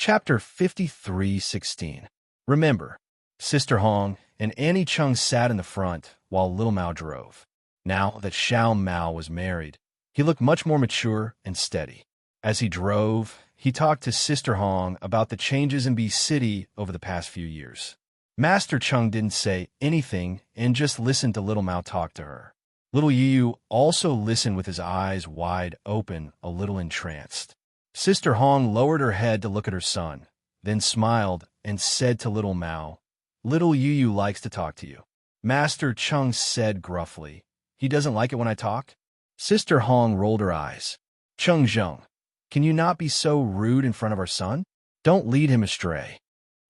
Chapter 53:16. Remember, Sister Hong and Annie Chung sat in the front while Little Mao drove. Now that Xiao Mao was married, he looked much more mature and steady. As he drove, he talked to Sister Hong about the changes in B City over the past few years. Master Chung didn't say anything and just listened to Little Mao talk to her. Little Yu also listened with his eyes wide open, a little entranced. Sister Hong lowered her head to look at her son, then smiled and said to Little Mao, "Little Yu likes to talk to you." Master Chung said gruffly, "He doesn't like it when I talk?" Sister Hong rolled her eyes. "Chung Zheng, can you not be so rude in front of our son? Don't lead him astray.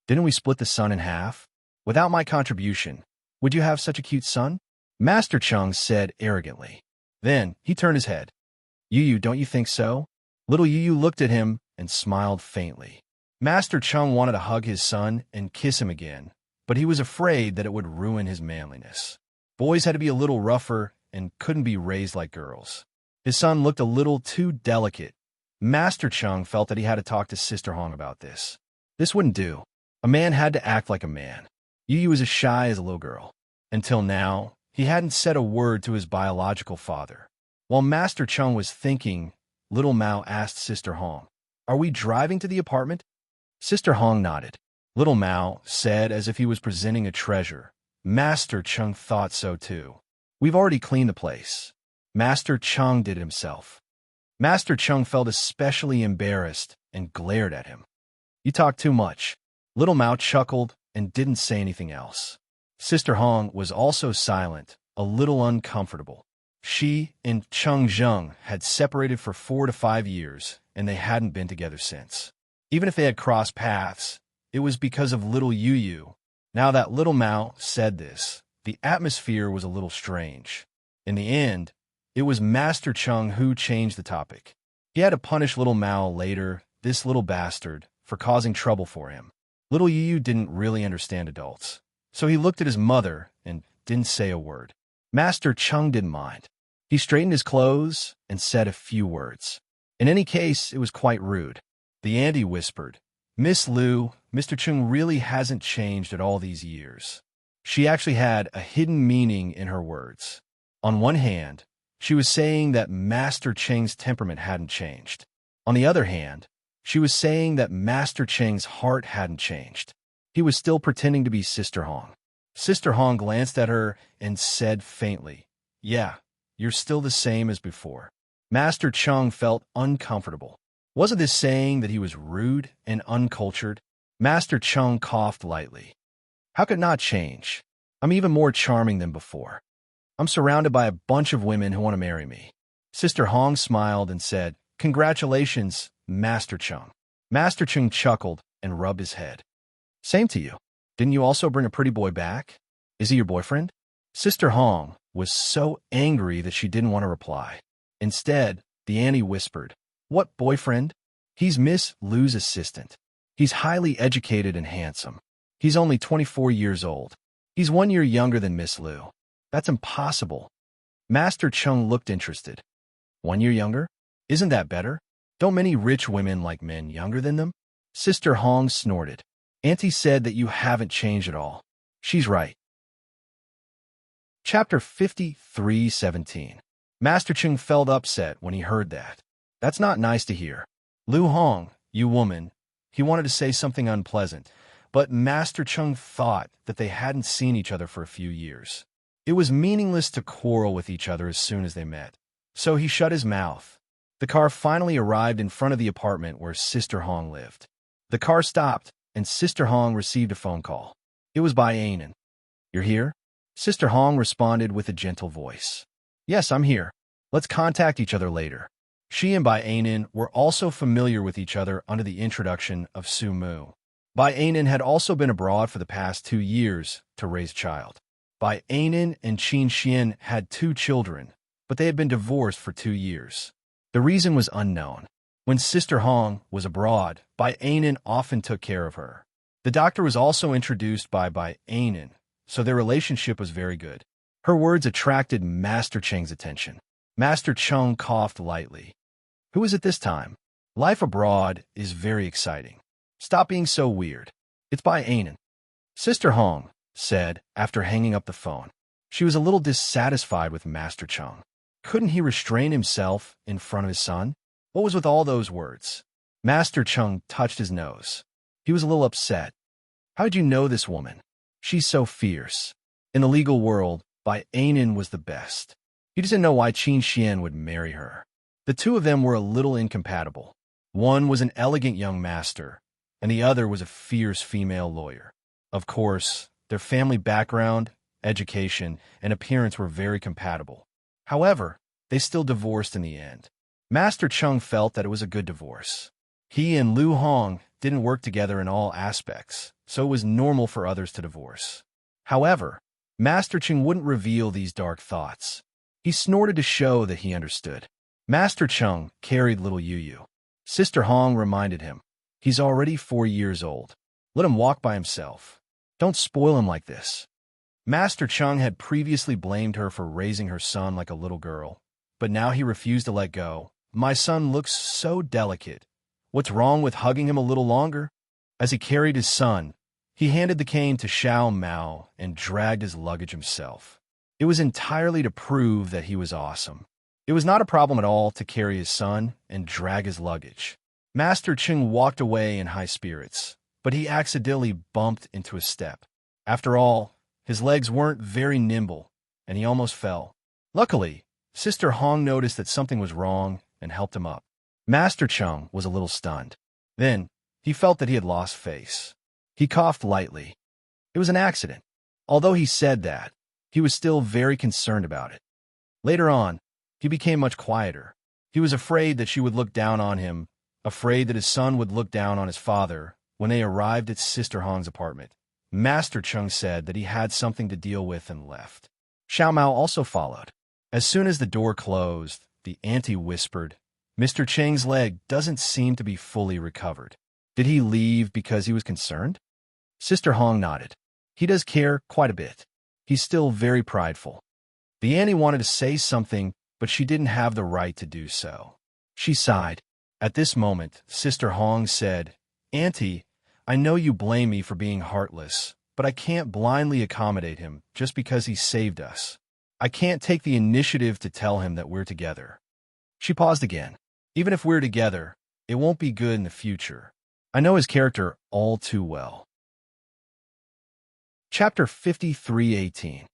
Didn't we split the son in half? Without my contribution, would you have such a cute son?" Master Chung said arrogantly. Then he turned his head. "Yu, don't you think so?" Little Yu looked at him and smiled faintly. Master Chung wanted to hug his son and kiss him again, but he was afraid that it would ruin his manliness. Boys had to be a little rougher and couldn't be raised like girls. His son looked a little too delicate. Master Chung felt that he had to talk to Sister Hong about this. This wouldn't do. A man had to act like a man. Yu was as shy as a little girl. Until now, he hadn't said a word to his biological father. While Master Chung was thinking, Little Mao asked Sister Hong, "Are we driving to the apartment?" Sister Hong nodded. Little Mao said as if he was presenting a treasure. Master Chung thought so too. "We've already cleaned the place." Master Chung did it himself. Master Chung felt especially embarrassed and glared at him. "You talk too much." Little Mao chuckled and didn't say anything else. Sister Hong was also silent, a little uncomfortable. She and Chung Zheng had separated for 4 to 5 years, and they hadn't been together since. Even if they had crossed paths, it was because of little Yu. Now that Little Mao said this, the atmosphere was a little strange. In the end, it was Master Chung who changed the topic. He had to punish Little Mao later, this little bastard, for causing trouble for him. Little Yu didn't really understand adults, so he looked at his mother and didn't say a word. Master Chung didn't mind. He straightened his clothes and said a few words. In any case, it was quite rude. The auntie whispered, "Miss Liu, Mr. Chung really hasn't changed at all these years." She actually had a hidden meaning in her words. On one hand, she was saying that Master Cheng's temperament hadn't changed. On the other hand, she was saying that Master Cheng's heart hadn't changed. He was still pretending to be Sister Hong. Sister Hong glanced at her and said faintly, "Yeah, you're still the same as before." Master Chung felt uncomfortable. Wasn't this saying that he was rude and uncultured? Master Chung coughed lightly. "How could it not change? I'm even more charming than before. I'm surrounded by a bunch of women who want to marry me." Sister Hong smiled and said, "Congratulations, Master Chung." Master Chung chuckled and rubbed his head. "Same to you. Didn't you also bring a pretty boy back? Is he your boyfriend?" Sister Hong was so angry that she didn't want to reply. Instead, the auntie whispered, "What boyfriend? He's Miss Liu's assistant. He's highly educated and handsome. He's only 24 years old. He's 1 year younger than Miss Liu. That's impossible." Master Chung looked interested. 1 year younger? Isn't that better? Don't many rich women like men younger than them? Sister Hong snorted. "Auntie said that you haven't changed at all. She's right." Chapter 53:17. Master Chung felt upset when he heard that. "That's not nice to hear. Liu Hong, you woman," he wanted to say something unpleasant, but Master Chung thought that they hadn't seen each other for a few years. It was meaningless to quarrel with each other as soon as they met, so he shut his mouth. The car finally arrived in front of the apartment where Sister Hong lived. The car stopped, and Sister Hong received a phone call. It was by Ainen. "You're here?" Sister Hong responded with a gentle voice. "Yes, I'm here. Let's contact each other later." She and Bai Ainen were also familiar with each other under the introduction of Su Mu. Bai Ainen had also been abroad for the past 2 years to raise a child. Bai Ainen and Qin Xian had 2 children, but they had been divorced for 2 years. The reason was unknown. When Sister Hong was abroad, Bai Ainen often took care of her. The doctor was also introduced by Bai Ainen, so their relationship was very good. Her words attracted Master Cheng's attention. Master Chung coughed lightly. "Who is it this time? Life abroad is very exciting. Stop being so weird. It's by Anan. Sister Hong said after hanging up the phone. She was a little dissatisfied with Master Chung. Couldn't he restrain himself in front of his son? What was with all those words? Master Chung touched his nose. He was a little upset. How'd you know this woman? She's so fierce. In the legal world, Bai Anan was the best. He didn't know why Qin Xian would marry her. The two of them were a little incompatible. One was an elegant young master, and the other was a fierce female lawyer. Of course, their family background, education, and appearance were very compatible. However, they still divorced in the end. Master Chung felt that it was a good divorce. He and Lu Hong didn't work together in all aspects, so it was normal for others to divorce. However, Master Chung wouldn't reveal these dark thoughts. He snorted to show that he understood. Master Chung carried little Yu Yu. Sister Hong reminded him, he's already 4 years old. Let him walk by himself. Don't spoil him like this. Master Chung had previously blamed her for raising her son like a little girl, but now he refused to let go. My son looks so delicate. What's wrong with hugging him a little longer? As he carried his son, he handed the cane to Xiao Mao and dragged his luggage himself. It was entirely to prove that he was awesome. It was not a problem at all to carry his son and drag his luggage. Master Chung walked away in high spirits, but he accidentally bumped into a step. After all, his legs weren't very nimble, and he almost fell. Luckily, Sister Hong noticed that something was wrong and helped him up. Master Chung was a little stunned. Then, he felt that he had lost face. He coughed lightly. It was an accident. Although he said that, he was still very concerned about it. Later on, he became much quieter. He was afraid that she would look down on him, afraid that his son would look down on his father. When they arrived at Sister Hong's apartment, Master Chung said that he had something to deal with and left. Xiao Mao also followed. As soon as the door closed, the auntie whispered, Mr. Cheng's leg doesn't seem to be fully recovered. Did he leave because he was concerned? Sister Hong nodded. He does care quite a bit. He's still very prideful. The auntie wanted to say something, but she didn't have the right to do so. She sighed. At this moment, Sister Hong said, Auntie, I know you blame me for being heartless, but I can't blindly accommodate him just because he saved us. I can't take the initiative to tell him that we're together. She paused again. Even if we're together, it won't be good in the future. I know his character all too well. Chapter 53:18.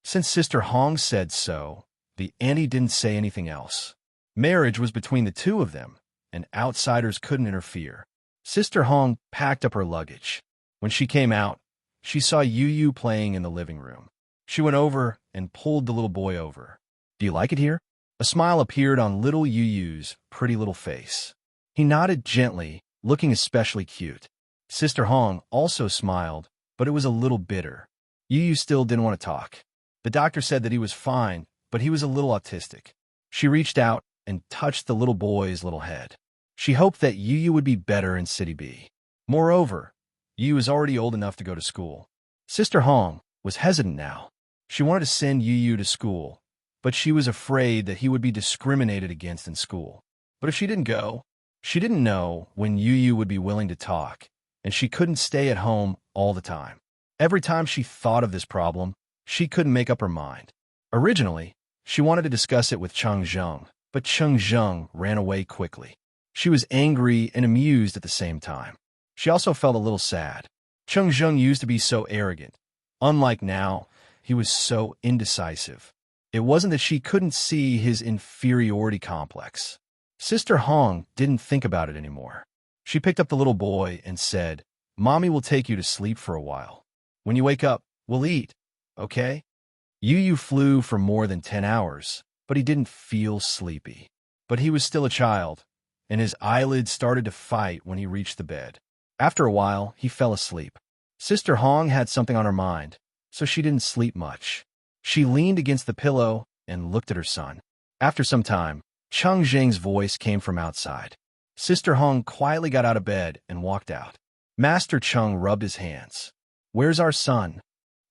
Since Sister Hong said so, the auntie didn't say anything else. Marriage was between the two of them, and outsiders couldn't interfere. Sister Hong packed up her luggage. When she came out, she saw Yu Yu playing in the living room. She went over and pulled the little boy over. Do you like it here? A smile appeared on little Yu Yu's pretty little face. He nodded gently, looking especially cute. Sister Hong also smiled, but it was a little bitter. Yu Yu still didn't want to talk. The doctor said that he was fine, but he was a little autistic. She reached out and touched the little boy's little head. She hoped that Yu Yu would be better in City B. Moreover, Yu Yu is already old enough to go to school. Sister Hong was hesitant now. She wanted to send Yu Yu to school, but she was afraid that he would be discriminated against in school. But if she didn't go, she didn't know when Yu Yu would be willing to talk, and she couldn't stay at home all the time. Every time she thought of this problem, she couldn't make up her mind. Originally, she wanted to discuss it with Cheng Zheng, but Cheng Zheng ran away quickly. She was angry and amused at the same time. She also felt a little sad. Cheng Zheng used to be so arrogant. Unlike now, he was so indecisive. It wasn't that she couldn't see his inferiority complex. Sister Hong didn't think about it anymore. She picked up the little boy and said, Mommy will take you to sleep for a while. When you wake up, we'll eat, okay? Yu Yu flew for more than 10 hours, but he didn't feel sleepy. But he was still a child, and his eyelids started to fight when he reached the bed. After a while, he fell asleep. Sister Hong had something on her mind, so she didn't sleep much. She leaned against the pillow and looked at her son. After some time, Cheng Zheng's voice came from outside. Sister Hong quietly got out of bed and walked out. Master Chung rubbed his hands. Where's our son?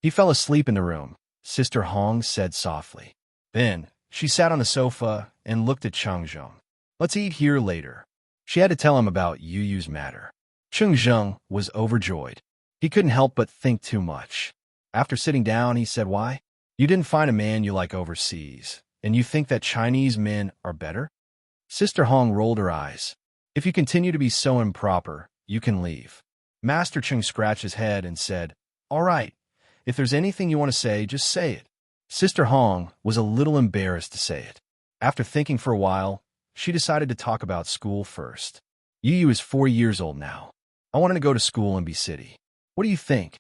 He fell asleep in the room, Sister Hong said softly. Then, she sat on the sofa and looked at Cheng Zheng. Let's eat here later. She had to tell him about Yu Yu's matter. Chung Zheng was overjoyed. He couldn't help but think too much. After sitting down, he said, "Why? You didn't find a man you like overseas, and you think that Chinese men are better?" Sister Hong rolled her eyes. "If you continue to be so improper, you can leave." Master Chung scratched his head and said, "All right, if there's anything you want to say, just say it." Sister Hong was a little embarrassed to say it. After thinking for a while, she decided to talk about school first. Yu is 4 years old now. I wanted to go to school and be city. What do you think?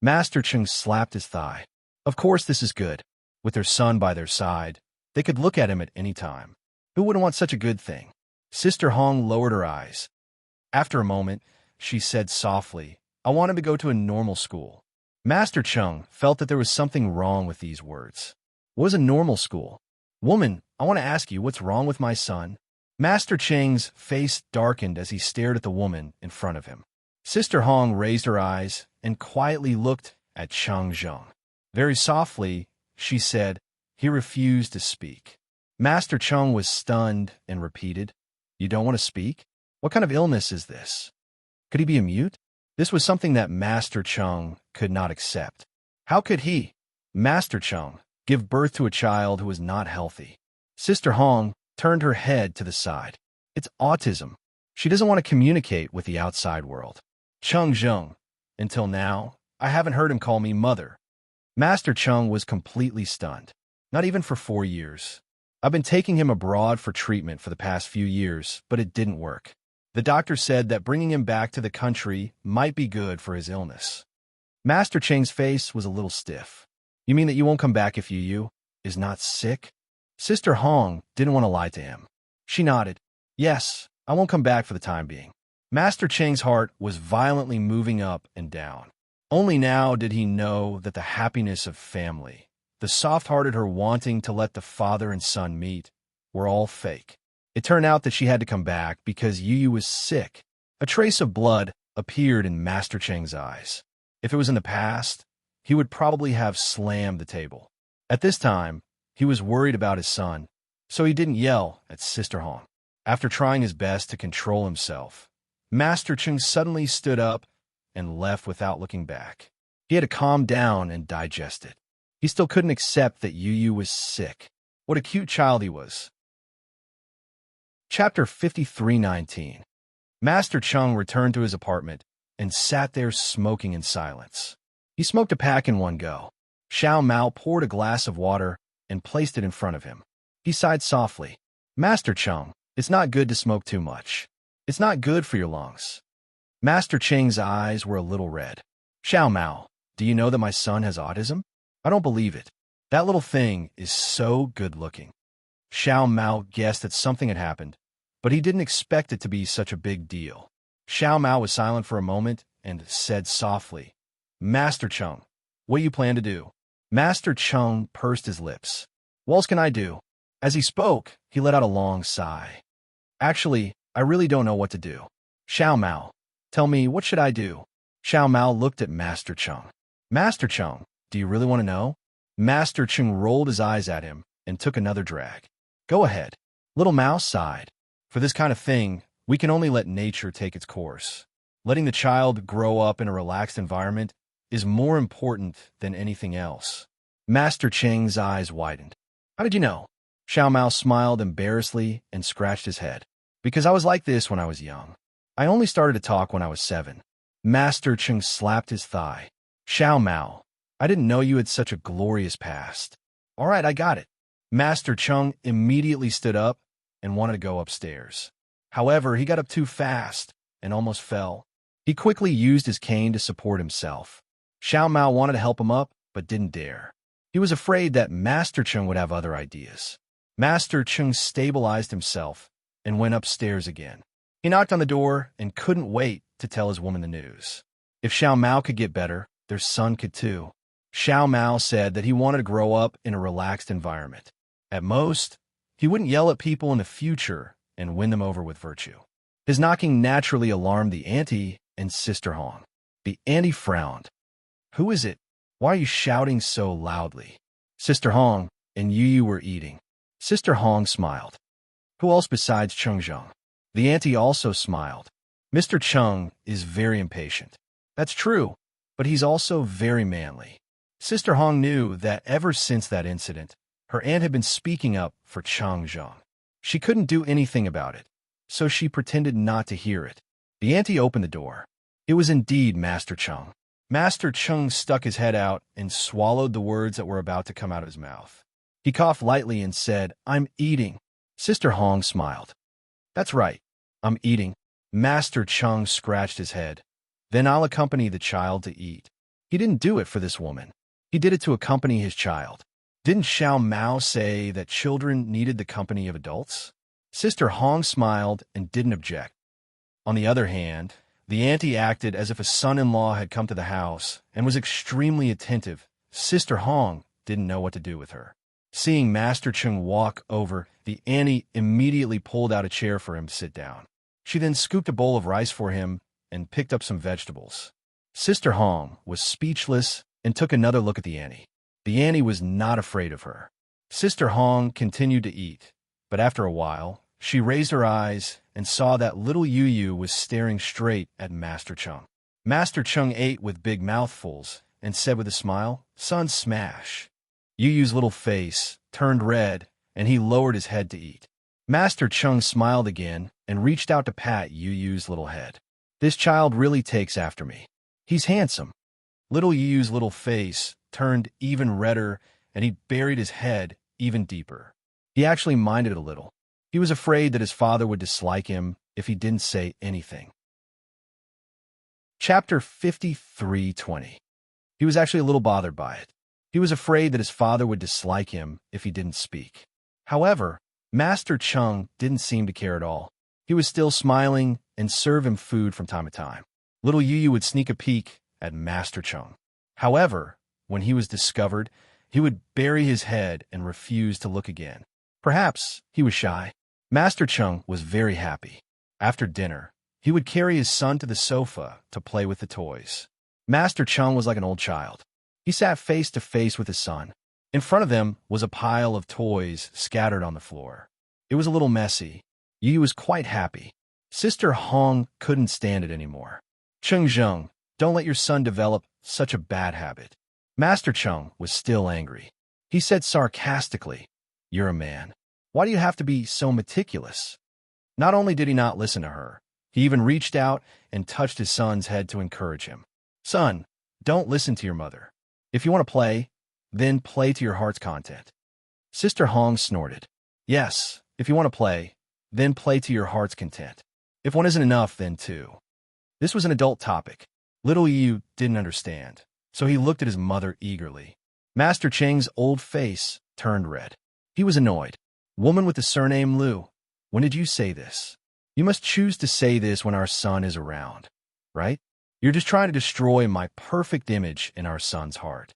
Master Chung slapped his thigh. Of course this is good. With their son by their side, they could look at him at any time. Who wouldn't want such a good thing? Sister Hong lowered her eyes. After a moment, she said softly, "I want him to go to a normal school." Master Chung felt that there was something wrong with these words. What was a normal school? "Woman, I want to ask you what's wrong with my son?" Master Cheng's face darkened as he stared at the woman in front of him. Sister Hong raised her eyes and quietly looked at Chung Zheng. Very softly, she said, "He refused to speak." Master Chung was stunned and repeated, "You don't want to speak? What kind of illness is this? Could he be a mute?" This was something that Master Chung could not accept. How could he, Master Chung, give birth to a child who was not healthy? Sister Hong turned her head to the side. It's autism. She doesn't want to communicate with the outside world. Chung Zheng, until now, I haven't heard him call me mother. Master Chung was completely stunned. Not even for 4 years. I've been taking him abroad for treatment for the past few years, but it didn't work. The doctor said that bringing him back to the country might be good for his illness. Master Cheng's face was a little stiff. You mean that you won't come back if Yu is not sick? Sister Hong didn't want to lie to him. She nodded. Yes, I won't come back for the time being. Master Cheng's heart was violently moving up and down. Only now did he know that the happiness of family, the soft-hearted her wanting to let the father and son meet, were all fake. It turned out that she had to come back because Yu was sick. A trace of blood appeared in Master Cheng's eyes. If it was in the past, he would probably have slammed the table. At this time, he was worried about his son, so he didn't yell at Sister Hong. After trying his best to control himself, Master Cheng suddenly stood up and left without looking back. He had to calm down and digest it. He still couldn't accept that Yu was sick. What a cute child he was. Chapter 53:19. Master Chung returned to his apartment and sat there smoking in silence. He smoked a pack in one go. Xiao Mao poured a glass of water and placed it in front of him. He sighed softly. Master Chung, it's not good to smoke too much. It's not good for your lungs. Master Cheng's eyes were a little red. Xiao Mao, do you know that my son has autism? I don't believe it. That little thing is so good-looking. Xiao Mao guessed that something had happened, but he didn't expect it to be such a big deal. Xiao Mao was silent for a moment and said softly, Master Chung, what do you plan to do? Master Chung pursed his lips. What else can I do? As he spoke, he let out a long sigh. Actually, I really don't know what to do. Xiao Mao, tell me, what should I do? Xiao Mao looked at Master Chung. Master Chung, do you really want to know? Master Chung rolled his eyes at him and took another drag. Go ahead. Little Mao sighed. For this kind of thing, we can only let nature take its course. Letting the child grow up in a relaxed environment is more important than anything else. Master Cheng's eyes widened. How did you know? Xiao Mao smiled embarrassedly and scratched his head. Because I was like this when I was young. I only started to talk when I was 7. Master Cheng slapped his thigh. Xiao Mao, I didn't know you had such a glorious past. All right, I got it. Master Chung immediately stood up and wanted to go upstairs. However, he got up too fast and almost fell. He quickly used his cane to support himself. Xiao Mao wanted to help him up, but didn't dare. He was afraid that Master Chung would have other ideas. Master Chung stabilized himself and went upstairs again. He knocked on the door and couldn't wait to tell his woman the news. If Xiao Mao could get better, their son could too. Xiao Mao said that he wanted to grow up in a relaxed environment. At most, he wouldn't yell at people in the future and win them over with virtue. His knocking naturally alarmed the auntie and Sister Hong. The auntie frowned. Who is it? Why are you shouting so loudly? Sister Hong and Yu were eating. Sister Hong smiled. Who else besides Chung Zheng? The auntie also smiled. Mr. Chung is very impatient. That's true, but he's also very manly. Sister Hong knew that ever since that incident, her aunt had been speaking up for Chang Zheng. She couldn't do anything about it, so she pretended not to hear it. The auntie opened the door. It was indeed Master Chung. Master Chung stuck his head out and swallowed the words that were about to come out of his mouth. He coughed lightly and said, "I'm eating." Sister Hong smiled. "That's right, I'm eating." Master Chung scratched his head. "Then I'll accompany the child to eat." He didn't do it for this woman. He did it to accompany his child. Didn't Xiao Mao say that children needed the company of adults? Sister Hong smiled and didn't object. On the other hand, the auntie acted as if a son-in-law had come to the house and was extremely attentive. Sister Hong didn't know what to do with her. Seeing Master Chung walk over, the auntie immediately pulled out a chair for him to sit down. She then scooped a bowl of rice for him and picked up some vegetables. Sister Hong was speechless and took another look at the auntie. The auntie was not afraid of her. Sister Hong continued to eat, but after a while, she raised her eyes and saw that little Yu Yu was staring straight at Master Chung. Master Chung ate with big mouthfuls and said with a smile, "Son, smash." Yu Yu's little face turned red and he lowered his head to eat. Master Chung smiled again and reached out to pat Yu Yu's little head. "This child really takes after me. He's handsome." Little Yu Yu's little face turned even redder and he buried his head even deeper. He actually minded it a little. He was afraid that his father would dislike him if he didn't say anything. Chapter 53:20. He was actually a little bothered by it. He was afraid that his father would dislike him if he didn't speak. However, Master Chung didn't seem to care at all. He was still smiling and served him food from time to time. Little Yu Yu would sneak a peek at Master Chung. However, when he was discovered, he would bury his head and refuse to look again. Perhaps he was shy. Master Chung was very happy. After dinner, he would carry his son to the sofa to play with the toys. Master Chung was like an old child. He sat face to face with his son. In front of them was a pile of toys scattered on the floor. It was a little messy. Yu Yu was quite happy. Sister Hong couldn't stand it anymore. "Chung Zheng, don't let your son develop such a bad habit." Master Chung was still angry. He said sarcastically, "You're a man. Why do you have to be so meticulous?" Not only did he not listen to her, he even reached out and touched his son's head to encourage him. "Son, don't listen to your mother. If you want to play, then play to your heart's content." Sister Hong snorted. "Yes, if you want to play, then play to your heart's content. If one isn't enough, then two." This was an adult topic. Little Yu didn't understand, so he looked at his mother eagerly. Master Cheng's old face turned red. He was annoyed. "Woman with the surname Liu, when did you say this? You must choose to say this when our son is around, right? You're just trying to destroy my perfect image in our son's heart."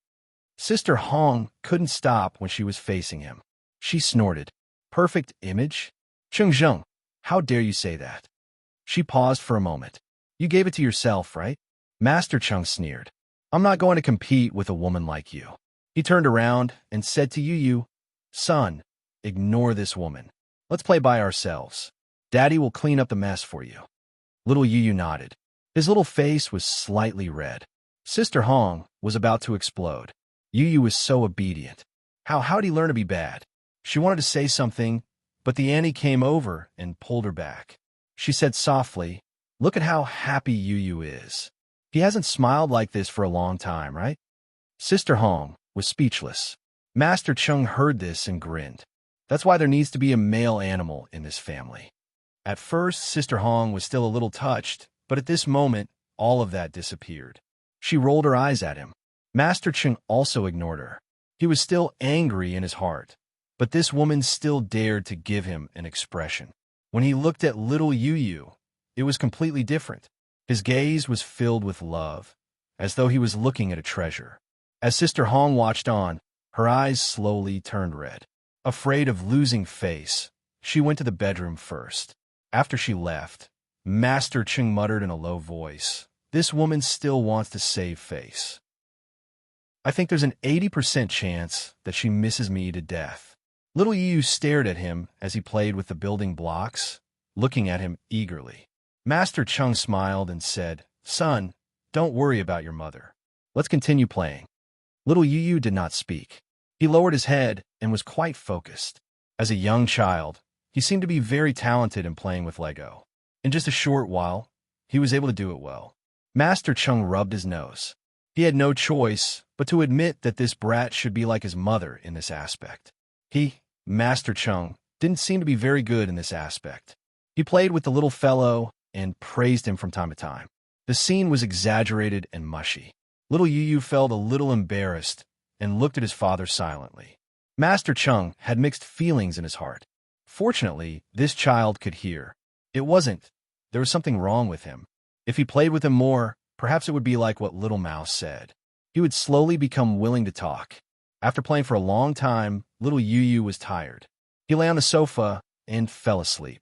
Sister Hong couldn't stop when she was facing him. She snorted. "Perfect image? Chung Zheng, how dare you say that?" She paused for a moment. "You gave it to yourself, right?" Master Chung sneered. "I'm not going to compete with a woman like you." He turned around and said to Yu Yu, "Son, ignore this woman. Let's play by ourselves. Daddy will clean up the mess for you." Little Yu Yu nodded. His little face was slightly red. Sister Hong was about to explode. Yu Yu was so obedient. How'd he learn to be bad? She wanted to say something, but the auntie came over and pulled her back. She said softly, "Look at how happy Yu Yu is. He hasn't smiled like this for a long time, right?" Sister Hong was speechless. Master Chung heard this and grinned. That's why there needs to be a male animal in this family. At first, Sister Hong was still a little touched, but at this moment, all of that disappeared. She rolled her eyes at him. Master Chung also ignored her. He was still angry in his heart, but this woman still dared to give him an expression. When he looked at little Yu Yu, it was completely different. His gaze was filled with love, as though he was looking at a treasure. As Sister Hong watched on, her eyes slowly turned red. Afraid of losing face, she went to the bedroom first. After she left, Master Chung muttered in a low voice, "This woman still wants to save face. I think there's an 80% chance that she misses me to death." Little Yu stared at him as he played with the building blocks, looking at him eagerly. Master Chung smiled and said, "Son, don't worry about your mother. Let's continue playing." Little Yu Yu did not speak. He lowered his head and was quite focused. As a young child, he seemed to be very talented in playing with Lego. In just a short while, he was able to do it well. Master Chung rubbed his nose. He had no choice but to admit that this brat should be like his mother in this aspect. Master Chung, didn't seem to be very good in this aspect. He played with the little fellow and praised him from time to time. The scene was exaggerated and mushy. Little Yu Yu felt a little embarrassed and looked at his father silently. Master Chung had mixed feelings in his heart. Fortunately, this child could hear. There was something wrong with him. If he played with him more, perhaps it would be like what Little Mouse said. He would slowly become willing to talk. After playing for a long time, little Yu Yu was tired. He lay on the sofa and fell asleep.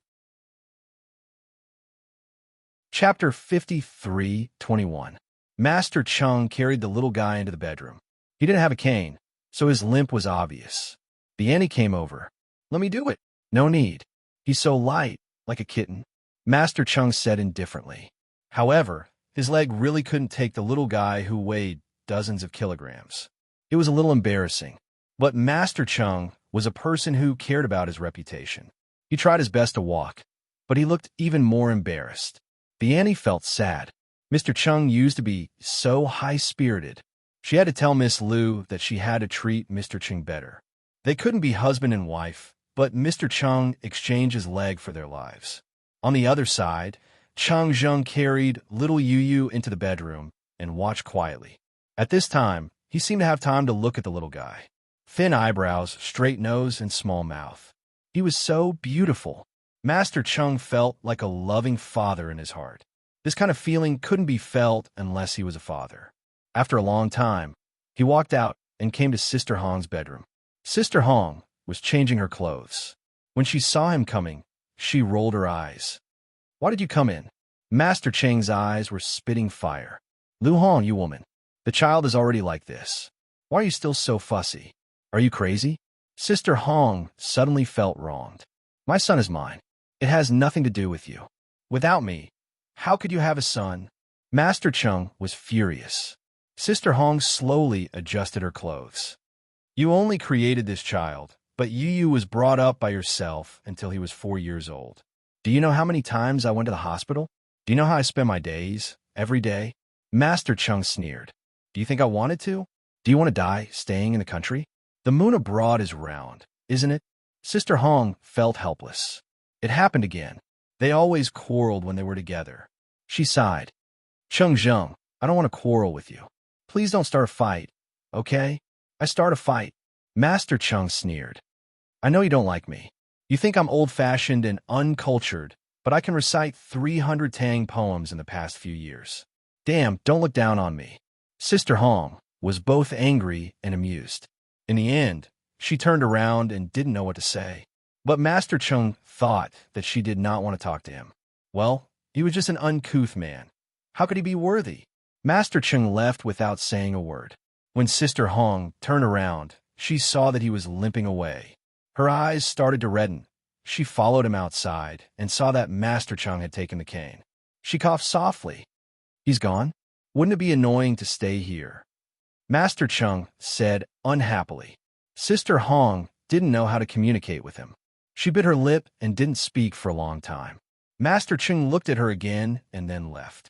Chapter 53:21. Master Chung carried the little guy into the bedroom. He didn't have a cane, so his limp was obvious. The auntie came over. "Let me do it." "No need. He's so light, like a kitten," Master Chung said indifferently. However, his leg really couldn't take the little guy who weighed dozens of kilograms. It was a little embarrassing, but Master Chung was a person who cared about his reputation. He tried his best to walk, but he looked even more embarrassed. The auntie felt sad. Mr. Chung used to be so high-spirited. She had to tell Miss Liu that she had to treat Mr. Chung better. They couldn't be husband and wife, but Mr. Chung exchanged his leg for their lives. On the other side, Chung Zheng carried little Yu Yu into the bedroom and watched quietly. At this time, he seemed to have time to look at the little guy. Thin eyebrows, straight nose, and small mouth. He was so beautiful. Master Chung felt like a loving father in his heart. This kind of feeling couldn't be felt unless he was a father. After a long time, he walked out and came to Sister Hong's bedroom. Sister Hong was changing her clothes. When she saw him coming, she rolled her eyes. "Why did you come in?" Master Cheng's eyes were spitting fire. "Lu Hong, you woman. The child is already like this. Why are you still so fussy? Are you crazy?" Sister Hong suddenly felt wronged. "My son is mine. It has nothing to do with you. Without me, how could you have a son?" Master Chung was furious. Sister Hong slowly adjusted her clothes. "You only created this child, but Yu Yu was brought up by yourself until he was 4 years old. Do you know how many times I went to the hospital? Do you know how I spend my days, every day?" Master Chung sneered. "Do you think I wanted to? Do you want to die staying in the country? The moon abroad is round, isn't it?" Sister Hong felt helpless. It happened again. They always quarreled when they were together. She sighed. "Chung Zheng, I don't want to quarrel with you. Please don't start a fight, okay? I start a fight." Master Chung sneered. "I know you don't like me. You think I'm old-fashioned and uncultured, but I can recite 300 Tang poems in the past few years. Damn, don't look down on me." Sister Hong was both angry and amused. In the end, she turned around and didn't know what to say. But Master Chung thought that she did not want to talk to him. Well, he was just an uncouth man. How could he be worthy? Master Chung left without saying a word. When Sister Hong turned around, she saw that he was limping away. Her eyes started to redden. She followed him outside and saw that Master Chung had taken the cane. She coughed softly. "He's gone? Wouldn't it be annoying to stay here?" Master Chung said unhappily. Sister Hong didn't know how to communicate with him. She bit her lip and didn't speak for a long time. Master Chung looked at her again and then left.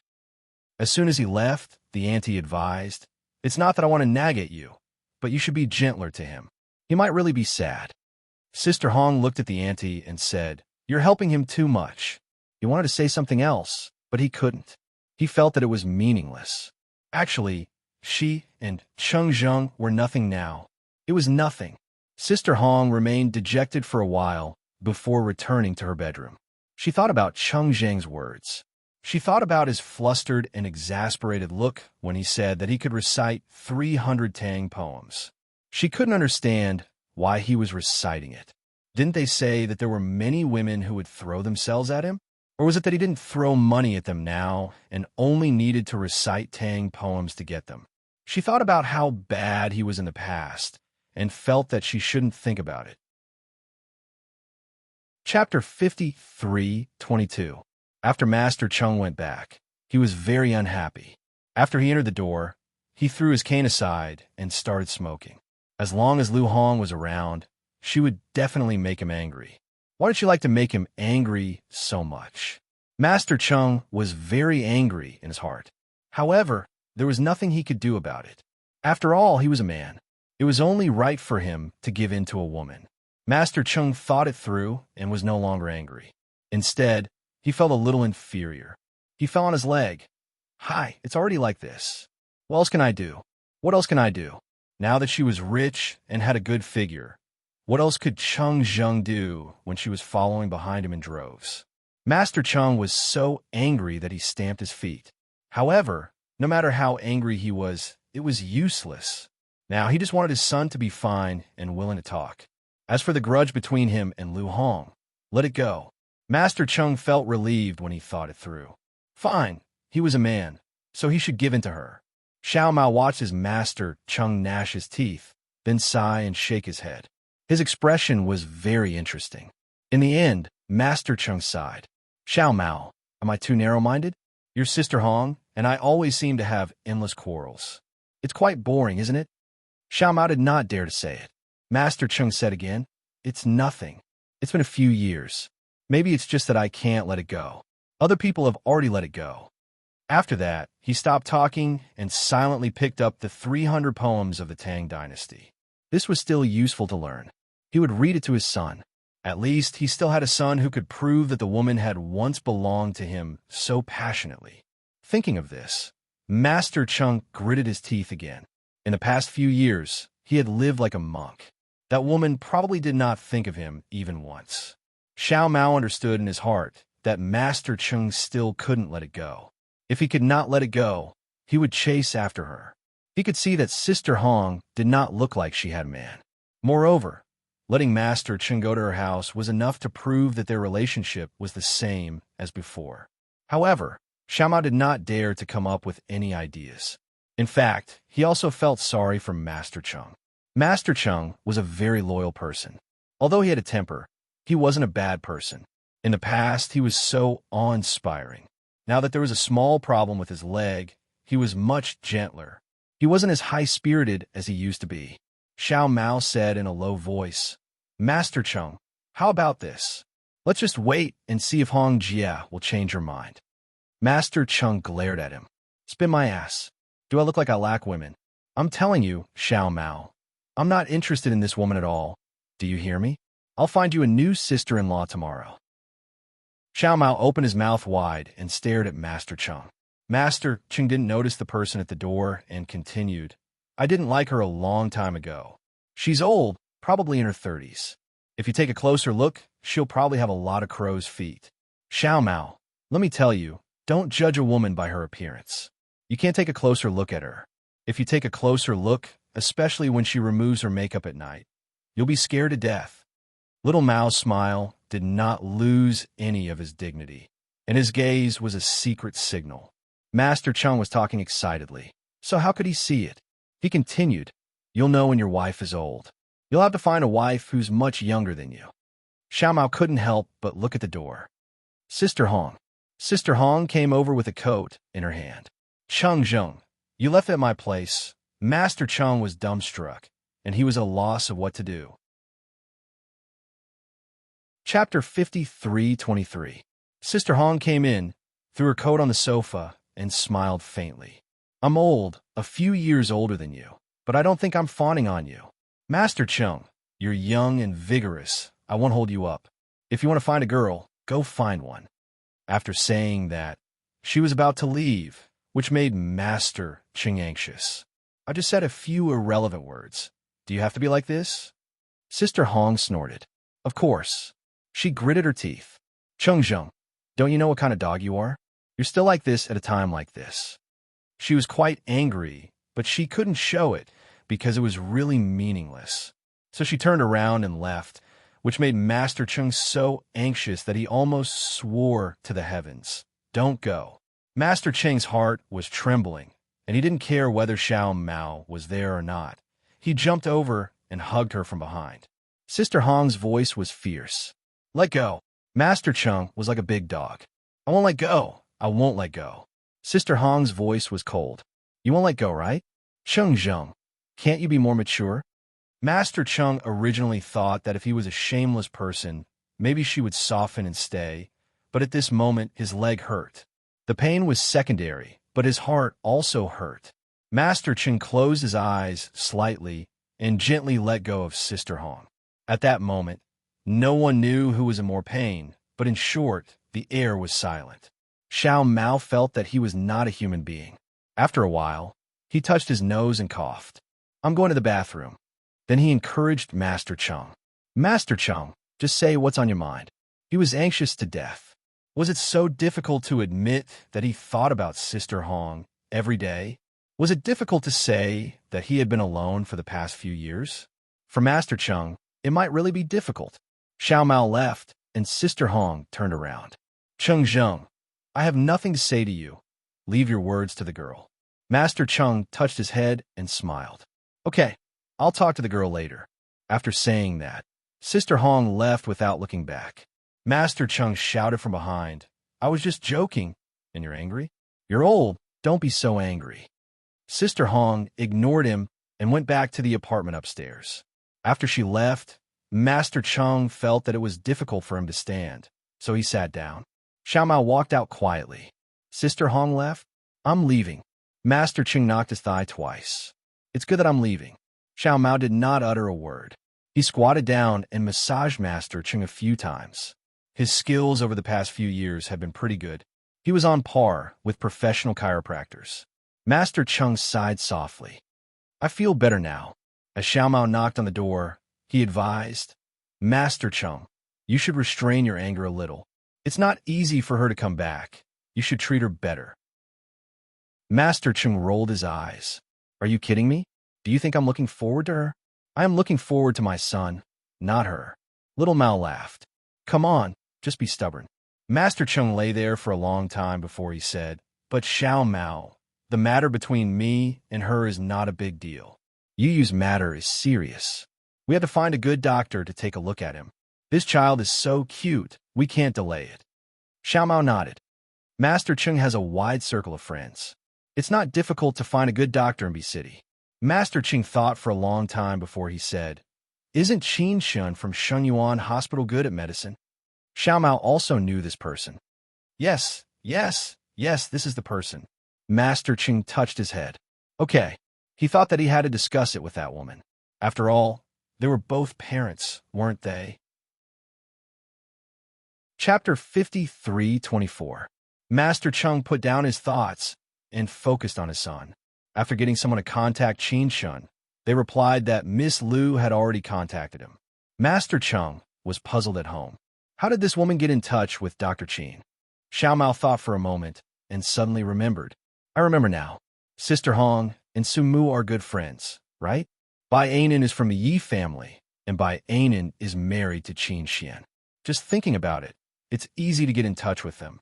As soon as he left, the auntie advised, "It's not that I want to nag at you, but you should be gentler to him. He might really be sad." Sister Hong looked at the auntie and said, "You're helping him too much." He wanted to say something else, but he couldn't. He felt that it was meaningless. Actually, she and Chung Zheng were nothing now. It was nothing. Sister Hong remained dejected for a while before returning to her bedroom. She thought about Chung Zheng's words. She thought about his flustered and exasperated look when he said that he could recite 300 Tang poems. She couldn't understand why he was reciting it. Didn't they say that there were many women who would throw themselves at him? Or was it that he didn't throw money at them now and only needed to recite Tang poems to get them? She thought about how bad he was in the past and felt that she shouldn't think about it. Chapter 53:22. After Master Chung went back, he was very unhappy. After he entered the door, he threw his cane aside and started smoking. As long as Lu Hong was around, she would definitely make him angry. Why did she like to make him angry so much? Master Chung was very angry in his heart. However, there was nothing he could do about it. After all, he was a man. It was only right for him to give in to a woman. Master Chung thought it through and was no longer angry. Instead, he felt a little inferior. He fell on his leg. Hi, it's already like this. What else can I do? What else can I do? Now that she was rich and had a good figure, what else could Chung Zheng do when she was following behind him in droves? Master Chung was so angry that he stamped his feet. However, no matter how angry he was, it was useless. Now he just wanted his son to be fine and willing to talk. As for the grudge between him and Lu Hong, let it go. Master Chung felt relieved when he thought it through. Fine, he was a man, so he should give in to her. Xiao Mao watched his master Chung gnash his teeth, then sigh and shake his head. His expression was very interesting. In the end, Master Chung sighed. Xiao Mao, am I too narrow-minded? Your sister Hong and I always seem to have endless quarrels. It's quite boring, isn't it? Xiao Mao did not dare to say it. Master Chung said again, It's nothing. It's been a few years. Maybe it's just that I can't let it go. Other people have already let it go. After that, he stopped talking and silently picked up the 300 poems of the Tang Dynasty. This was still useful to learn. He would read it to his son. At least he still had a son who could prove that the woman had once belonged to him so passionately. Thinking of this, Master Chung gritted his teeth again. In the past few years, he had lived like a monk. That woman probably did not think of him even once. Xiao Mao understood in his heart that Master Chung still couldn't let it go. If he could not let it go, he would chase after her. He could see that Sister Hong did not look like she had a man. Moreover, letting Master Chung go to her house was enough to prove that their relationship was the same as before. However, Xiao Mao did not dare to come up with any ideas. In fact, he also felt sorry for Master Chung. Master Chung was a very loyal person. Although he had a temper, he wasn't a bad person. In the past, he was so awe-inspiring. Now that there was a small problem with his leg, he was much gentler. He wasn't as high-spirited as he used to be. Xiao Mao said in a low voice, Master Chung, how about this? Let's just wait and see if Hong Jia will change her mind. Master Chung glared at him. Spin my ass. Do I look like I lack women? I'm telling you, Xiao Mao, I'm not interested in this woman at all. Do you hear me? I'll find you a new sister-in-law tomorrow. Xiao Mao opened his mouth wide and stared at Master Chung. Master Chung didn't notice the person at the door and continued, I didn't like her a long time ago. She's old, probably in her 30s. If you take a closer look, she'll probably have a lot of crow's feet. Xiao Mao, let me tell you, don't judge a woman by her appearance. You can't take a closer look at her. If you take a closer look, especially when she removes her makeup at night, you'll be scared to death. Little Mao's smile did not lose any of his dignity, and his gaze was a secret signal. Master Chung was talking excitedly, so how could he see it? He continued, You'll know when your wife is old. You'll have to find a wife who's much younger than you. Xiao Mao couldn't help but look at the door. Sister Hong. Sister Hong came over with a coat in her hand. Chung Zheng, you left at my place. Master Chung was dumbstruck, and he was at a loss of what to do. Chapter 53:23. Sister Hong came in, threw her coat on the sofa, and smiled faintly. I'm old, a few years older than you, but I don't think I'm fawning on you. Master Chung, you're young and vigorous. I won't hold you up. If you want to find a girl, go find one. After saying that, she was about to leave, which made Master Chung anxious. I just said a few irrelevant words. Do you have to be like this? Sister Hong snorted. Of course. She gritted her teeth. Chung Zheng, don't you know what kind of dog you are? You're still like this at a time like this. She was quite angry, but she couldn't show it because it was really meaningless. So she turned around and left, which made Master Chung so anxious that he almost swore to the heavens. Don't go. Master Cheng's heart was trembling, and he didn't care whether Xiao Mao was there or not. He jumped over and hugged her from behind. Sister Hong's voice was fierce. Let go. Master Chung was like a big dog. I won't let go. I won't let go. Sister Hong's voice was cold. You won't let go, right? Chung Zheng, can't you be more mature? Master Chung originally thought that if he was a shameless person, maybe she would soften and stay, but at this moment his leg hurt. The pain was secondary, but his heart also hurt. Master Chung closed his eyes slightly and gently let go of Sister Hong. At that moment, no one knew who was in more pain, but in short, the air was silent. Xiao Mao felt that he was not a human being. After a while, he touched his nose and coughed. I'm going to the bathroom. Then he encouraged Master Chung. Master Chung, just say what's on your mind. He was anxious to death. Was it so difficult to admit that he thought about Sister Hong every day? Was it difficult to say that he had been alone for the past few years? For Master Chung, it might really be difficult. Xiao Mao left, and Sister Hong turned around. Chung Zheng, I have nothing to say to you. Leave your words to the girl. Master Chung touched his head and smiled. Okay, I'll talk to the girl later. After saying that, Sister Hong left without looking back. Master Chung shouted from behind, I was just joking. And you're angry? You're old. Don't be so angry. Sister Hong ignored him and went back to the apartment upstairs. After she left, Master Chung felt that it was difficult for him to stand, so he sat down. Xiao Mao walked out quietly. Sister Hong left? I'm leaving. Master Chung knocked his thigh twice. It's good that I'm leaving. Xiao Mao did not utter a word. He squatted down and massaged Master Chung a few times. His skills over the past few years had been pretty good. He was on par with professional chiropractors. Master Chung sighed softly. I feel better now. As Xiao Mao knocked on the door, he advised, Master Chung, you should restrain your anger a little. It's not easy for her to come back. You should treat her better. Master Chung rolled his eyes. Are you kidding me? Do you think I'm looking forward to her? I am looking forward to my son, not her. Little Mao laughed. Come on, just be stubborn. Master Chung lay there for a long time before he said, But Xiao Mao, the matter between me and her is not a big deal. You use matter is serious. We have to find a good doctor to take a look at him. This child is so cute, we can't delay it. Xiao Mao nodded. Master Chung has a wide circle of friends. It's not difficult to find a good doctor in B City. Master Chung thought for a long time before he said, Isn't Qin Shun from Shenyuan Hospital good at medicine? Xiao Mao also knew this person. Yes, this is the person. Master Chung touched his head. Okay. He thought that he had to discuss it with that woman. After all, they were both parents, weren't they? Chapter 53:24. Master Chung put down his thoughts and focused on his son. After getting someone to contact Qin Shun, they replied that Miss Liu had already contacted him. Master Chung was puzzled at home. How did this woman get in touch with Dr. Qin? Xiao Mao thought for a moment and suddenly remembered. I remember now. Sister Hong and Sumu are good friends, right? Bai Anan is from the Yi family, and Bai Anan is married to Qin Xian. Just thinking about it, it's easy to get in touch with them.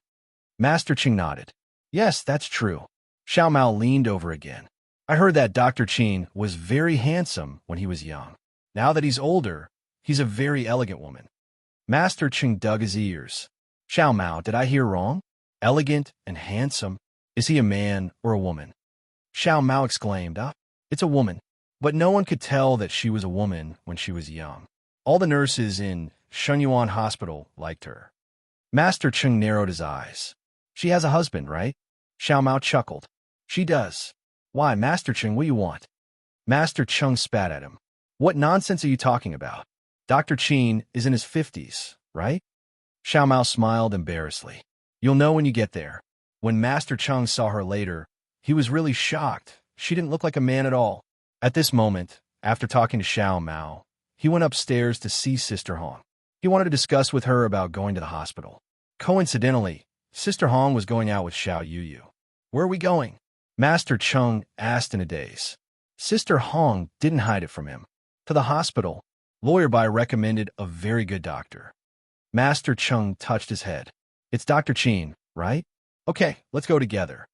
Master Qing nodded. Yes, that's true. Xiao Mao leaned over again. I heard that Dr. Qin was very handsome when he was young. Now that he's older, he's a very elegant woman. Master Qing dug his ears. Xiao Mao, did I hear wrong? Elegant and handsome. Is he a man or a woman? Xiao Mao exclaimed, it's a woman. But no one could tell that she was a woman when she was young. All the nurses in Shenyuan Hospital liked her. Master Chung narrowed his eyes. She has a husband, right? Xiao Mao chuckled. She does. Why, Master Chung, what do you want? Master Chung spat at him. What nonsense are you talking about? Dr. Qin is in his 50s, right? Xiao Mao smiled embarrassedly. You'll know when you get there. When Master Chung saw her later, he was really shocked. She didn't look like a man at all. At this moment, after talking to Xiao Mao, he went upstairs to see Sister Hong. He wanted to discuss with her about going to the hospital. Coincidentally, Sister Hong was going out with Xiao Yuyu. Where are we going? Master Chung asked in a daze. Sister Hong didn't hide it from him. To the hospital. Lawyer Bai recommended a very good doctor. Master Chung touched his head. It's Dr. Qin, right? Okay, let's go together.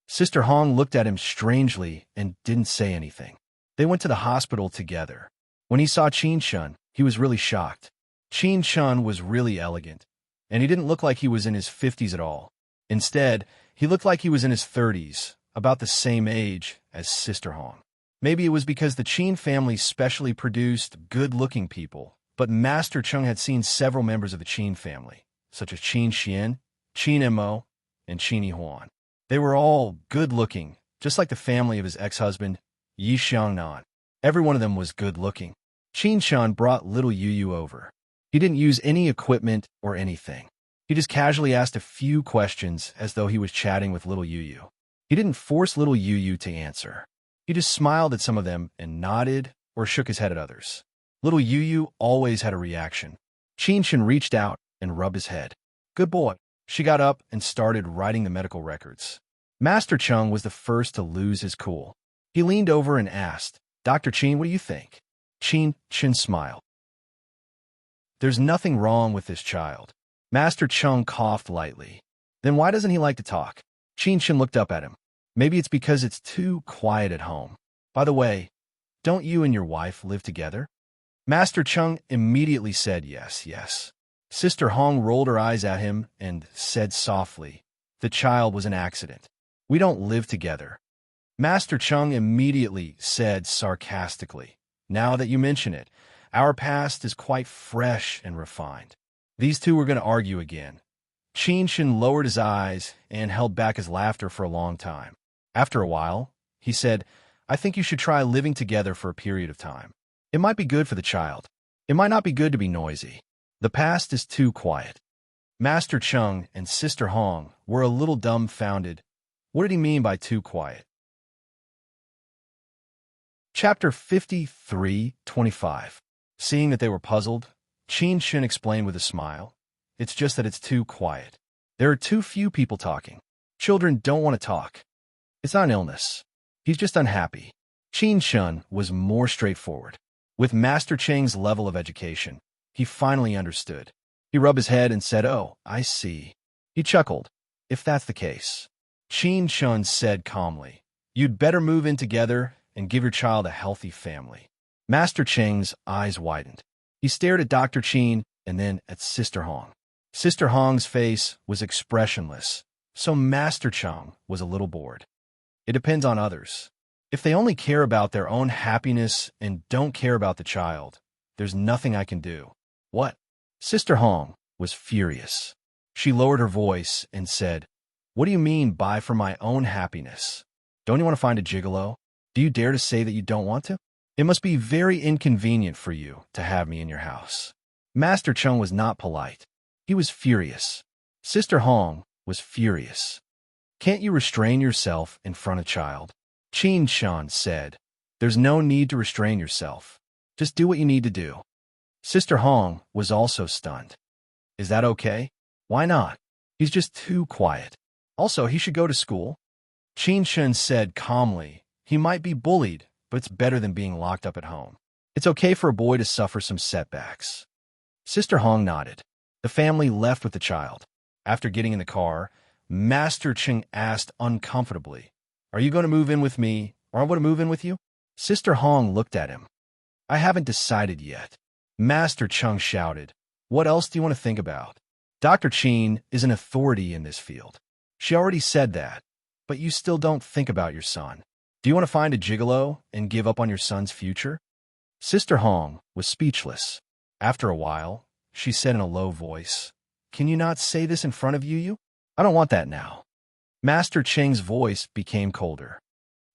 Sister Hong looked at him strangely and didn't say anything. They went to the hospital together. When he saw Qin Shun, he was really shocked. Qin Shun was really elegant, and he didn't look like he was in his 50s at all. Instead, he looked like he was in his 30s, about the same age as Sister Hong. Maybe it was because the Qin family specially produced good-looking people, but Master Chung had seen several members of the Qin family, such as Qin Xian, Qin Mo, and Qin Yihuan. They were all good-looking, just like the family of his ex-husband, Yi Xiangnan. Every one of them was good-looking. Qin Shan brought little Yu Yu over. He didn't use any equipment or anything. He just casually asked a few questions as though he was chatting with little Yu Yu. He didn't force little Yu Yu to answer. He just smiled at some of them and nodded or shook his head at others. Little Yu Yu always had a reaction. Qin Shan reached out and rubbed his head. Good boy. She got up and started writing the medical records. Master Chung was the first to lose his cool. He leaned over and asked, Dr. Qin, what do you think? Qin Shan smiled. There's nothing wrong with this child. Master Chung coughed lightly. Then why doesn't he like to talk? Qin Shan looked up at him. Maybe it's because it's too quiet at home. By the way, don't you and your wife live together? Master Chung immediately said yes. Sister Hong rolled her eyes at him and said softly, the child was an accident. We don't live together. Master Chung immediately said sarcastically, now that you mention it, our past is quite fresh and refined. These two were going to argue again. Qin Shan lowered his eyes and held back his laughter for a long time. After a while, he said, I think you should try living together for a period of time. It might be good for the child. It might not be good to be noisy. The past is too quiet. Master Chung and Sister Hong were a little dumbfounded. What did he mean by too quiet? Chapter 53:25. Seeing that they were puzzled, Qin Shan explained with a smile, it's just that it's too quiet. There are too few people talking. Children don't want to talk. It's not an illness. He's just unhappy. Qin Shan was more straightforward. With Master Cheng's level of education, he finally understood. He rubbed his head and said, oh, I see. He chuckled. If that's the case. Qin Shan said calmly, you'd better move in together and give your child a healthy family. Master Cheng's eyes widened. He stared at Dr. Qin and then at Sister Hong. Sister Hong's face was expressionless, so Master Cheng was a little bored. It depends on others. If they only care about their own happiness and don't care about the child, there's nothing I can do. What? Sister Hong was furious. She lowered her voice and said, what do you mean by for my own happiness? Don't you want to find a gigolo? Do you dare to say that you don't want to? It must be very inconvenient for you to have me in your house. Master Chung was not polite. He was furious. Sister Hong was furious. Can't you restrain yourself in front of child? Qin Shan said, there's no need to restrain yourself. Just do what you need to do. Sister Hong was also stunned. Is that okay? Why not? He's just too quiet. Also, he should go to school. Qin Shan said calmly, he might be bullied, but it's better than being locked up at home. It's okay for a boy to suffer some setbacks. Sister Hong nodded. The family left with the child. After getting in the car, Master Cheng asked uncomfortably, are you going to move in with me, or I want to move in with you? Sister Hong looked at him. I haven't decided yet. Master Cheng shouted, what else do you want to think about? Dr. Qin is an authority in this field. She already said that, but you still don't think about your son. Do you want to find a gigolo and give up on your son's future? Sister Hong was speechless. After a while, she said in a low voice, can you not say this in front of Yu Yu? I don't want that now. Master Cheng's voice became colder.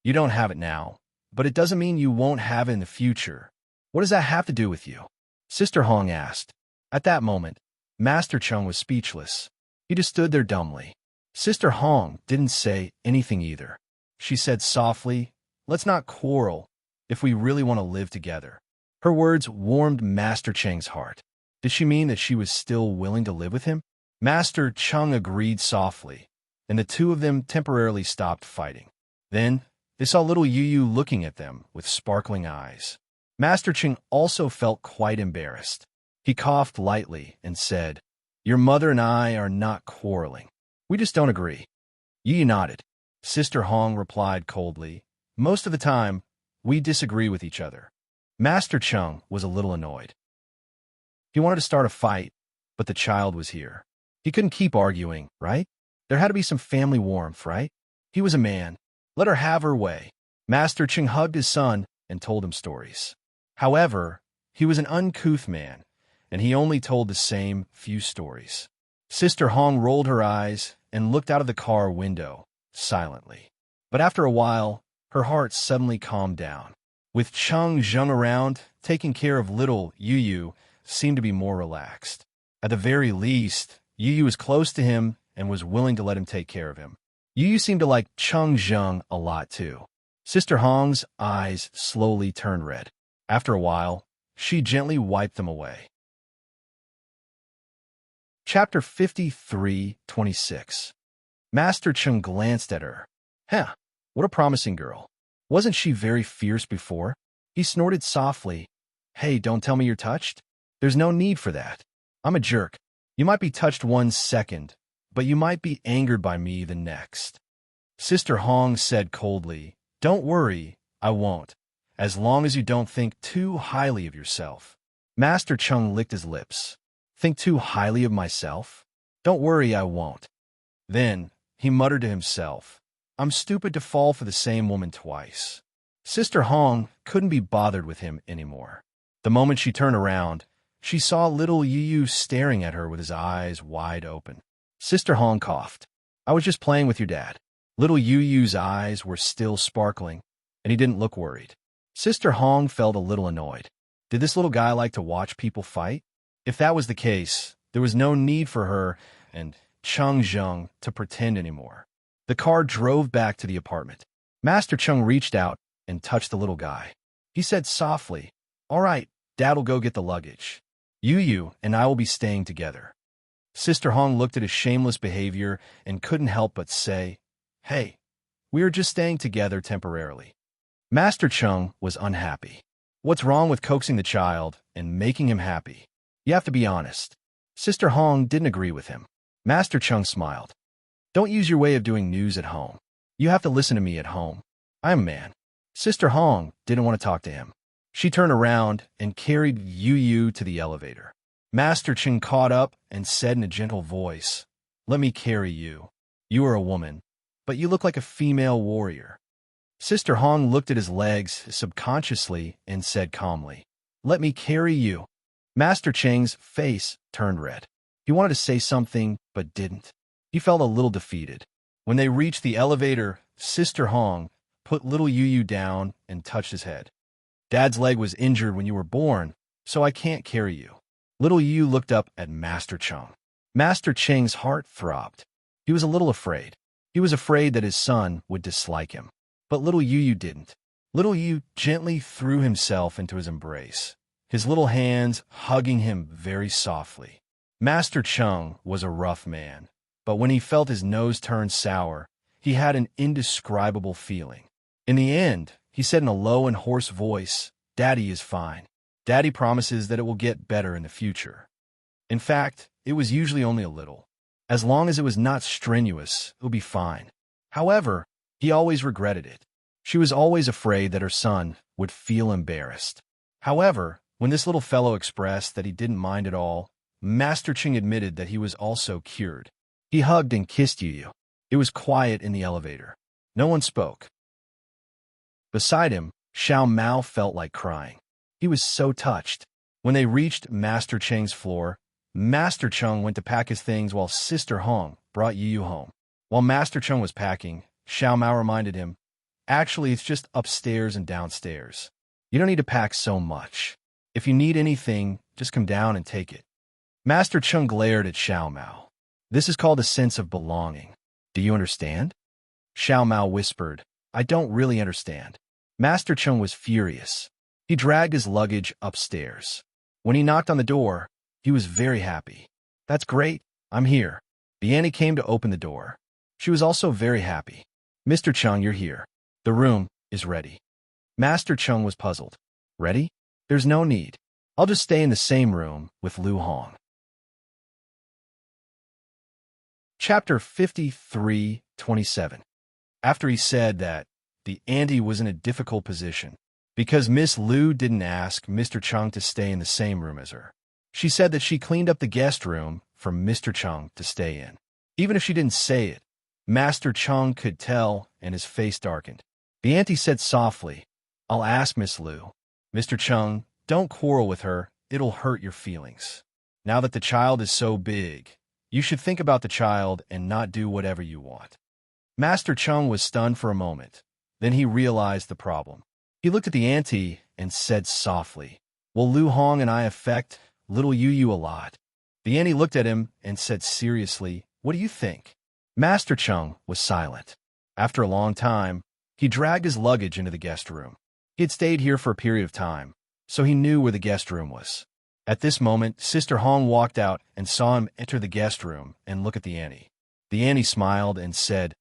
You don't have it now, but it doesn't mean you won't have it in the future. What does that have to do with you? Sister Hong asked. At that moment, Master Cheng was speechless. He just stood there dumbly. Sister Hong didn't say anything either. She said softly, let's not quarrel if we really want to live together. Her words warmed Master Cheng's heart. Did she mean that she was still willing to live with him? Master Cheng agreed softly, and the two of them temporarily stopped fighting. Then, they saw little Yu Yu looking at them with sparkling eyes. Master Cheng also felt quite embarrassed. He coughed lightly and said, your mother and I are not quarreling. We just don't agree. Yu Yu nodded. Sister Hong replied coldly, most of the time, we disagree with each other. Master Cheng was a little annoyed. He wanted to start a fight, but the child was here. He couldn't keep arguing, right? There had to be some family warmth, right? He was a man. Let her have her way. Master Ching hugged his son and told him stories. However, he was an uncouth man, and he only told the same few stories. Sister Hong rolled her eyes and looked out of the car window, silently. But after a while, her heart suddenly calmed down. With Cheng Zheng around, taking care of little Yu Yu seemed to be more relaxed. At the very least, Yu Yu was close to him and was willing to let him take care of him. Yu Yu seemed to like Cheng Zheng a lot too. Sister Hong's eyes slowly turned red. After a while, she gently wiped them away. Chapter 53:26. Master Cheng glanced at her. Huh, what a promising girl. Wasn't she very fierce before? He snorted softly. Hey, don't tell me you're touched. There's no need for that. I'm a jerk. You might be touched 1 second, but you might be angered by me the next. Sister Hong said coldly, Don't worry, I won't, as long as you don't think too highly of yourself. Master Cheng licked his lips. Think too highly of myself? Don't worry, I won't. Then he muttered to himself, I'm stupid to fall for the same woman twice. Sister Hong couldn't be bothered with him anymore. The moment she turned around, she saw little Yu Yu staring at her with his eyes wide open. Sister Hong coughed. I was just playing with your dad. Little Yu Yu's eyes were still sparkling, and he didn't look worried. Sister Hong felt a little annoyed. Did this little guy like to watch people fight? If that was the case, there was no need for her and Cheng Zheng to pretend anymore. The car drove back to the apartment. Master Cheng reached out and touched the little guy. He said softly, All right, Dad'll go get the luggage. Yu Yu and I will be staying together. Sister Hong looked at his shameless behavior and couldn't help but say, Hey, we are just staying together temporarily. Master Cheng was unhappy. What's wrong with coaxing the child and making him happy? You have to be honest. Sister Hong didn't agree with him. Master Cheng smiled. Don't use your way of doing news at home. You have to listen to me at home. I'm a man. Sister Hong didn't want to talk to him. She turned around and carried Yu Yu to the elevator. Master Cheng caught up and said in a gentle voice, Let me carry you. You are a woman, but you look like a female warrior. Sister Hong looked at his legs subconsciously and said calmly, Let me carry you. Master Cheng's face turned red. He wanted to say something, but didn't. He felt a little defeated. When they reached the elevator, Sister Hong put little Yu Yu down and touched his head. Dad's leg was injured when you were born, so I can't carry you. Little Yu looked up at Master Cheng. Master Cheng's heart throbbed. He was a little afraid. He was afraid that his son would dislike him. But little Yu Yu didn't. Little Yu gently threw himself into his embrace, his little hands hugging him very softly. Master Cheng was a rough man, but when he felt his nose turn sour, he had an indescribable feeling. In the end, he said in a low and hoarse voice, Daddy is fine. Daddy promises that it will get better in the future. In fact, it was usually only a little. As long as it was not strenuous, it would be fine. However, he always regretted it. She was always afraid that her son would feel embarrassed. However, when this little fellow expressed that he didn't mind at all, Master Cheng admitted that he was also cured. He hugged and kissed Yu Yu. It was quiet in the elevator. No one spoke. Beside him, Xiao Mao felt like crying. He was so touched. When they reached Master Cheng's floor, Master Cheng went to pack his things while Sister Hong brought Yu Yu home. While Master Cheng was packing, Xiao Mao reminded him, Actually, it's just upstairs and downstairs. You don't need to pack so much. If you need anything, just come down and take it. Master Cheng glared at Xiao Mao. This is called a sense of belonging. Do you understand? Xiao Mao whispered, I don't really understand. Master Cheng was furious. He dragged his luggage upstairs. When he knocked on the door, he was very happy. That's great. I'm here. The auntie came to open the door. She was also very happy. Mr. Cheng, you're here. The room is ready. Master Cheng was puzzled. Ready? There's no need. I'll just stay in the same room with Lu Hong. Chapter 53:27. After he said that, the auntie was in a difficult position, because Miss Lu didn't ask Mr. Cheng to stay in the same room as her. She said that she cleaned up the guest room for Mr. Cheng to stay in. Even if she didn't say it, Master Chung could tell, and his face darkened. The auntie said softly, "I'll ask Miss Liu." "Mr. Chung, don't quarrel with her. It'll hurt your feelings. Now that the child is so big, you should think about the child and not do whatever you want." Master Chung was stunned for a moment. Then he realized the problem. He looked at the auntie and said softly, "Will Lu Hong and I affect little Yu a lot?" The auntie looked at him and said seriously, "What do you think?" Master Chung was silent. After a long time, he dragged his luggage into the guest room. He had stayed here for a period of time, so he knew where the guest room was. At this moment, Sister Hong walked out and saw him enter the guest room and look at the auntie. The auntie smiled and said,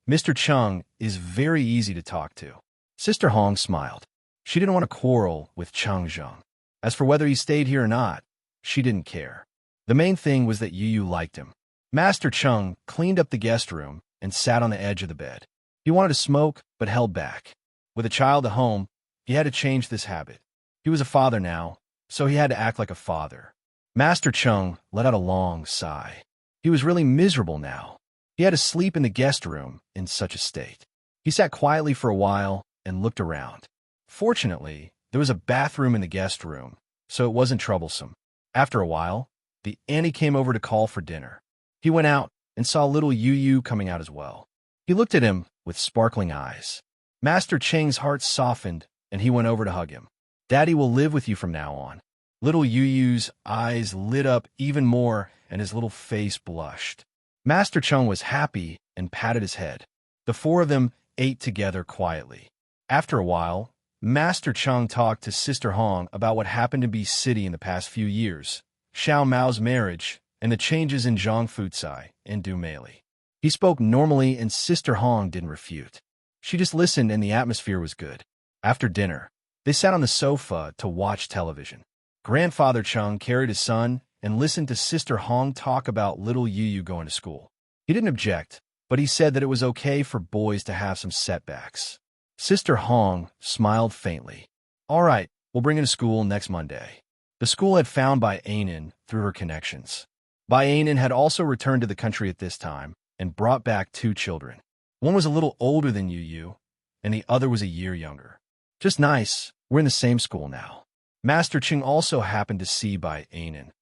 "Mr. Chung is very easy to talk to." Sister Hong smiled. She didn't want to quarrel with Chung Zheng. As for whether he stayed here or not, she didn't care. The main thing was that Yu liked him. Master Chung cleaned up the guest room and sat on the edge of the bed. He wanted to smoke, but held back. With a child at home, he had to change this habit. He was a father now, so he had to act like a father. Master Chung let out a long sigh. He was really miserable now. He had to sleep in the guest room in such a state. He sat quietly for a while and looked around. Fortunately, there was a bathroom in the guest room, so it wasn't troublesome. After a while, the auntie came over to call for dinner. He went out and saw little Yu coming out as well. He looked at him with sparkling eyes. Master Cheng's heart softened, and he went over to hug him. "Daddy will live with you from now on." Little Yu's eyes lit up even more, and his little face blushed. Master Chung was happy and patted his head. The four of them ate together quietly. After a while, Master Chung talked to Sister Hong about what happened in B City in the past few years, Xiao Mao's marriage, and the changes in Zhang Fucai and Du Meili. He spoke normally, and Sister Hong didn't refute. She just listened, and the atmosphere was good. After dinner, they sat on the sofa to watch television. Grandfather Chung carried his son and listened to Sister Hong talk about little Yu going to school. He didn't object, but he said that it was okay for boys to have some setbacks. Sister Hong smiled faintly. "All right, we'll bring him to school next Monday." The school had found Bai Anan through her connections. Bai Anan had also returned to the country at this time and brought back 2 children. One was a little older than Yu, and the other was a year younger. "Just nice, we're in the same school now." Master Ching also happened to see Bai Anan.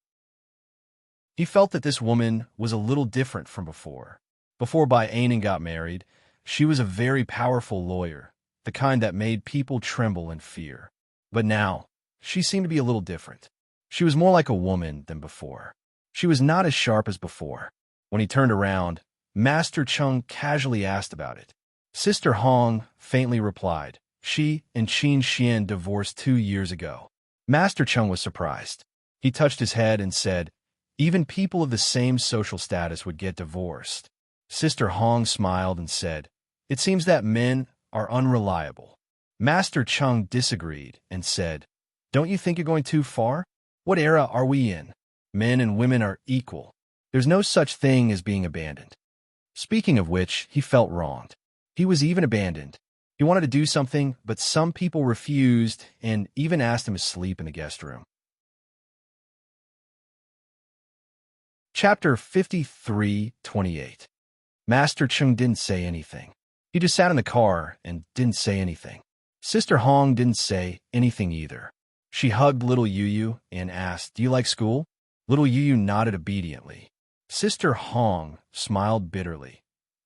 He felt that this woman was a little different from before. Before Bai Anan got married, she was a very powerful lawyer, the kind that made people tremble in fear. But now, she seemed to be a little different. She was more like a woman than before. She was not as sharp as before. When he turned around, Master Chung casually asked about it. Sister Hong faintly replied, "She and Qin Xian divorced 2 years ago." Master Chung was surprised. He touched his head and said, "Even people of the same social status would get divorced." Sister Hong smiled and said, "It seems that men are unreliable." Master Chung disagreed and said, "Don't you think you're going too far? What era are we in? Men and women are equal. There's no such thing as being abandoned." Speaking of which, he felt wronged. He was even abandoned. He wanted to do something, but some people refused and even asked him to sleep in the guest room. Chapter 53:28. Master Chung didn't say anything. He just sat in the car and didn't say anything. Sister Hong didn't say anything either. She hugged little Yu and asked, "Do you like school?" Little Yu nodded obediently. Sister Hong smiled bitterly.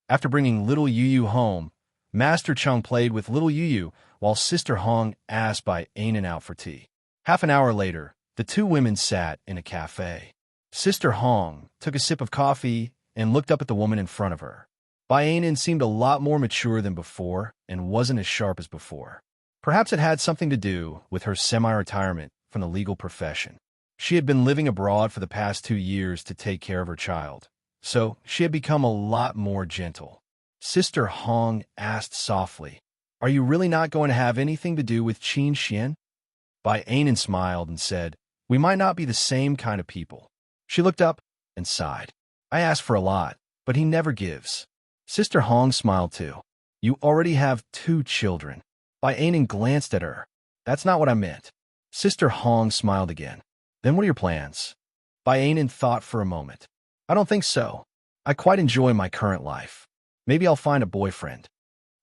After bringing little Yu home, Master Chung played with little Yu while Sister Hong asked Bai Anan out for tea. Half an hour later, the 2 women sat in a cafe. Sister Hong took a sip of coffee and looked up at the woman in front of her. Bai Anan seemed a lot more mature than before and wasn't as sharp as before. Perhaps it had something to do with her semi-retirement from the legal profession. She had been living abroad for the past 2 years to take care of her child, so she had become a lot more gentle. Sister Hong asked softly, "Are you really not going to have anything to do with Qin Xian?" Bai Anan smiled and said, "We might not be the same kind of people." She looked up and sighed. "I ask for a lot, but he never gives." Sister Hong smiled too. "You already have 2 children." Bai Anan glanced at her. "That's not what I meant." Sister Hong smiled again. "Then what are your plans?" Bai Anan thought for a moment. "I don't think so. I quite enjoy my current life. Maybe I'll find a boyfriend.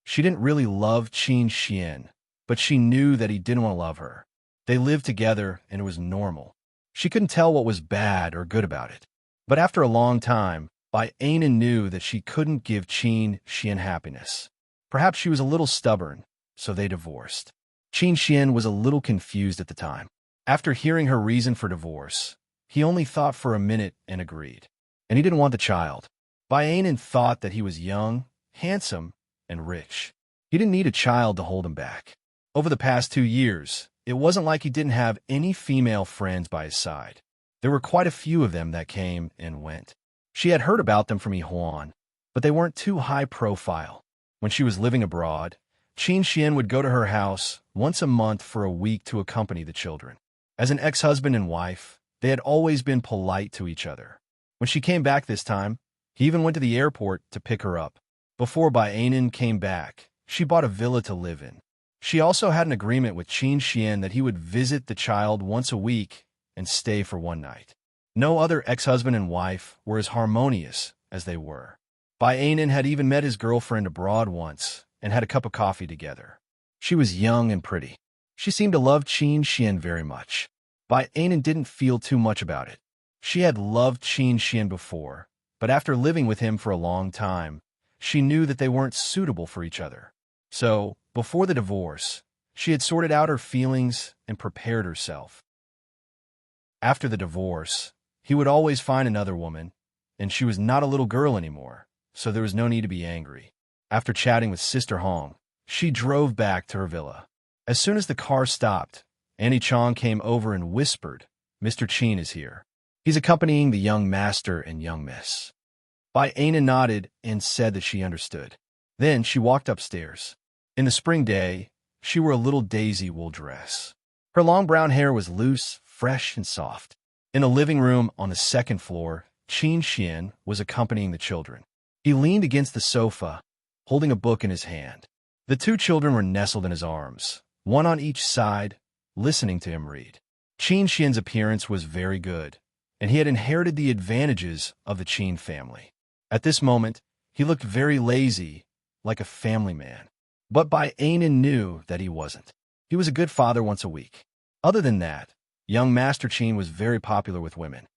She didn't really love Qin Xian, but she knew that he didn't want to love her. They lived together, and it was normal. She couldn't tell what was bad or good about it. But after a long time, Bai Anan knew that she couldn't give Qin Xian happiness. Perhaps she was a little stubborn, so they divorced. Qin Xian was a little confused at the time. After hearing her reason for divorce, he only thought for a minute and agreed. And he didn't want the child. Bai Anan thought that he was young, handsome, and rich. He didn't need a child to hold him back. Over the past 2 years, it wasn't like he didn't have any female friends by his side. There were quite a few of them that came and went. She had heard about them from Yihuan, but they weren't too high profile. When she was living abroad, Qin Xian would go to her house once a month for a week to accompany the children. As an ex-husband and wife, they had always been polite to each other. When she came back this time, he even went to the airport to pick her up. Before Bai Anan came back, she bought a villa to live in. She also had an agreement with Qin Xian that he would visit the child once a week and stay for one night. No other ex-husband and wife were as harmonious as they were. Bai Anan had even met his girlfriend abroad once and had a cup of coffee together. She was young and pretty. She seemed to love Qin Xian very much. Bai Anan didn't feel too much about it. She had loved Qin Xian before, but after living with him for a long time, she knew that they weren't suitable for each other. So, before the divorce, she had sorted out her feelings and prepared herself. After the divorce, he would always find another woman, and she was not a little girl anymore, so there was no need to be angry. After chatting with Sister Hong, she drove back to her villa. As soon as the car stopped, Annie Chong came over and whispered, "Mr. Qin is here. He's accompanying the young master and young miss." Bai Anan nodded and said that she understood. Then she walked upstairs. In the spring day, she wore a little daisy wool dress. Her long brown hair was loose, fresh, and soft. In the living room on the second floor, Qin Xian was accompanying the children. He leaned against the sofa, holding a book in his hand. The 2 children were nestled in his arms, one on each side, listening to him read. Qin Xian's appearance was very good, and he had inherited the advantages of the Qin family. At this moment, he looked very lazy, like a family man. But Bai Anan knew that he wasn't. He was a good father once a week. Other than that, young Master Qin was very popular with women.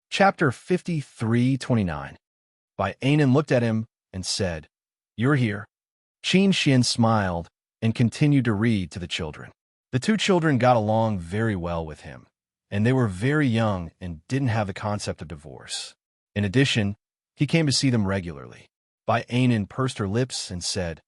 Chapter 53:29. Bai Anan looked at him and said, "You're here." Qin Xian smiled and continued to read to the children. The 2 children got along very well with him, and they were very young and didn't have the concept of divorce. In addition, he came to see them regularly. Bai Anan pursed her lips and said,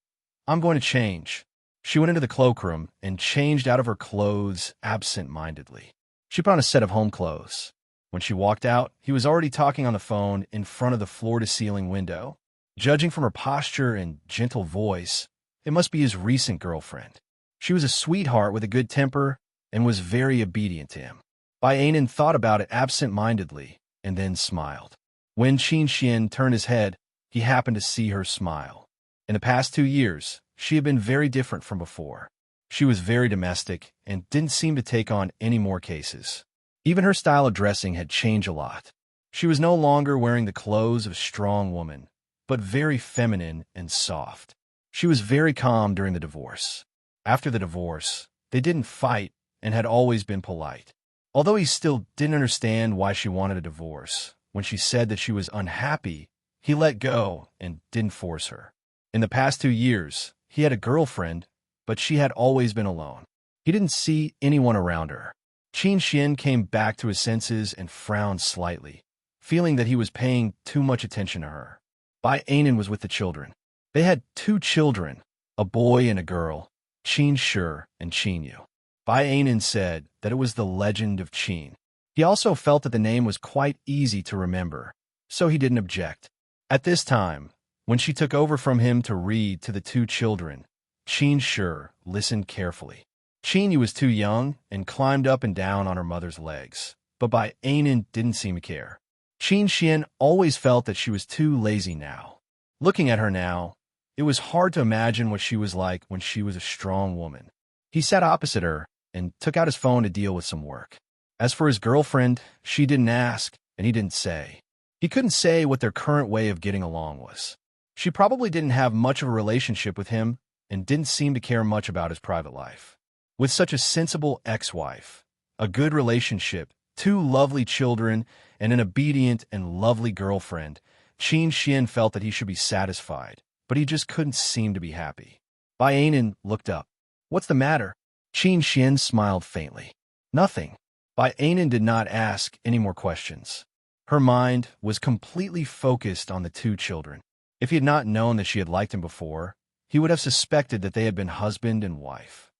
"I'm going to change." She went into the cloakroom and changed out of her clothes absent-mindedly. She put on a set of home clothes. When she walked out, he was already talking on the phone in front of the floor-to-ceiling window. Judging from her posture and gentle voice, it must be his recent girlfriend. She was a sweetheart with a good temper and was very obedient to him. Bai Anan thought about it absent-mindedly and then smiled. When Qin Xian turned his head, he happened to see her smile. In the past 2 years, she had been very different from before. She was very domestic and didn't seem to take on any more cases. Even her style of dressing had changed a lot. She was no longer wearing the clothes of a strong woman, but very feminine and soft. She was very calm during the divorce. After the divorce, they didn't fight and had always been polite. Although he still didn't understand why she wanted a divorce, when she said that she was unhappy, he let go and didn't force her. In the past 2 years, he had a girlfriend, but she had always been alone. He didn't see anyone around her. Qin Xian came back to his senses and frowned slightly, feeling that he was paying too much attention to her. Bai Anan was with the children. They had 2 children, a boy and a girl, Qin Shi and Qin Yu. Bai Anan said that it was the legend of Qin. He also felt that the name was quite easy to remember, so he didn't object. At this time, when she took over from him to read to the 2 children, Qin Shi listened carefully. Qin Yu was too young and climbed up and down on her mother's legs, but Bai Anan didn't seem to care. Qin Xian always felt that she was too lazy now. Looking at her now, it was hard to imagine what she was like when she was a strong woman. He sat opposite her and took out his phone to deal with some work. As for his girlfriend, she didn't ask, and he didn't say. He couldn't say what their current way of getting along was. She probably didn't have much of a relationship with him and didn't seem to care much about his private life. With such a sensible ex-wife, a good relationship, 2 lovely children, and an obedient and lovely girlfriend, Qin Xian felt that he should be satisfied, but he just couldn't seem to be happy. Bai Anan looked up. "What's the matter?" Qin Xian smiled faintly. "Nothing." Bai Anan did not ask any more questions. Her mind was completely focused on the 2 children. If he had not known that she had liked him before, he would have suspected that they had been husband and wife.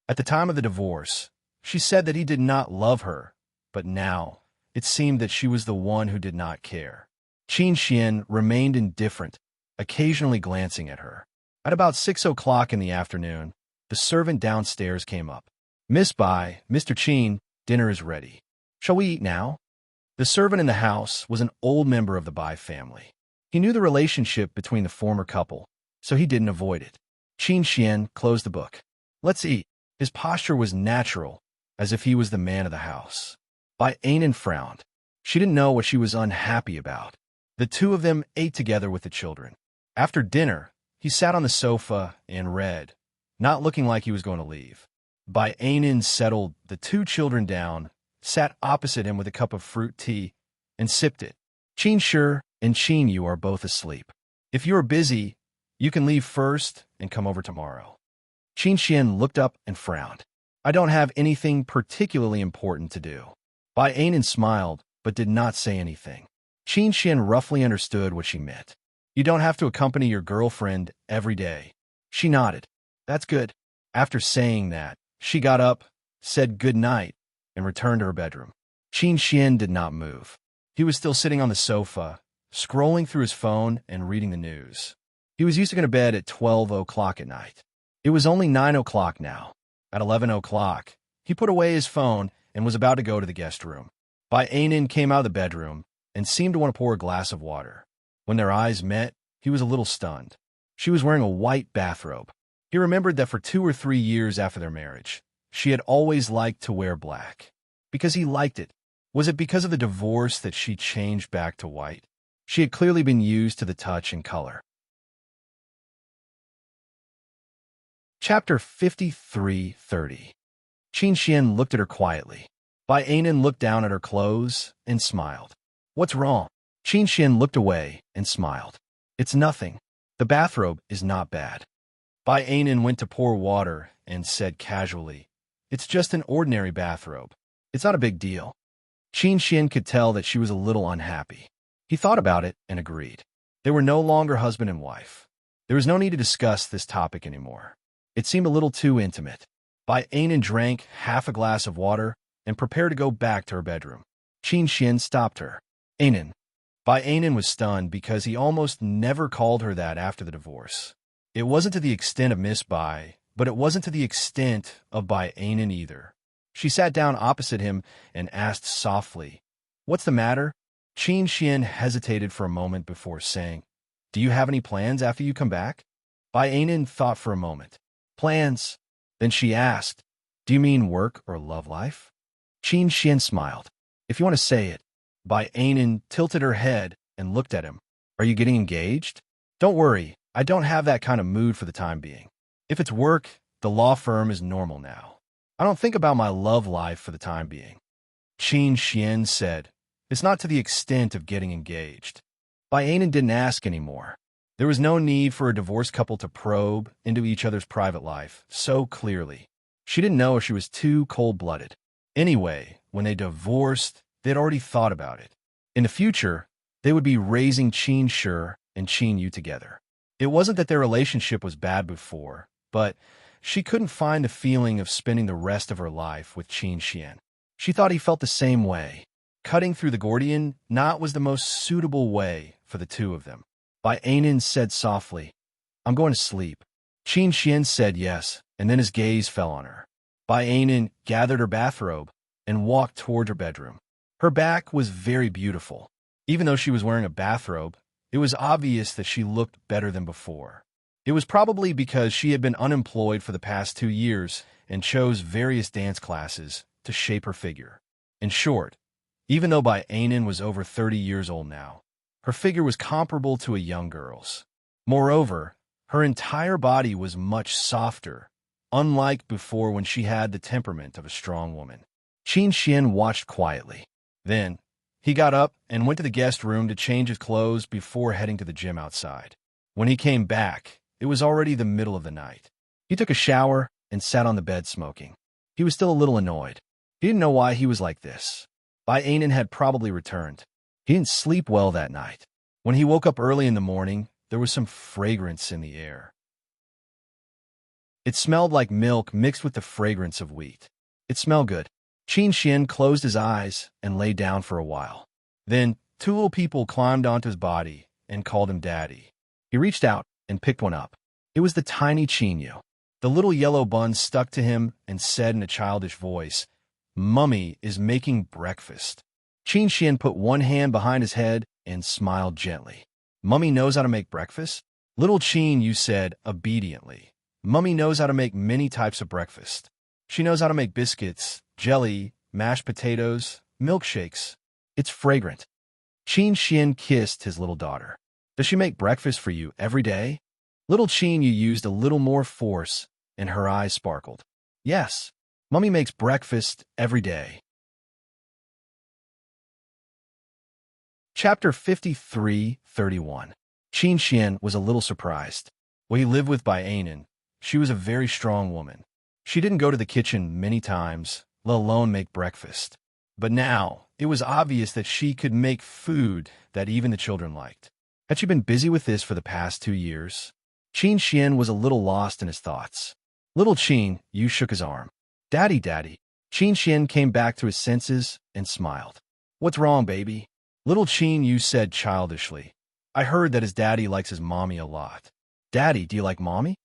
At the time of the divorce, she said that he did not love her, but now it seemed that she was the one who did not care. Qin Xian remained indifferent, occasionally glancing at her. At about 6 o'clock in the afternoon, the servant downstairs came up. "Miss Bai, Mr. Qin, dinner is ready. Shall we eat now?" The servant in the house was an old member of the Bai family. He knew the relationship between the former couple, so he didn't avoid it. Qin Xian closed the book. "Let's eat." His posture was natural, as if he was the man of the house. Bai Anan frowned. She didn't know what she was unhappy about. The 2 of them ate together with the children. After dinner, he sat on the sofa and read, not looking like he was going to leave. Bai Anan settled the 2 children down, sat opposite him with a cup of fruit tea, and sipped it. "Qin Shi and Qin Yu are both asleep. If you are busy, you can leave first and come over tomorrow." Qin Xian looked up and frowned. "I don't have anything particularly important to do." Bai Anan smiled, but did not say anything. Qin Xian roughly understood what she meant. "You don't have to accompany your girlfriend every day." She nodded. "That's good." After saying that, she got up, said good night, and returned to her bedroom. Qin Xian did not move. He was still sitting on the sofa, scrolling through his phone and reading the news. He was used to going to bed at 12 o'clock at night. It was only 9 o'clock now. At 11 o'clock, he put away his phone and was about to go to the guest room. Bai Anan came out of the bedroom and seemed to want to pour a glass of water. When their eyes met, he was a little stunned. She was wearing a white bathrobe. He remembered that for 2 or 3 years after their marriage, she had always liked to wear black. Because he liked it. Was it because of the divorce that she changed back to white? She had clearly been used to the touch and color. Chapter 53:30. Qin Xian looked at her quietly. Bai Anan looked down at her clothes and smiled. "What's wrong?" Qin Xian looked away and smiled. "It's nothing. The bathrobe is not bad." Bai Anan went to pour water and said casually, "It's just an ordinary bathrobe. It's not a big deal." Qin Xian could tell that she was a little unhappy. He thought about it and agreed. They were no longer husband and wife. There was no need to discuss this topic anymore. It seemed a little too intimate. Bai Anan drank half a glass of water and prepared to go back to her bedroom. Qin Xian stopped her. "Anan." Bai Anan was stunned because he almost never called her that after the divorce. It wasn't to the extent of Miss Bai, but it wasn't to the extent of Bai Anan either. She sat down opposite him and asked softly, "What's the matter?" Qin Xian hesitated for a moment before saying, "Do you have any plans after you come back?" Bai Anan thought for a moment. "Plans?" Then she asked, "Do you mean work or love life?" Qin Xian smiled. "If you want to say it." Bai Anan tilted her head and looked at him. "Are you getting engaged?" "Don't worry, I don't have that kind of mood for the time being. If it's work, the law firm is normal now. I don't think about my love life for the time being." Qin Xian said, "It's not to the extent of getting engaged." Bai Anan didn't ask anymore. There was no need for a divorced couple to probe into each other's private life so clearly. She didn't know if she was too cold-blooded. Anyway, when they divorced, they'd already thought about it. In the future, they would be raising Qin Shi and Qin Yu together. It wasn't that their relationship was bad before, but she couldn't find the feeling of spending the rest of her life with Qin Xian. She thought he felt the same way. Cutting through the Gordian knot was the most suitable way for the 2 of them. Bai Anan said softly, "I'm going to sleep." Qin Xian said yes, and then his gaze fell on her. Bai Anan gathered her bathrobe and walked toward her bedroom. Her back was very beautiful. Even though she was wearing a bathrobe, it was obvious that she looked better than before. It was probably because she had been unemployed for the past 2 years and chose various dance classes to shape her figure. In short, Even though Bai Ainen was over 30 years old now, her figure was comparable to a young girl's. Moreover, her entire body was much softer, unlike before when she had the temperament of a strong woman. Qin Xian watched quietly. Then, he got up and went to the guest room to change his clothes before heading to the gym outside. When he came back, it was already the middle of the night. He took a shower and sat on the bed smoking. He was still a little annoyed. He didn't know why he was like this. Bai Ainen had probably returned. He didn't sleep well that night. When he woke up early in the morning, there was some fragrance in the air. It smelled like milk mixed with the fragrance of wheat. It smelled good. Qin Xian closed his eyes and lay down for a while. Then, two little people climbed onto his body and called him Daddy. He reached out and picked one up. It was the tiny Qinyu. The little yellow bun stuck to him and said in a childish voice, "Mummy is making breakfast." Qin Xian put one hand behind his head and smiled gently. "Mummy knows how to make breakfast?" Little Qinyu said obediently. "Mummy knows how to make many types of breakfast. She knows how to make biscuits, jelly, mashed potatoes, milkshakes. It's fragrant." Qin Xian kissed his little daughter. "Does she make breakfast for you every day?" Little Qinyu used a little more force, and her eyes sparkled. "Yes, Mummy makes breakfast every day." Chapter 53:31. Qin Xian was a little surprised. When he lived with Bai Ainen, she was a very strong woman. She didn't go to the kitchen many times, let alone make breakfast. But now, it was obvious that she could make food that even the children liked. Had she been busy with this for the past 2 years? Qin Xian was a little lost in his thoughts. Little Qin Yu shook his arm. "Daddy, Daddy." Qin Xian came back to his senses and smiled. "What's wrong, baby?" Little Qin Yu said childishly. "I heard that his daddy likes his mommy a lot." "Daddy, do you like mommy?"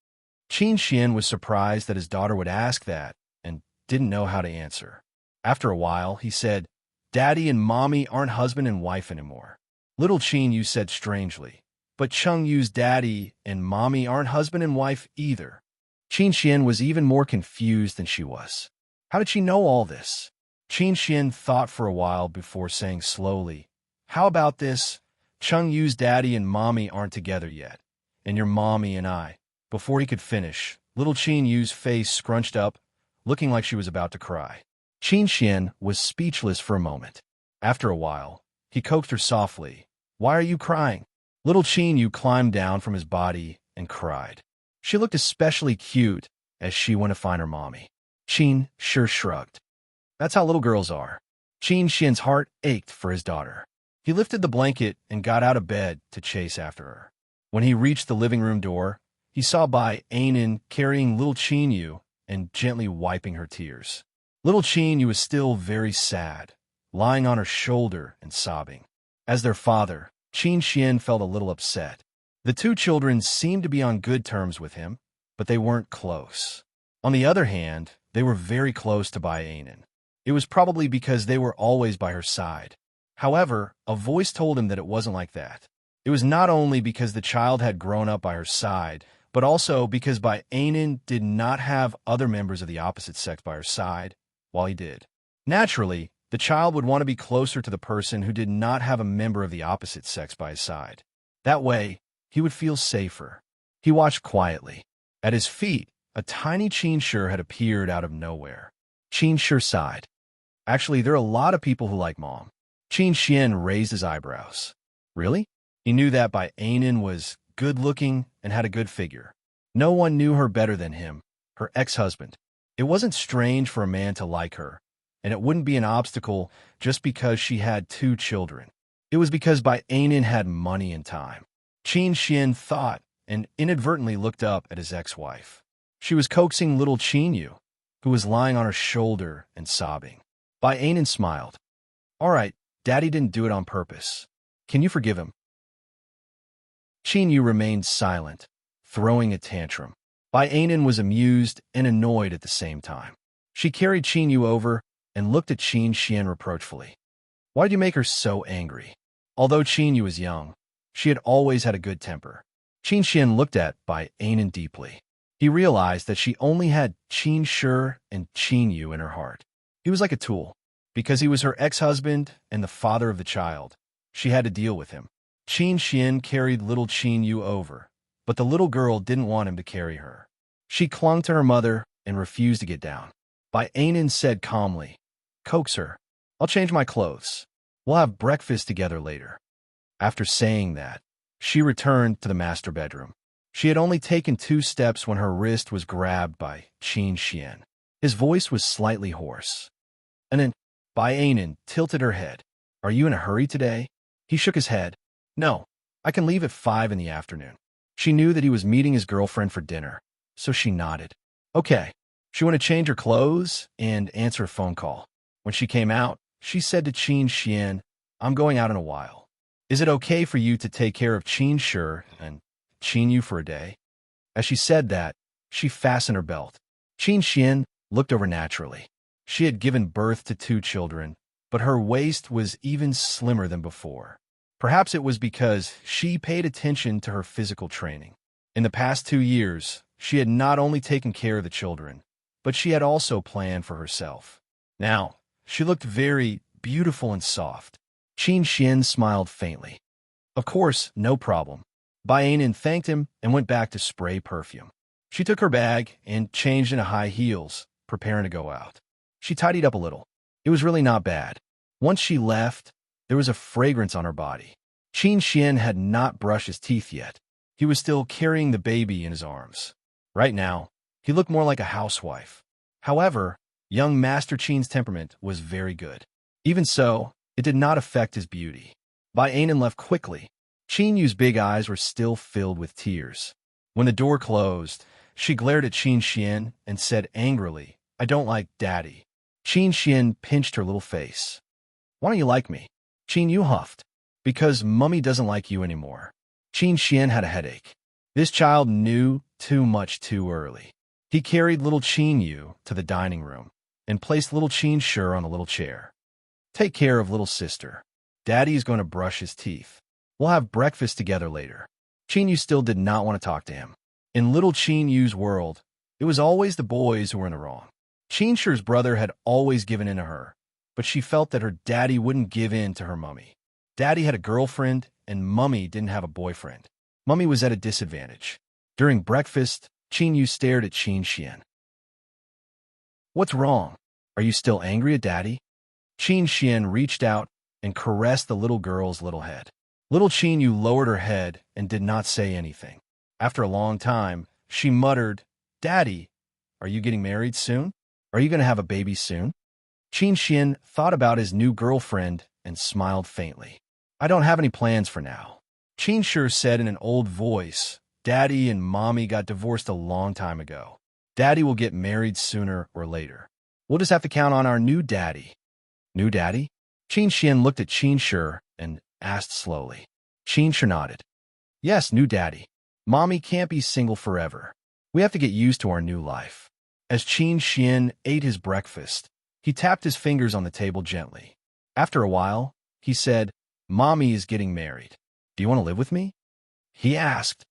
Qin Xian was surprised that his daughter would ask that and didn't know how to answer. After a while, he said, "Daddy and mommy aren't husband and wife anymore." Little Qin Yu said strangely, "But Cheng Yu's daddy and mommy aren't husband and wife either." Qin Xian was even more confused than she was. How did she know all this? Qin Xian thought for a while before saying slowly, "How about this? Cheng Yu's daddy and mommy aren't together yet, and your mommy and I." Before he could finish, little Qin Yu's face scrunched up, looking like she was about to cry. Qin Xian was speechless for a moment. After a while, he coaxed her softly. "Why are you crying?" Little Qin Yu climbed down from his body and cried. She looked especially cute as she went to find her mommy. Qin sure shrugged. That's how little girls are. Qin Xian's heart ached for his daughter. He lifted the blanket and got out of bed to chase after her. When he reached the living room door, he saw Bai Ainen carrying little Qinyu and gently wiping her tears. Little Qinyu was still very sad, lying on her shoulder and sobbing. As their father, Qin Xian felt a little upset. The two children seemed to be on good terms with him, but they weren't close. On the other hand, they were very close to Bai Ainen. It was probably because they were always by her side. However, a voice told him that it wasn't like that. It was not only because the child had grown up by her side, but also because Bai Ainen did not have other members of the opposite sex by her side, while he did. Naturally, the child would want to be closer to the person who did not have a member of the opposite sex by his side. That way, he would feel safer. He watched quietly. At his feet, a tiny Qin Shi had appeared out of nowhere. Qin Shi sighed. Actually, there are a lot of people who like Mom. Qin Xian raised his eyebrows. Really? He knew that Bai Ainen was good-looking and had a good figure. No one knew her better than him, her ex-husband. It wasn't strange for a man to like her, and it wouldn't be an obstacle just because she had 2 children. It was because Bai Ainen had money and time. Qin Xian thought and inadvertently looked up at his ex-wife. She was coaxing little Qinyu, who was lying on her shoulder and sobbing. Bai Ainen smiled. "All right, Daddy didn't do it on purpose. Can you forgive him?" Qinyu remained silent, throwing a tantrum. Bai Ainen was amused and annoyed at the same time. She carried Qinyu over and looked at Qin Xian reproachfully. "Why did you make her so angry?" Although Qinyu was young, she had always had a good temper. Qin Xian looked at Bai Ainen deeply. He realized that she only had Qin Shi and Qinyu in her heart. He was like a tool. Because he was her ex-husband and the father of the child, she had to deal with him. Qin Xian carried little Qin Yu over, but the little girl didn't want him to carry her. She clung to her mother and refused to get down. Bai Anan said calmly, "Coax her. I'll change my clothes. We'll have breakfast together later." After saying that, she returned to the master bedroom. She had only taken 2 steps when her wrist was grabbed by Qin Xian. His voice was slightly hoarse. And then Bai Anan tilted her head. "Are you in a hurry today?" He shook his head. "No, I can leave at 5 in the afternoon." She knew that he was meeting his girlfriend for dinner, so she nodded. Okay. She went to change her clothes and answer a phone call. When she came out, she said to Qin Xian, "I'm going out in a while. Is it okay for you to take care of Qin Shi and Qin Yu for a day?" As she said that, she fastened her belt. Qin Xian looked over naturally. She had given birth to 2 children, but her waist was even slimmer than before. Perhaps it was because she paid attention to her physical training. In the past 2 years, she had not only taken care of the children, but she had also planned for herself. Now, she looked very beautiful and soft. Qin Xian smiled faintly. Of course, no problem. Bai Anan thanked him and went back to spray perfume. She took her bag and changed into high heels, preparing to go out. She tidied up a little. It was really not bad. Once she left, there was a fragrance on her body. Qin Xian had not brushed his teeth yet. He was still carrying the baby in his arms. Right now, he looked more like a housewife. However, young Master Qin's temperament was very good. Even so, it did not affect his beauty. Bai Anan left quickly. Qin Yu's big eyes were still filled with tears. When the door closed, she glared at Qin Xian and said angrily, "I don't like Daddy." Qin Xian pinched her little face. "Why don't you like me?" Qin Yu huffed. "Because Mummy doesn't like you anymore." Qin Xian had a headache. This child knew too much too early. He carried little Qin Yu to the dining room and placed little Qin Shi on a little chair. "Take care of little sister. Daddy is going to brush his teeth. We'll have breakfast together later." Qin Yu still did not want to talk to him. In little Qin Yu's world, it was always the boys who were in the wrong. Qin Shi's brother had always given in to her, but she felt that her daddy wouldn't give in to her mummy. Daddy had a girlfriend, and Mummy didn't have a boyfriend. Mummy was at a disadvantage. During breakfast, Qin Yu stared at Qin Xian. "What's wrong? Are you still angry at Daddy?" Qin Xian reached out and caressed the little girl's little head. Little Qin Yu lowered her head and did not say anything. After a long time, she muttered, "Daddy, are you getting married soon? Are you going to have a baby soon?" Qin Xian thought about his new girlfriend and smiled faintly. "I don't have any plans for now." Qin Shi said in an old voice, "Daddy and Mommy got divorced a long time ago. Daddy will get married sooner or later. We'll just have to count on our new daddy." "New daddy?" Qin Xian looked at Qin Shi and asked slowly. Qin Shi nodded. "Yes, new daddy. Mommy can't be single forever. We have to get used to our new life." As Qin Xian ate his breakfast, he tapped his fingers on the table gently. After a while, he said, "Mommy is getting married. Do you want to live with me?" He asked,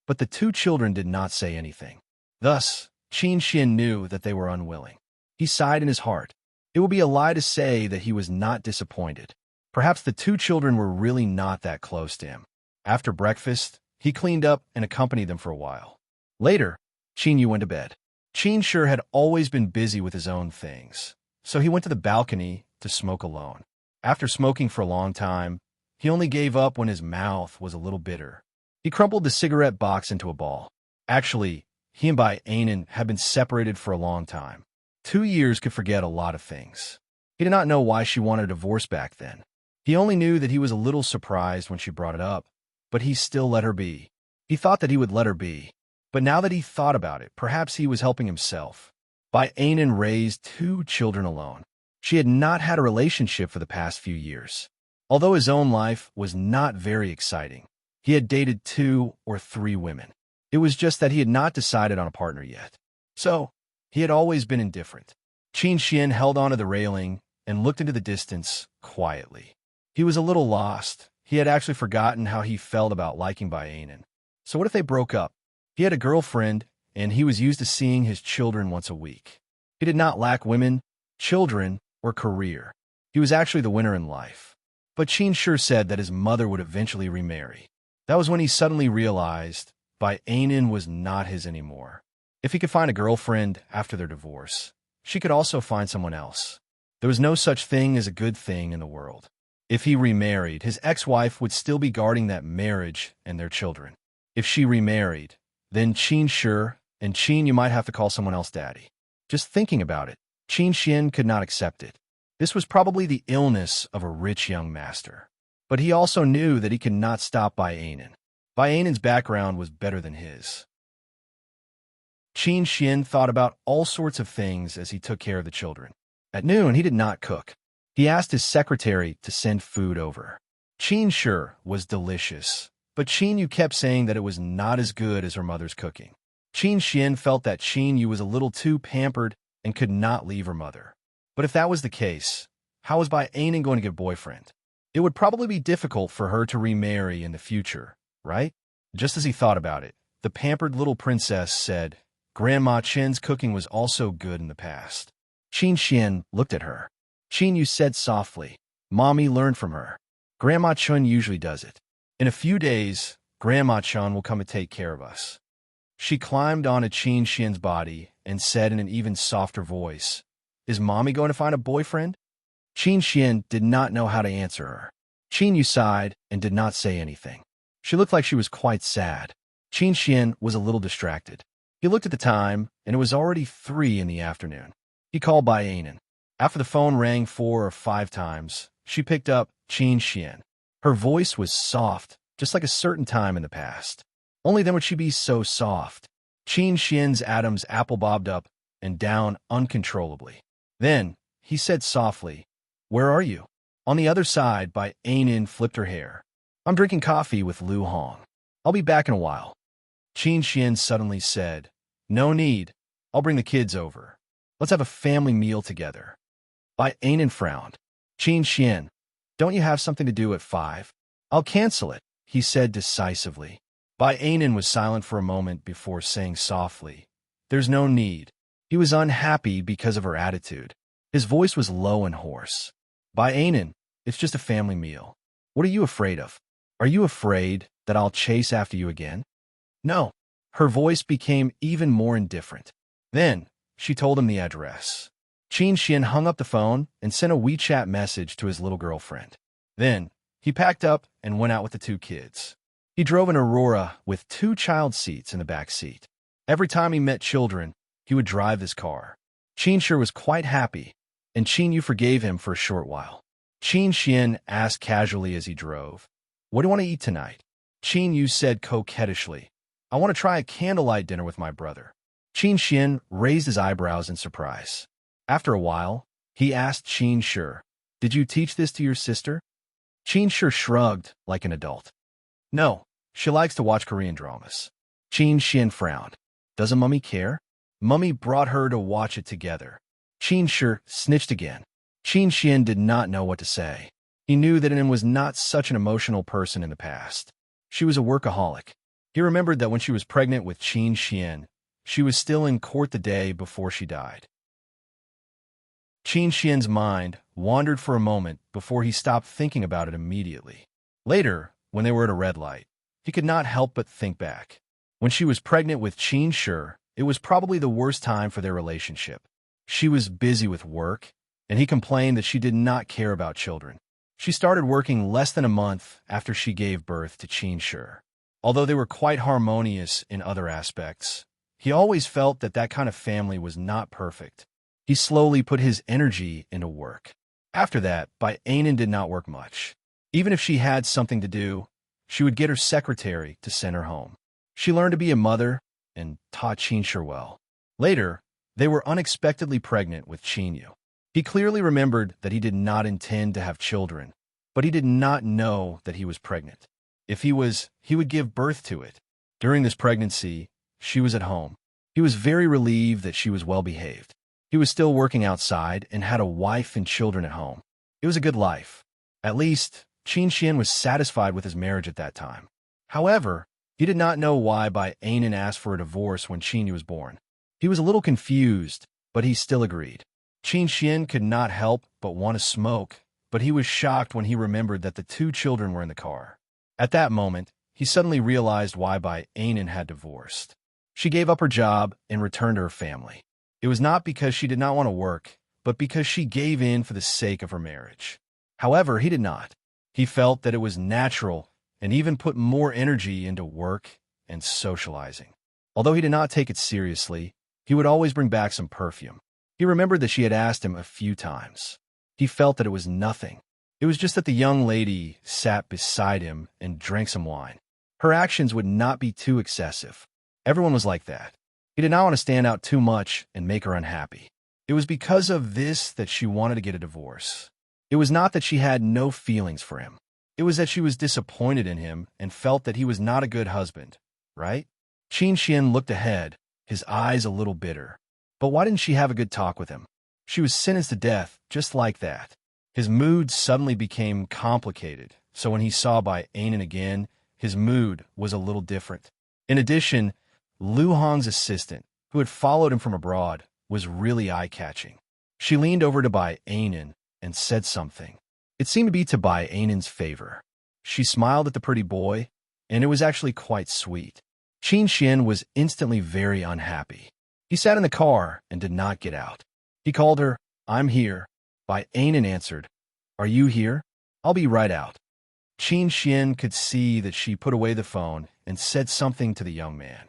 but the 2 children did not say anything. Thus, Qin Xian knew that they were unwilling. He sighed in his heart. It would be a lie to say that he was not disappointed. Perhaps the 2 children were really not that close to him. After breakfast, he cleaned up and accompanied them for a while. Later, Qin Yu went to bed. Qin Shi had always been busy with his own things, so he went to the balcony to smoke alone. After smoking for a long time, he only gave up when his mouth was a little bitter. He crumpled the cigarette box into a ball. Actually, he and Bai Anan had been separated for a long time. 2 years could forget a lot of things. He did not know why she wanted a divorce back then. He only knew that he was a little surprised when she brought it up, but he still let her be. He thought that he would let her be, but now that he thought about it, perhaps he was helping himself. Bai Anan raised 2 children alone. She had not had a relationship for the past few years. Although his own life was not very exciting, he had dated 2 or 3 women. It was just that he had not decided on a partner yet. So, he had always been indifferent. Qin Xian held onto the railing and looked into the distance quietly. He was a little lost. He had actually forgotten how he felt about liking Bai Anan. So what if they broke up? He had a girlfriend, and he was used to seeing his children once a week. He did not lack women, children, or career. He was actually the winner in life. But Qin sure said that his mother would eventually remarry. That was when he suddenly realized Bai Ainin was not his anymore. If he could find a girlfriend after their divorce, she could also find someone else. There was no such thing as a good thing in the world. If he remarried, his ex-wife would still be guarding that marriage and their children. If she remarried, then Qin sure, and Qin you might have to call someone else daddy. Just thinking about it, Qin Xian could not accept it. This was probably the illness of a rich young master. But he also knew that he could not stop Bai Ainin. Bai Ainin's background was better than his. Qin Xian thought about all sorts of things as he took care of the children. At noon, he did not cook. He asked his secretary to send food over. Qin sure was delicious, but Qin Yu kept saying that it was not as good as her mother's cooking. Qin Xian felt that Qin Yu was a little too pampered and could not leave her mother. But if that was the case, how was Bai Ainin going to get a boyfriend? It would probably be difficult for her to remarry in the future, right? Just as he thought about it, the pampered little princess said, Grandma Chen's cooking was also good in the past. Qin Xian looked at her. Qin Yu said softly, Mommy learned from her. Grandma Chen usually does it. In a few days, Grandma Chen will come and take care of us. She climbed onto Qin Xian's body and said in an even softer voice, Is Mommy going to find a boyfriend? Qin Xian did not know how to answer her. Qin Yu sighed and did not say anything. She looked like she was quite sad. Qin Xian was a little distracted. He looked at the time, and it was already 3 in the afternoon. He called Bai Ainin. After the phone rang 4 or 5 times, she picked up Qin Xian. Her voice was soft, just like a certain time in the past. Only then would she be so soft. Qin Xian's Adam's apple bobbed up and down uncontrollably. Then, he said softly, Where are you? On the other side, Bai Ainin flipped her hair. I'm drinking coffee with Lu Hong. I'll be back in a while. Qin Xian suddenly said, No need. I'll bring the kids over. Let's have a family meal together. Bai Ainin frowned. Qin Xian, don't you have something to do at 5? I'll cancel it, he said decisively. Bai Ainin was silent for a moment before saying softly, There's no need. He was unhappy because of her attitude. His voice was low and hoarse. Bai Ainin, it's just a family meal. What are you afraid of? Are you afraid that I'll chase after you again? No. Her voice became even more indifferent. Then, she told him the address. Qin Xian hung up the phone and sent a WeChat message to his little girlfriend. Then, he packed up and went out with the 2 kids. He drove an Aurora with 2 child seats in the back seat. Every time he met children, he would drive this car. Qin sure was quite happy, and Qin Yu forgave him for a short while. Qin Xian asked casually as he drove, What do you want to eat tonight? Qin Yu said coquettishly, I want to try a candlelight dinner with my brother. Qin Xian raised his eyebrows in surprise. After a while, he asked Qin Shi, Did you teach this to your sister? Qin Shi shrugged like an adult. No, she likes to watch Korean dramas. Qin Xian frowned. Doesn't Mummy care? Mummy brought her to watch it together. Qin Shi snitched again. Qin Xian did not know what to say. He knew that Nim was not such an emotional person in the past. She was a workaholic. He remembered that when she was pregnant with Qin Xian, she was still in court the day before she died. Qin Xian's mind wandered for a moment before he stopped thinking about it immediately. Later, when they were at a red light, he could not help but think back. When she was pregnant with Qin Shi, it was probably the worst time for their relationship. She was busy with work, and he complained that she did not care about children. She started working less than a month after she gave birth to Qin Shi. Although they were quite harmonious in other aspects, he always felt that that kind of family was not perfect. He slowly put his energy into work. After that, Bai Ainin did not work much. Even if she had something to do, she would get her secretary to send her home. She learned to be a mother and taught Qin Shi well. Later, they were unexpectedly pregnant with Qin Yu. He clearly remembered that he did not intend to have children, but he did not know that he was pregnant. If he was, he would give birth to it. During this pregnancy, she was at home. He was very relieved that she was well behaved. He was still working outside and had a wife and children at home. It was a good life. At least, Qin Xian was satisfied with his marriage at that time. However, he did not know why Bai Ainin asked for a divorce when Qin Yu was born. He was a little confused, but he still agreed. Qin Xian could not help but want to smoke but he was shocked when he remembered that the two children were in the car. At that moment, he suddenly realized why Bai Ainen had divorced. She gave up her job and returned to her family. It was not because she did not want to work, but because she gave in for the sake of her marriage. However, he did not. He felt that it was natural and even put more energy into work and socializing. Although he did not take it seriously, he would always bring back some perfume. He remembered that she had asked him a few times. He felt that it was nothing. It was just that the young lady sat beside him and drank some wine. Her actions would not be too excessive. Everyone was like that. He did not want to stand out too much and make her unhappy. It was because of this that she wanted to get a divorce. It was not that she had no feelings for him. It was that she was disappointed in him and felt that he was not a good husband, right? Qin Xian looked ahead, his eyes a little bitter. But why didn't she have a good talk with him? She was sentenced to death, just like that. His mood suddenly became complicated, so when he saw Bai Ainen again, his mood was a little different. In addition, Lu Hong's assistant, who had followed him from abroad, was really eye-catching. She leaned over to Bai Ainen and said something. It seemed to be to Bai Ainen's favor. She smiled at the pretty boy, and it was actually quite sweet. Qin Xian was instantly very unhappy. He sat in the car and did not get out. He called her, "I'm here." Bai Ainen answered, "Are you here? I'll be right out." Qin Xian could see that she put away the phone and said something to the young man.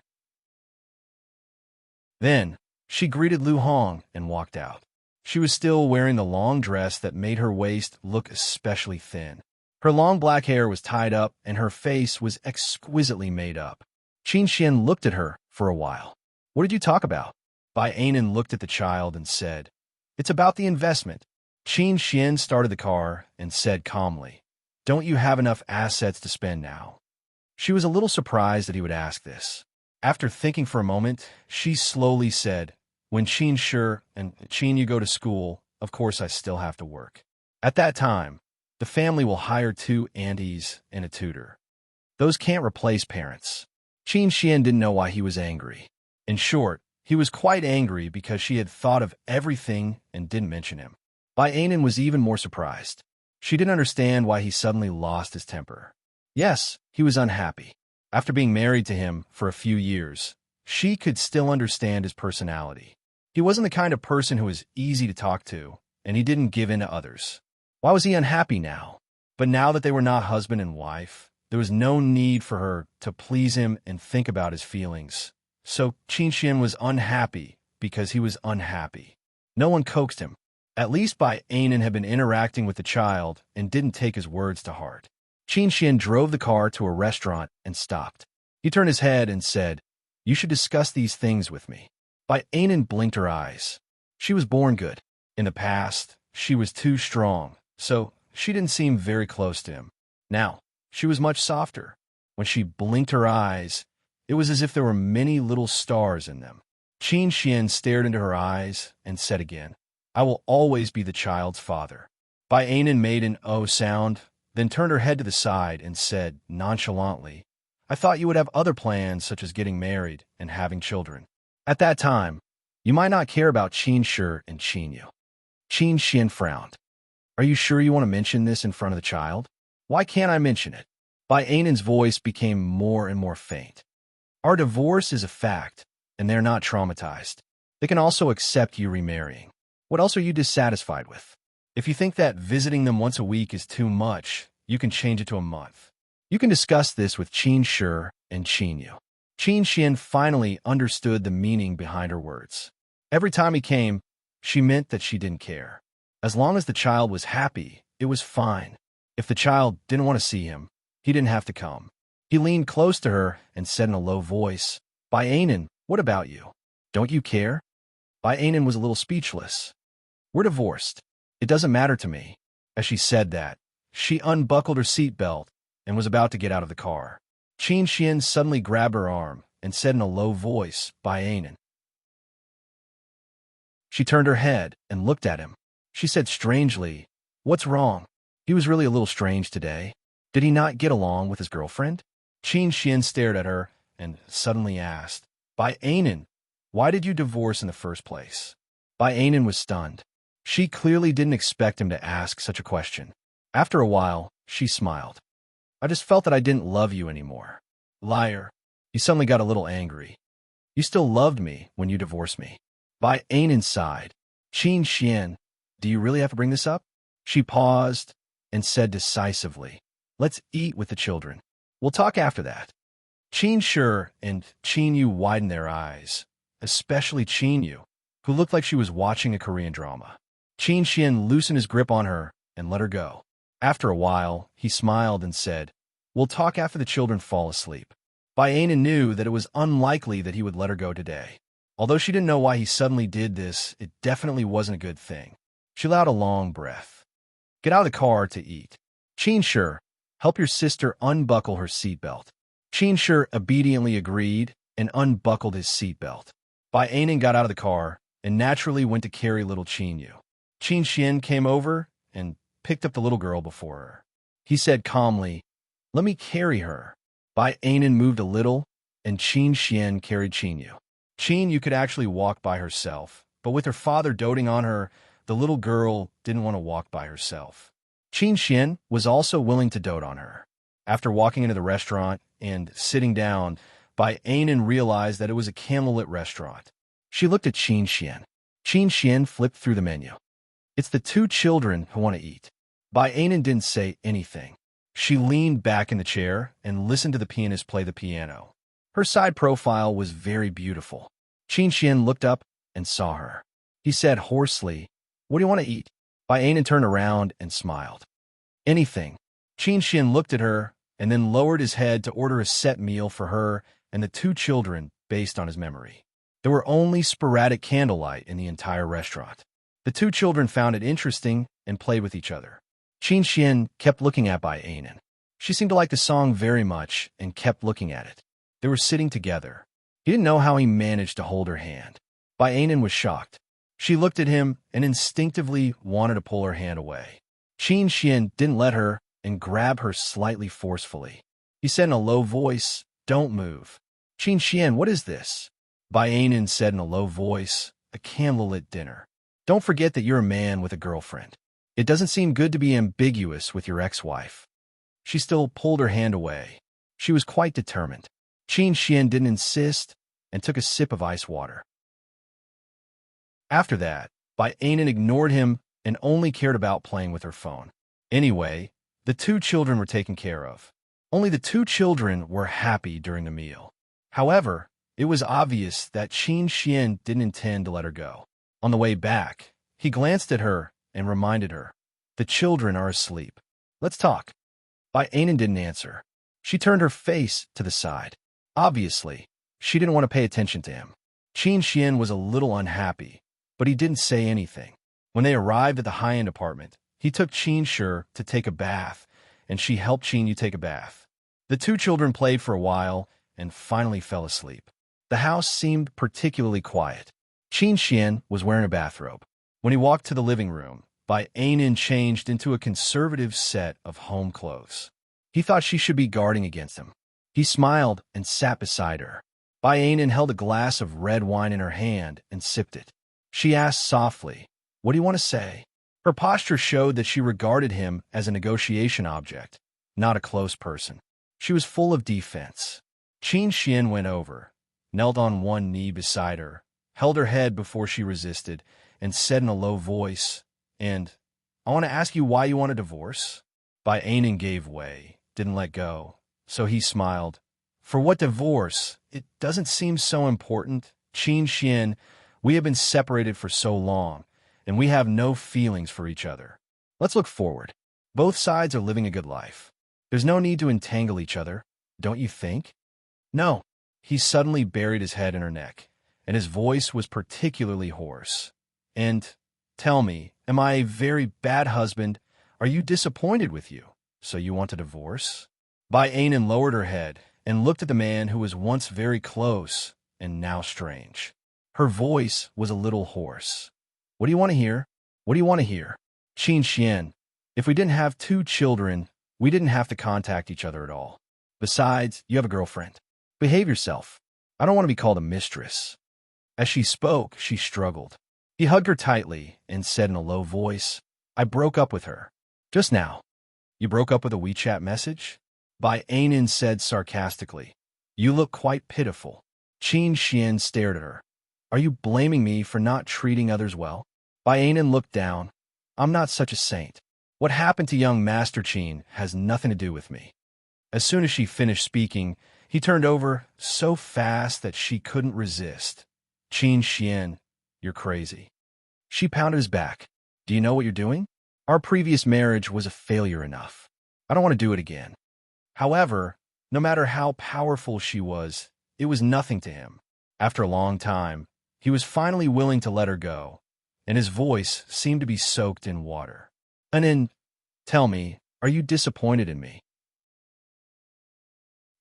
Then, she greeted Lu Hong and walked out. She was still wearing the long dress that made her waist look especially thin. Her long black hair was tied up and her face was exquisitely made up. Qin Xian looked at her for a while. "What did you talk about?" Bai Ainen looked at the child and said, "It's about the investment." Qin Xian started the car and said calmly, "Don't you have enough assets to spend now?" She was a little surprised that he would ask this. After thinking for a moment, she slowly said, "When Qin sure and Qin you go to school, of course I still have to work. At that time, the family will hire 2 aunties and a tutor. Those can't replace parents." Qin Xian didn't know why he was angry. In short, he was quite angry because she had thought of everything and didn't mention him. Bai Ainen was even more surprised. She didn't understand why he suddenly lost his temper. Yes, he was unhappy. After being married to him for a few years, she could still understand his personality. He wasn't the kind of person who was easy to talk to, and he didn't give in to others. Why was he unhappy now? But now that they were not husband and wife, there was no need for her to please him and think about his feelings. So Qin Xian was unhappy because he was unhappy. No one coaxed him. At least Bai Ainen had been interacting with the child and didn't take his words to heart. Qin Xian drove the car to a restaurant and stopped. He turned his head and said, "You should discuss these things with me." Bai Ainen blinked her eyes. She was born good. In the past, she was too strong, so she didn't seem very close to him. Now, she was much softer. When she blinked her eyes, it was as if there were many little stars in them. Qin Xian stared into her eyes and said again, "I will always be the child's father." Bai Ainen made an "oh" sound, then turned her head to the side and said nonchalantly, "I thought you would have other plans such as getting married and having children. At that time, you might not care about Qin Shi and Qin Yu." Qin Xian frowned. "Are you sure you want to mention this in front of the child?" "Why can't I mention it?" Bai Ainen's voice became more and more faint. "Our divorce is a fact, and they're not traumatized. They can also accept you remarrying. What else are you dissatisfied with? If you think that visiting them once a week is too much, you can change it to a month. You can discuss this with Qin Shi and Qin Yu." Qin Xian finally understood the meaning behind her words. Every time he came, she meant that she didn't care. As long as the child was happy, it was fine. If the child didn't want to see him, he didn't have to come. He leaned close to her and said in a low voice, "Bai Ainen, what about you? Don't you care?" Bai Ainen was a little speechless. "We're divorced. It doesn't matter to me." As she said that, she unbuckled her seatbelt and was about to get out of the car. Qin Xian suddenly grabbed her arm and said in a low voice, "Bai Ainen." She turned her head and looked at him. She said strangely, "What's wrong?" He was really a little strange today. Did he not get along with his girlfriend? Qin Xian stared at her and suddenly asked, "Bai Ainen, why did you divorce in the first place?" Bai Ainen was stunned. She clearly didn't expect him to ask such a question. After a while, she smiled. I just felt that I didn't love you anymore. Liar. He suddenly got a little angry. You still loved me when you divorced me. By Ain inside. Qin Xian, do you really have to bring this up? She paused and said decisively, let's eat with the children. We'll talk after that. Qin Shi and Qin Yu widened their eyes, especially Qin Yu, who looked like she was watching a Korean drama. Qin Xian loosened his grip on her and let her go. After a while, he smiled and said, we'll talk after the children fall asleep. Baianan knew that it was unlikely that he would let her go today. Although she didn't know why he suddenly did this, it definitely wasn't a good thing. She allowed a long breath. Get out of the car to eat. Qin Shi, help your sister unbuckle her seatbelt. Qin Shi obediently agreed and unbuckled his seatbelt. Baianan got out of the car and naturally went to carry little Qin Yu. Qin Xian came over and picked up the little girl before her. He said calmly, let me carry her. Baianan moved a little, and Qin Xian carried Qin Yu. Qin Yu could actually walk by herself, but with her father doting on her, the little girl didn't want to walk by herself. Qin Xian was also willing to dote on her. After walking into the restaurant and sitting down, Baianan realized that it was a candlelit restaurant. She looked at Qin Xian. Qin Xian flipped through the menu. It's the two children who want to eat. Baianan didn't say anything. She leaned back in the chair and listened to the pianist play the piano. Her side profile was very beautiful. Qin Xian looked up and saw her. He said hoarsely, what do you want to eat? Baianan turned around and smiled. Anything. Qin Xian looked at her and then lowered his head to order a set meal for her and the two children based on his memory. There were only sporadic candlelight in the entire restaurant. The two children found it interesting and played with each other. Qin Xian kept looking at Baianan. She seemed to like the song very much and kept looking at it. They were sitting together. He didn't know how he managed to hold her hand. Baianan was shocked. She looked at him and instinctively wanted to pull her hand away. Qin Xian didn't let her and grabbed her slightly forcefully. He said in a low voice, don't move. Qin Xian, what is this? Baianan said in a low voice, a candlelit dinner. Don't forget that you're a man with a girlfriend. It doesn't seem good to be ambiguous with your ex-wife. She still pulled her hand away. She was quite determined. Qin Xian didn't insist and took a sip of ice water. After that, Baianan ignored him and only cared about playing with her phone. Anyway, the two children were taken care of. Only the two children were happy during the meal. However, it was obvious that Qin Xian didn't intend to let her go. On the way back, he glanced at her and reminded her, the children are asleep. Let's talk. Baianan didn't answer. She turned her face to the side. Obviously, she didn't want to pay attention to him. Qin Xian was a little unhappy, but he didn't say anything. When they arrived at the high-end apartment, he took Qin Shi to take a bath, and she helped Qin Yu take a bath. The two children played for a while and finally fell asleep. The house seemed particularly quiet. Qin Xian was wearing a bathrobe. When he walked to the living room, Baianan changed into a conservative set of home clothes. He thought she should be guarding against him. He smiled and sat beside her. Baianan held a glass of red wine in her hand and sipped it. She asked softly, what do you want to say? Her posture showed that she regarded him as a negotiation object, not a close person. She was full of defense. Qin Xian went over, knelt on one knee beside her, held her head before she resisted, and said in a low voice, and, I want to ask you why you want a divorce? Baianan gave way, didn't let go, so he smiled. For what divorce? It doesn't seem so important. Qin Xian, we have been separated for so long, and we have no feelings for each other. Let's look forward. Both sides are living a good life. There's no need to entangle each other, don't you think? No. He suddenly buried his head in her neck, and his voice was particularly hoarse. And, tell me, am I a very bad husband? Are you disappointed with you? So you want a divorce? Baianan lowered her head and looked at the man who was once very close and now strange. Her voice was a little hoarse. What do you want to hear? What do you want to hear? Qin Xian, if we didn't have two children, we didn't have to contact each other at all. Besides, you have a girlfriend. Behave yourself. I don't want to be called a mistress. As she spoke, she struggled. He hugged her tightly and said in a low voice, I broke up with her. Just now. You broke up with a WeChat message? Bai Ainin said sarcastically. You look quite pitiful. Qin Xian stared at her. Are you blaming me for not treating others well? Bai Ainin looked down. I'm not such a saint. What happened to young Master Qin has nothing to do with me. As soon as she finished speaking, he turned over so fast that she couldn't resist. Qin Xian, you're crazy. She pounded his back. Do you know what you're doing? Our previous marriage was a failure enough. I don't want to do it again. However, no matter how powerful she was, it was nothing to him. After a long time, he was finally willing to let her go, and his voice seemed to be soaked in water. Tell me, are you disappointed in me?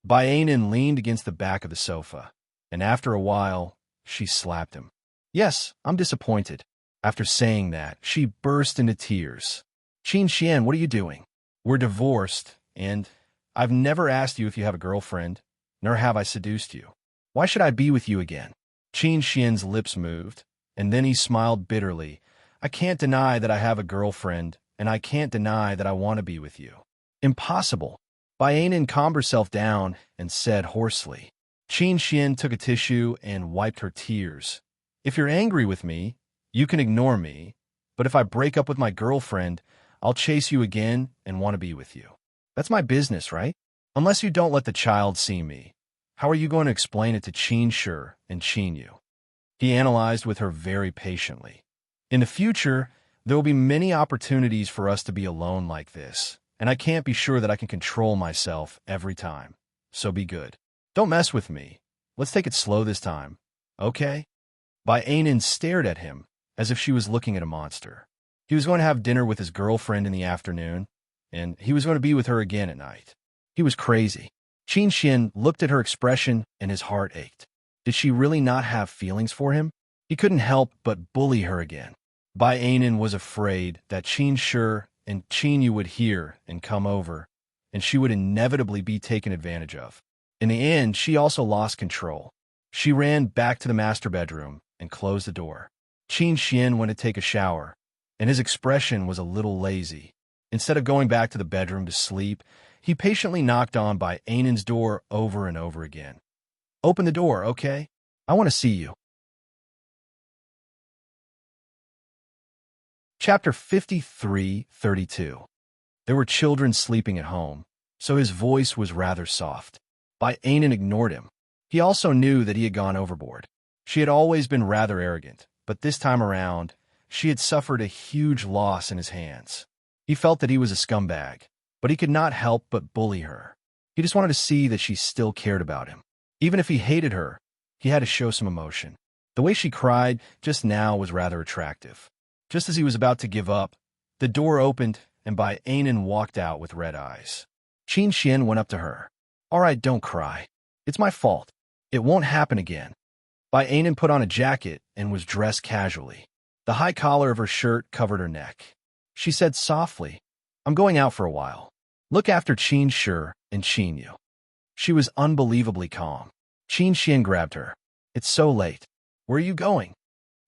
Bai Ainin leaned against the back of the sofa, and after a while, she slapped him. Yes, I'm disappointed. After saying that, she burst into tears. Qin Xian, what are you doing? We're divorced, and I've never asked you if you have a girlfriend, nor have I seduced you. Why should I be with you again? Qin Xian's lips moved, and then he smiled bitterly. I can't deny that I have a girlfriend, and I can't deny that I want to be with you. Impossible. Bai Ainin calmed herself down and said hoarsely. Qin Xian took a tissue and wiped her tears. If you're angry with me, you can ignore me, but if I break up with my girlfriend, I'll chase you again and want to be with you. That's my business, right? Unless you don't let the child see me, how are you going to explain it to Qin Shi and Qin Yu? He analyzed with her very patiently. In the future, there will be many opportunities for us to be alone like this, and I can't be sure that I can control myself every time. So be good. Don't mess with me. Let's take it slow this time, okay? Bai Ainin stared at him as if she was looking at a monster. He was going to have dinner with his girlfriend in the afternoon, and he was going to be with her again at night. He was crazy. Qin Xian looked at her expression, and his heart ached. Did she really not have feelings for him? He couldn't help but bully her again. Bai Ainin was afraid that Qin Shi and Qin Yu would hear and come over, and she would inevitably be taken advantage of. In the end, she also lost control. She ran back to the master bedroom and closed the door. Qin Xian went to take a shower, and his expression was a little lazy. Instead of going back to the bedroom to sleep, he patiently knocked on Bai Ainin's door over and over again. Open the door, okay? I want to see you. Chapter 53:32. There were children sleeping at home, so his voice was rather soft. Bai Ainin ignored him. He also knew that he had gone overboard. She had always been rather arrogant, but this time around, she had suffered a huge loss in his hands. He felt that he was a scumbag, but he could not help but bully her. He just wanted to see that she still cared about him. Even if he hated her, he had to show some emotion. The way she cried just now was rather attractive. Just as he was about to give up, the door opened and Bai Ainin walked out with red eyes. Qin Xian went up to her. All right, don't cry. It's my fault. It won't happen again. Bai Ainin put on a jacket and was dressed casually. The high collar of her shirt covered her neck. She said softly, I'm going out for a while. Look after Qin Shi and Qin Yu. She was unbelievably calm. Qin Xian grabbed her. It's so late. Where are you going?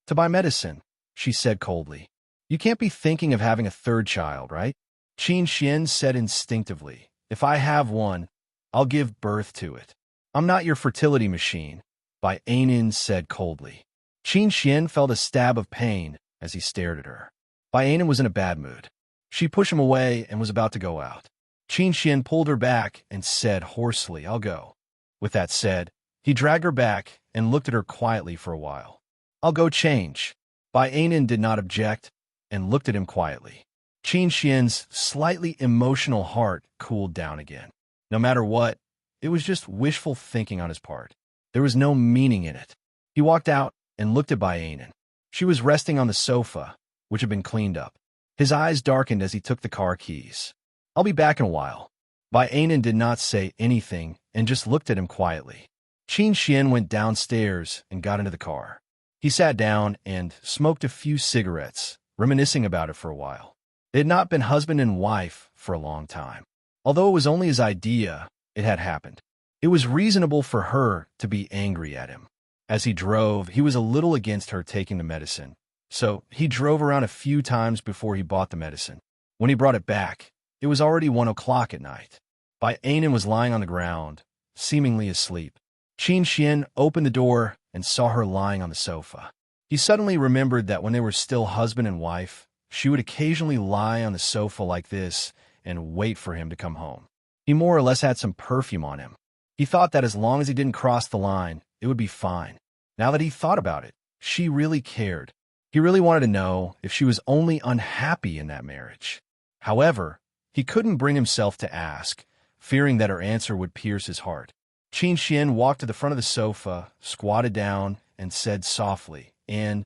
To buy medicine, she said coldly. You can't be thinking of having a third child, right? Qin Xian said instinctively, if I have one, I'll give birth to it. I'm not your fertility machine, Bai Ainin said coldly. Qin Xian felt a stab of pain as he stared at her. Bai Ainin was in a bad mood. She pushed him away and was about to go out. Qin Xian pulled her back and said hoarsely, I'll go. With that said, he dragged her back and looked at her quietly for a while. I'll go change. Bai Ainin did not object and looked at him quietly. Qin Xian's slightly emotional heart cooled down again. No matter what, it was just wishful thinking on his part. There was no meaning in it. He walked out and looked at Bai Ainin. She was resting on the sofa, which had been cleaned up. His eyes darkened as he took the car keys. I'll be back in a while. Bai Ainin did not say anything and just looked at him quietly. Qin Xian went downstairs and got into the car. He sat down and smoked a few cigarettes, reminiscing about it for a while. They had not been husband and wife for a long time. Although it was only his idea, it had happened. It was reasonable for her to be angry at him. As he drove, he was a little against her taking the medicine, So he drove around a few times before he bought the medicine. When he brought it back, it was already 1 o'clock at night. Bai Anan was lying on the ground, seemingly asleep. Qin Xian opened the door and saw her lying on the sofa. He suddenly remembered that when they were still husband and wife, she would occasionally lie on the sofa like this and wait for him to come home. He more or less had some perfume on him. He thought that as long as he didn't cross the line, it would be fine. Now that he thought about it, she really cared. He really wanted to know if she was only unhappy in that marriage. However, he couldn't bring himself to ask, fearing that her answer would pierce his heart. Qin Xian walked to the front of the sofa, squatted down, and said softly, and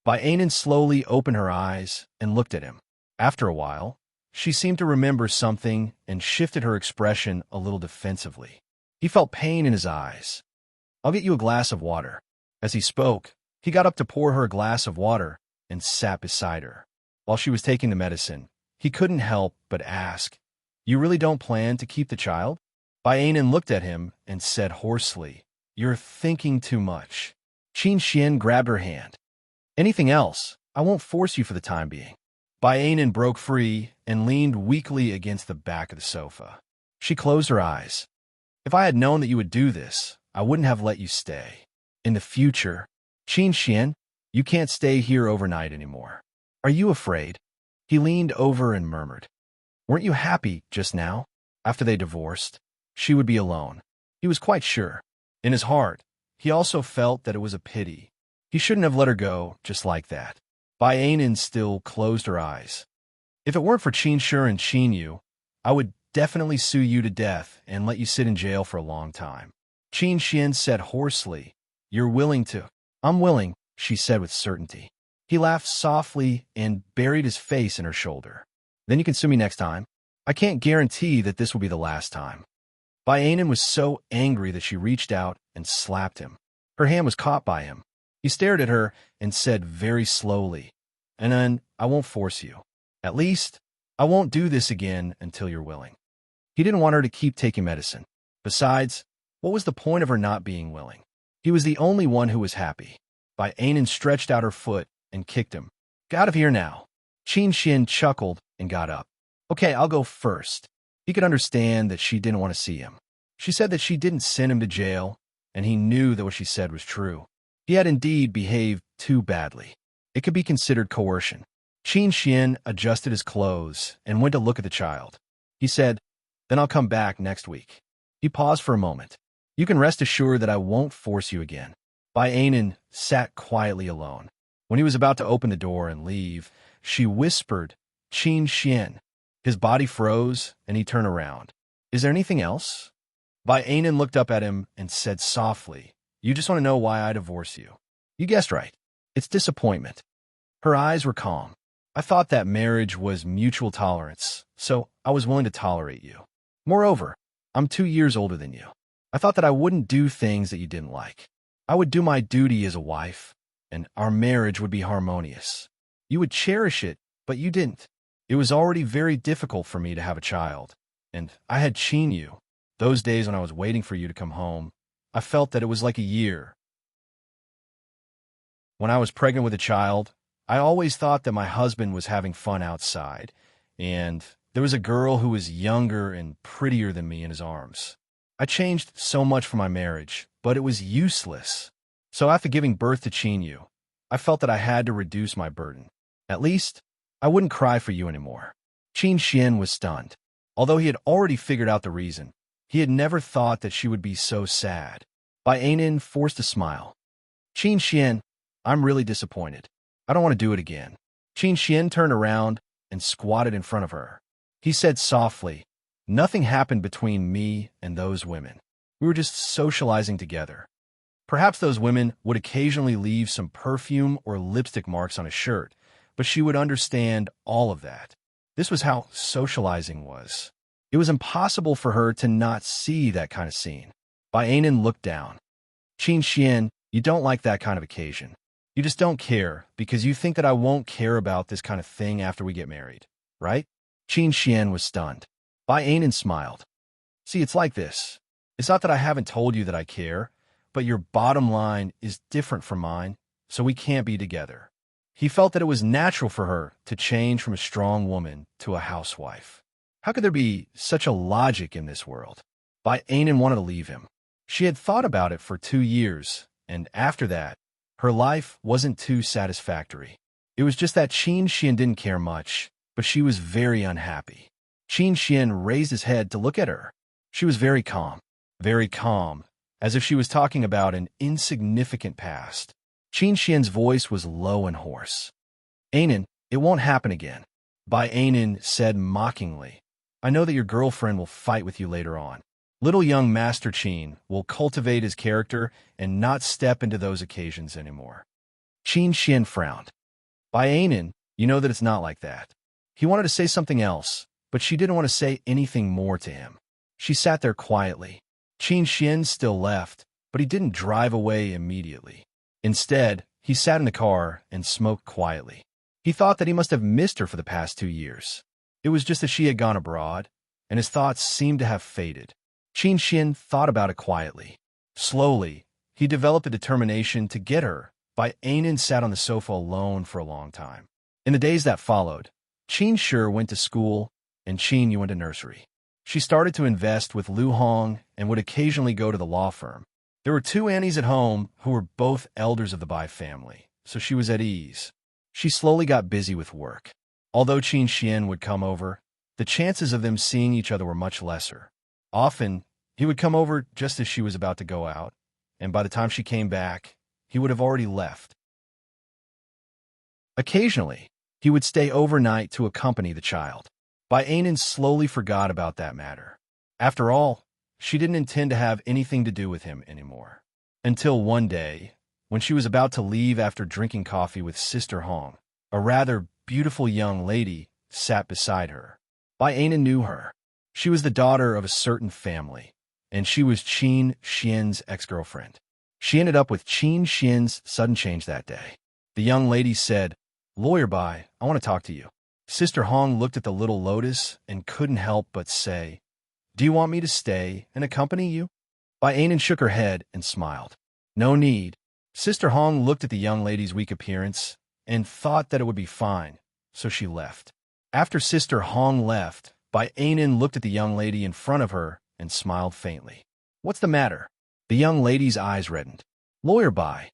Bai Anan slowly opened her eyes and looked at him. After a while, she seemed to remember something and shifted her expression a little defensively. He felt pain in his eyes. "I'll get you a glass of water." As he spoke, he got up to pour her a glass of water and sat beside her. While she was taking the medicine, he couldn't help but ask, "You really don't plan to keep the child?" Bai Anan looked at him and said hoarsely, "You're thinking too much." Qin Xian grabbed her hand. "Anything else? I won't force you for the time being." Bai Anan broke free and leaned weakly against the back of the sofa. She closed her eyes. "If I had known that you would do this, I wouldn't have let you stay. In the future, Qin Xian, you can't stay here overnight anymore. Are you afraid?" He leaned over and murmured, "Weren't you happy just now? After they divorced, she would be alone." He was quite sure. In his heart, he also felt that it was a pity. He shouldn't have let her go just like that. Bai Anan still closed her eyes. "If it weren't for Qin Shi and Qin Yu, I would definitely sue you to death and let you sit in jail for a long time." Qin Xian said hoarsely, "You're willing to?" "I'm willing," she said with certainty. He laughed softly and buried his face in her shoulder. "Then you can sue me next time. I can't guarantee that this will be the last time." Bai Anan was so angry that she reached out and slapped him. Her hand was caught by him. He stared at her and said very slowly, "And then I won't force you. At least, I won't do this again until you're willing." He didn't want her to keep taking medicine. Besides, what was the point of her not being willing? He was the only one who was happy. Bai Anan stretched out her foot and kicked him. "Get out of here now." Qin Xian chuckled and got up. "Okay, I'll go first." He could understand that she didn't want to see him. She said that she didn't send him to jail, and he knew that what she said was true. He had indeed behaved too badly. It could be considered coercion. Qin Xian adjusted his clothes and went to look at the child. He said, "Then I'll come back next week." He paused for a moment. "You can rest assured that I won't force you again." Bai Anan sat quietly alone. When he was about to open the door and leave, she whispered, "Qin Xian." His body froze, and he turned around. "Is there anything else?" Bai Anan looked up at him and said softly, "You just want to know why I divorce you." "You guessed right. It's disappointment." Her eyes were calm. "I thought that marriage was mutual tolerance, so I was willing to tolerate you. Moreover, I'm 2 years older than you. I thought that I wouldn't do things that you didn't like. I would do my duty as a wife, and our marriage would be harmonious. You would cherish it, but you didn't. It was already very difficult for me to have a child, and I had Qin Yu. Those days when I was waiting for you to come home, I felt that it was like a year. When I was pregnant with a child, I always thought that my husband was having fun outside, and there was a girl who was younger and prettier than me in his arms. I changed so much for my marriage, but it was useless. So after giving birth to Qin Yu, I felt that I had to reduce my burden. At least, I wouldn't cry for you anymore." Qin Xian was stunned. Although he had already figured out the reason, he had never thought that she would be so sad. Bai Anan forced a smile. "Qin Xian, I'm really disappointed. I don't want to do it again." Qin Xian turned around and squatted in front of her. He said softly, "Nothing happened between me and those women. We were just socializing together. Perhaps those women would occasionally leave some perfume or lipstick marks on a shirt, but she would understand all of that. This was how socializing was. It was impossible for her to not see that kind of scene." Bai Anan looked down. "Qin Xian, you don't like that kind of occasion. You just don't care because you think that I won't care about this kind of thing after we get married, right?" Qin Xian was stunned. Bai Anan smiled. "See, it's like this. It's not that I haven't told you that I care, but your bottom line is different from mine, so we can't be together. He felt that it was natural for her to change from a strong woman to a housewife. How could there be such a logic in this world? Ainen wanted to leave him. She had thought about it for 2 years, and after that, her life wasn't too satisfactory. It was just that Qin Xian didn't care much, but she was very unhappy. Qin Xian raised his head to look at her. She was very calm, as if she was talking about an insignificant past. Qin Xian's voice was low and hoarse. Ainen, it won't happen again. Ainen said mockingly. I know that your girlfriend will fight with you later on. Little young Master Qin will cultivate his character and not step into those occasions anymore. Qin Xian frowned. Ainen, you know that it's not like that. He wanted to say something else, but she didn't want to say anything more to him. She sat there quietly. Qin Xian still left, but he didn't drive away immediately. Instead, he sat in the car and smoked quietly. He thought that he must have missed her for the past 2 years. It was just that she had gone abroad, and his thoughts seemed to have faded. Qin Xian thought about it quietly. Slowly, he developed a determination to get her. Ainen sat on the sofa alone for a long time. In the days that followed, Qin Shi went to school, and Qin Yu went to nursery. She started to invest with Lu Hong and would occasionally go to the law firm. There were 2 Annies at home who were both elders of the Bai family, so she was at ease. She slowly got busy with work. Although Qin Xian would come over, the chances of them seeing each other were much lesser. Often, he would come over just as she was about to go out, and by the time she came back, he would have already left. Occasionally, he would stay overnight to accompany the child. Ainen slowly forgot about that matter. After all, she didn't intend to have anything to do with him anymore. Until one day, when she was about to leave after drinking coffee with Sister Hong, a rather beautiful young lady sat beside her. Ainen knew her. She was the daughter of a certain family, and she was Qin Xian's ex-girlfriend. She ended up with Qin Xian's sudden change that day. The young lady said, Lawyer Bai, I want to talk to you. Sister Hong looked at the little lotus and couldn't help but say, Do you want me to stay and accompany you? Ainen shook her head and smiled. No need. Sister Hong looked at the young lady's weak appearance and thought that it would be fine, so she left. After Sister Hong left, Ainen looked at the young lady in front of her and smiled faintly. What's the matter? The young lady's eyes reddened. Lawyer Bai,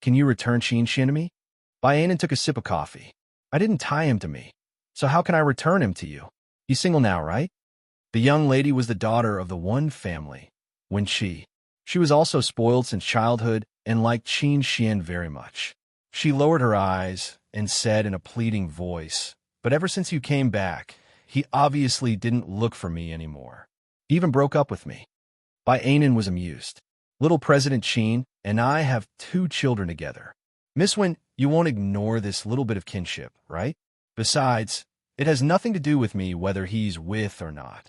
can you return Qin Xian to me? Ainen took a sip of coffee. I didn't tie him to me, so how can I return him to you? He's single now, right? The young lady was the daughter of the one family. She was also spoiled since childhood and liked Qin Xian very much. She lowered her eyes and said in a pleading voice, But ever since you came back, he obviously didn't look for me anymore. He even broke up with me. Ainen was amused. Little President Qin and I have 2 children together. Miss Wen, you won't ignore this little bit of kinship, right? Besides, it has nothing to do with me whether he's with or not.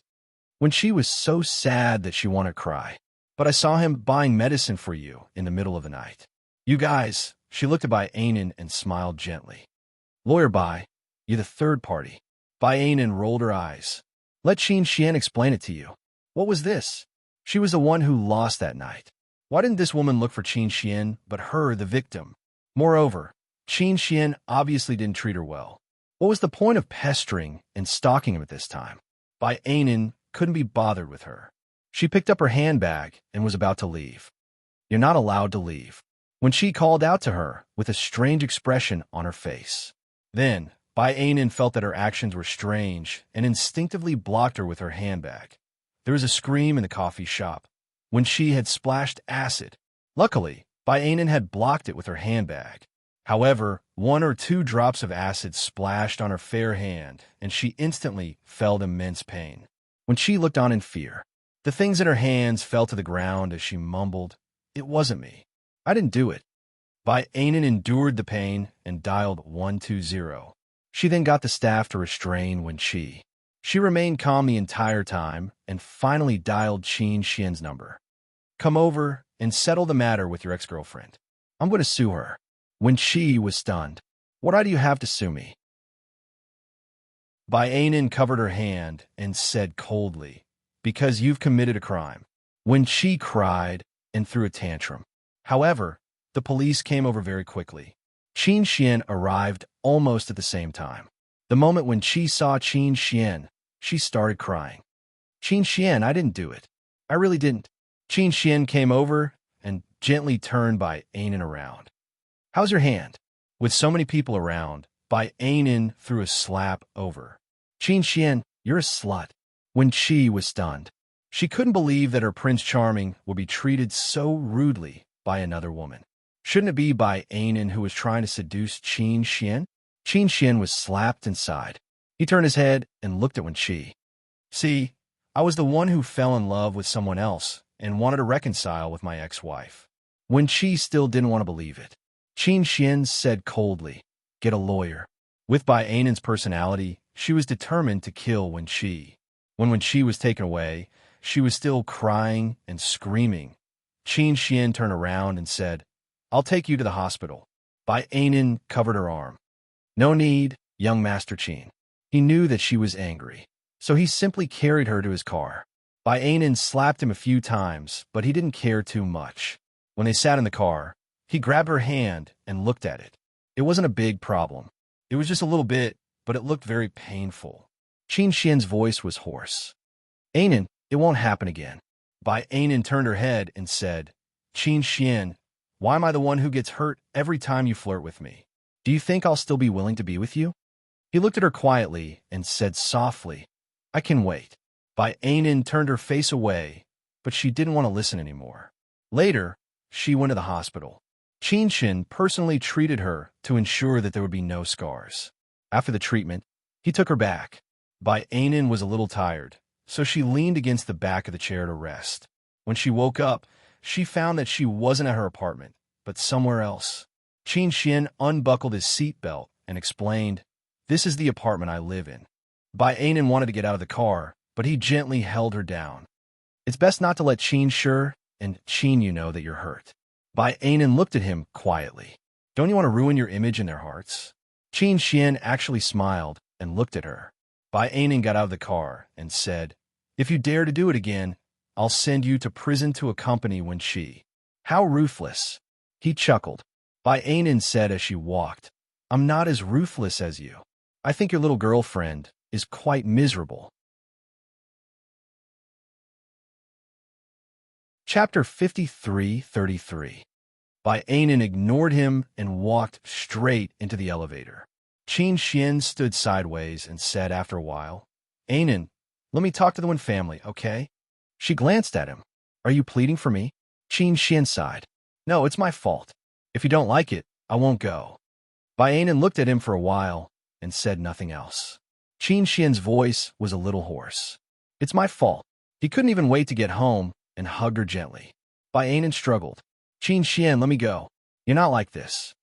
She was so sad that she wanted to cry. But I saw him buying medicine for you in the middle of the night. You guys, she looked at Ainen and smiled gently. Lawyer Bai, you're the third party. Ainen rolled her eyes. Let Qin Xian explain it to you. What was this? She was the one who lost that night. Why didn't this woman look for Qin Xian, but her, the victim? Moreover, Qin Xian obviously didn't treat her well. What was the point of pestering and stalking him at this time? Ainen couldn't be bothered with her. She picked up her handbag and was about to leave. You're not allowed to leave. She called out to her with a strange expression on her face. Then, Ainen felt that her actions were strange and instinctively blocked her with her handbag. There was a scream in the coffee shop when she had splashed acid. Luckily, Ainen had blocked it with her handbag. However, 1 or 2 drops of acid splashed on her fair hand, and she instantly felt immense pain. She looked on in fear, the things in her hands fell to the ground as she mumbled, It wasn't me. I didn't do it. Ainen endured the pain and dialed 120. She then got the staff to restrain She remained calm the entire time and finally dialed Qin Xian's number. Come over and settle the matter with your ex-girlfriend. I'm going to sue her. She was stunned. What right do you have to sue me? Ainen covered her hand and said coldly, Because you've committed a crime. She cried and threw a tantrum. However, The police came over very quickly. Qin Xian arrived almost at the same time. The moment when Qi saw Qin Xian, she started crying. Qin Xian, I didn't do it. I really didn't. Qin Xian came over and gently turned Bai Ainen around. How's your hand? With so many people around, Bai Ainen threw a slap over. Qin Xian, you're a slut. When Qi was stunned, she couldn't believe that her Prince Charming would be treated so rudely by another woman. Shouldn't it be Bai Ainen who was trying to seduce Qin Xian? Qin Xian was slapped inside. He turned his head and looked at Wen Qi. See, I was the one who fell in love with someone else and wanted to reconcile with my ex-wife. Wen Qi still didn't want to believe it. Qin Xian said coldly, get a lawyer. With Bai Ainen's personality, she was determined to kill Wen Qi. When Wen Qi was taken away, she was still crying and screaming. Qin Xian turned around and said, I'll take you to the hospital. Bai Ainen covered her arm. No need, young Master Qin. He knew that she was angry, so he simply carried her to his car. Bai Ainen slapped him a few times, but he didn't care too much. When they sat in the car, he grabbed her hand and looked at it. It wasn't a big problem. It was just a little bit, but it looked very painful. Qin Xian's voice was hoarse. Ainen, it won't happen again. Bai Ainen turned her head and said, Qin Xian, why am I the one who gets hurt every time you flirt with me? Do you think I'll still be willing to be with you? He looked at her quietly and said softly, I can wait. Bai Ainen turned her face away, but she didn't want to listen anymore. Later, she went to the hospital. Qin Xian personally treated her to ensure that there would be no scars. After the treatment, he took her back. Bai Ainen was a little tired, so she leaned against the back of the chair to rest. When she woke up, she found that she wasn't at her apartment, but somewhere else. Qin Xian unbuckled his seatbelt and explained, This is the apartment I live in. Bai Ainen wanted to get out of the car, but he gently held her down. It's best not to let Qin sure, and Qin you know that you're hurt. Bai Ainen looked at him quietly. Don't you want to ruin your image in their hearts? Qin Xian actually smiled and looked at her. Bai Ainen got out of the car and said, If you dare to do it again, I'll send you to prison to accompany Wen Qi. How ruthless. He chuckled. Bai Ainen said as she walked, I'm not as ruthless as you. I think your little girlfriend is quite miserable. Chapter 53:33. Bai Ainen ignored him and walked straight into the elevator. Qin Xian stood sideways and said after a while, Ainen, let me talk to the Wen family, okay? She glanced at him. Are you pleading for me? Qin Xian sighed. No, it's my fault. If you don't like it, I won't go. Bai Ainen looked at him for a while and said nothing else. Qin Xian's voice was a little hoarse. It's my fault. He couldn't even wait to get home and hugged her gently. Bai Ainen struggled. Qin Xian, let me go. You're not like this.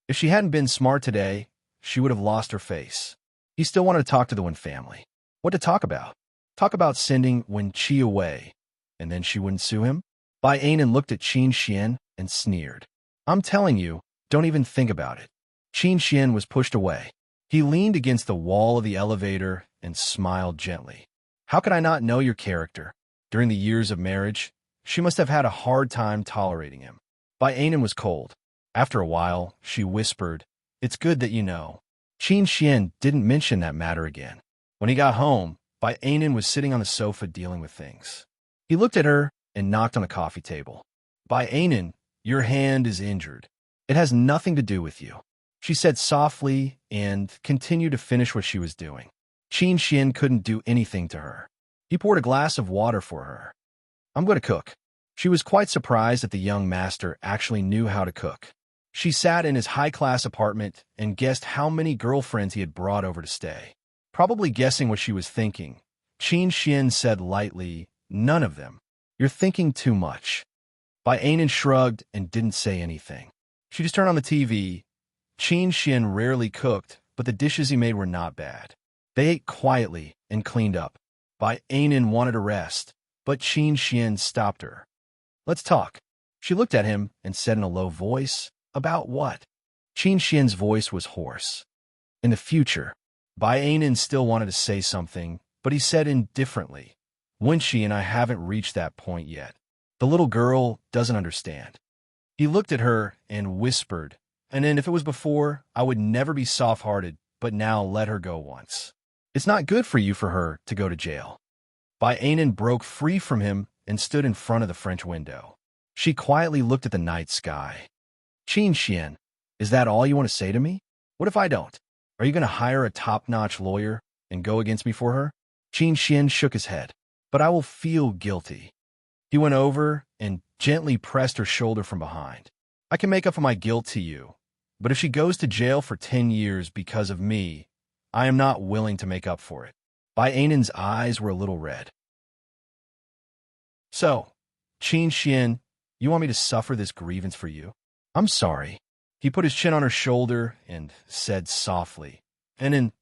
If she hadn't been smart today, she would have lost her face. He still wanted to talk to the Wen family. What to talk about? Talk about sending Wen Qi away, and then she wouldn't sue him? Bai Ainen looked at Qin Xian and sneered. I'm telling you, don't even think about it. Qin Xian was pushed away. He leaned against the wall of the elevator and smiled gently. How could I not know your character? During the years of marriage, she must have had a hard time tolerating him. Bai Ainen was cold. After a while, she whispered, It's good that you know. Qin Xian didn't mention that matter again. When he got home, Bai Ainen was sitting on the sofa dealing with things. He looked at her and knocked on the coffee table. Bai Ainen, your hand is injured. It has nothing to do with you. She said softly and continued to finish what she was doing. Qin Xian couldn't do anything to her. He poured a glass of water for her. I'm going to cook. She was quite surprised that the young master actually knew how to cook. She sat in his high-class apartment and guessed how many girlfriends he had brought over to stay. Probably guessing what she was thinking, Qin Xian said lightly, None of them. You're thinking too much. Bai Ainen shrugged and didn't say anything. She just turned on the TV. Qin Xian rarely cooked, but the dishes he made were not bad. They ate quietly and cleaned up. Bai Ainen wanted to rest, but Qin Xian stopped her. Let's talk. She looked at him and said in a low voice, About what? Qin Xian's voice was hoarse. In the future. Bai Ainen still wanted to say something, but he said indifferently, Wen Qi and I haven't reached that point yet. The little girl doesn't understand. He looked at her and whispered, "And then if it was before, I would never be soft-hearted, but now let her go once. It's not good for you for her to go to jail." Bainan broke free from him and stood in front of the French window. She quietly looked at the night sky. "Qin Xian, is that all you want to say to me? What if I don't? Are you going to hire a top-notch lawyer and go against me for her?" Qin Xian shook his head. "But I will feel guilty." He went over and gently pressed her shoulder from behind. "I can make up for my guilt to you, but if she goes to jail for 10 years because of me, I am not willing to make up for it." Bainan's eyes were a little red. "So, Qin Xian, you want me to suffer this grievance for you? I'm sorry." He put his chin on her shoulder and said softly, "And then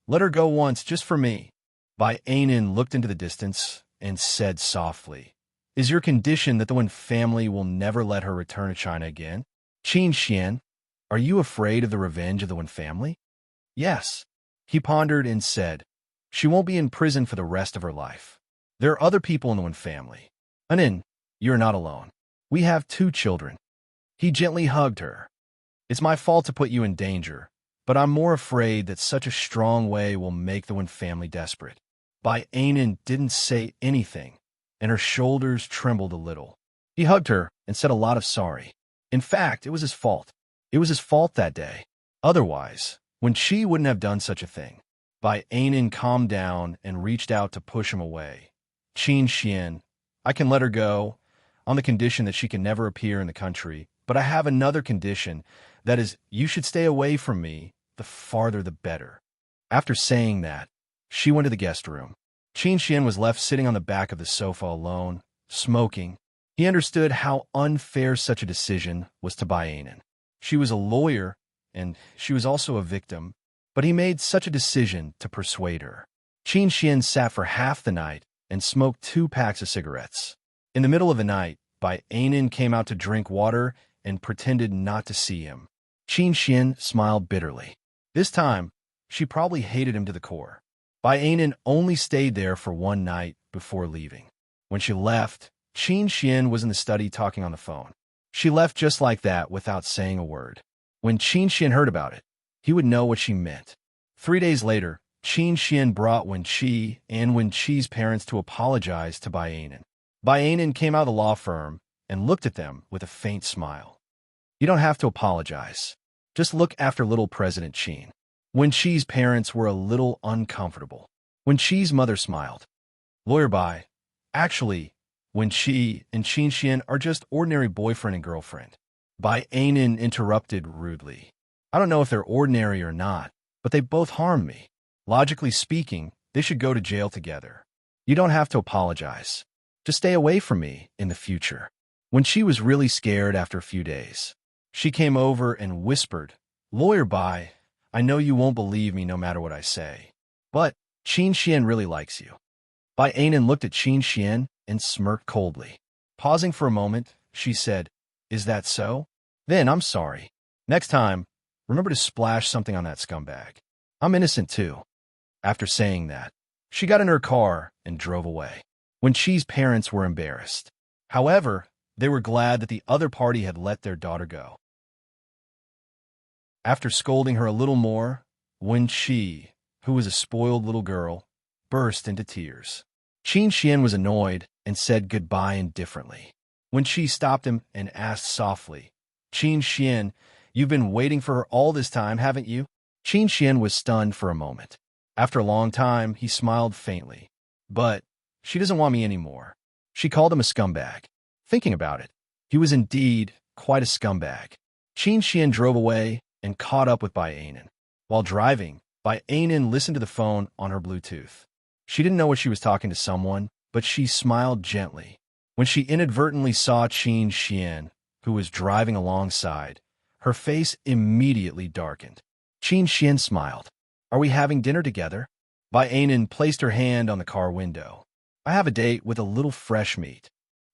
let her go once just for me." Bainan looked into the distance and said softly, "Is your condition that the Wen family will never let her return to China again? Qin Xian, are you afraid of the revenge of the Wen family?" "Yes." He pondered and said, "She won't be in prison for the rest of her life. There are other people in the Wen family. Anin, you're not alone. We have 2 children." He gently hugged her. "It's my fault to put you in danger, but I'm more afraid that such a strong way will make the Wen family desperate." Bainan didn't say anything, and her shoulders trembled a little. He hugged her and said a lot of sorry. In fact, it was his fault. It was his fault that day. Otherwise, when she wouldn't have done such a thing. Bainan calmed down and reached out to push him away. "Qin Xian, I can let her go, on the condition that she can never appear in the country, but I have another condition, that is, you should stay away from me, the farther the better." After saying that, she went to the guest room. Qin Xian was left sitting on the back of the sofa alone, smoking. He understood how unfair such a decision was to Bainan. She was a lawyer, and she was also a victim, but he made such a decision to persuade her. Qin Xian sat for half the night and smoked 2 packs of cigarettes. In the middle of the night, Bainan came out to drink water and pretended not to see him. Qin Xian smiled bitterly. This time, she probably hated him to the core. Bainan only stayed there for 1 night before leaving. When she left, Qin Xian was in the study talking on the phone. She left just like that without saying a word. When Qin Xian heard about it, he would know what she meant. 3 days later, Qin Xian brought Wen Qi and Wen Qi's parents to apologize to Bainan. Bainan came out of the law firm and looked at them with a faint smile. "You don't have to apologize. Just look after little President Qin." Wen Qi's parents were a little uncomfortable. Wen Qi's mother smiled. "Lawyer Bai, actually, Wen Qi and Qin Xian are just ordinary boyfriend and girlfriend." Bainan interrupted rudely. "I don't know if they're ordinary or not, but they both harmed me. Logically speaking, they should go to jail together. You don't have to apologize. Just stay away from me in the future." When she was really scared after a few days, she came over and whispered, "Lawyer Bai, I know you won't believe me no matter what I say, but Qin Xian really likes you." Bainan looked at Qin Xian and smirked coldly. Pausing for a moment, she said, "Is that so? Then I'm sorry. Next time, remember to splash something on that scumbag. I'm innocent too." After saying that, she got in her car and drove away. Wen Qi's parents were embarrassed. However, they were glad that the other party had let their daughter go. After scolding her a little more, Wen Qi, who was a spoiled little girl, burst into tears. Qin Xian was annoyed and said goodbye indifferently. Wen Qi stopped him and asked softly, "Qin Xian, you've been waiting for her all this time, haven't you?" Qin Xian was stunned for a moment. After a long time, he smiled faintly. "But she doesn't want me anymore." She called him a scumbag. Thinking about it, he was indeed quite a scumbag. Qin Xian drove away and caught up with Bainan. While driving, Bainan listened to the phone on her Bluetooth. She didn't know what she was talking to someone, but she smiled gently. When she inadvertently saw Qin Xian, who was driving alongside, her face immediately darkened. Qin Xian smiled. "Are we having dinner together?" Bainan placed her hand on the car window. "I have a date with a little fresh meat."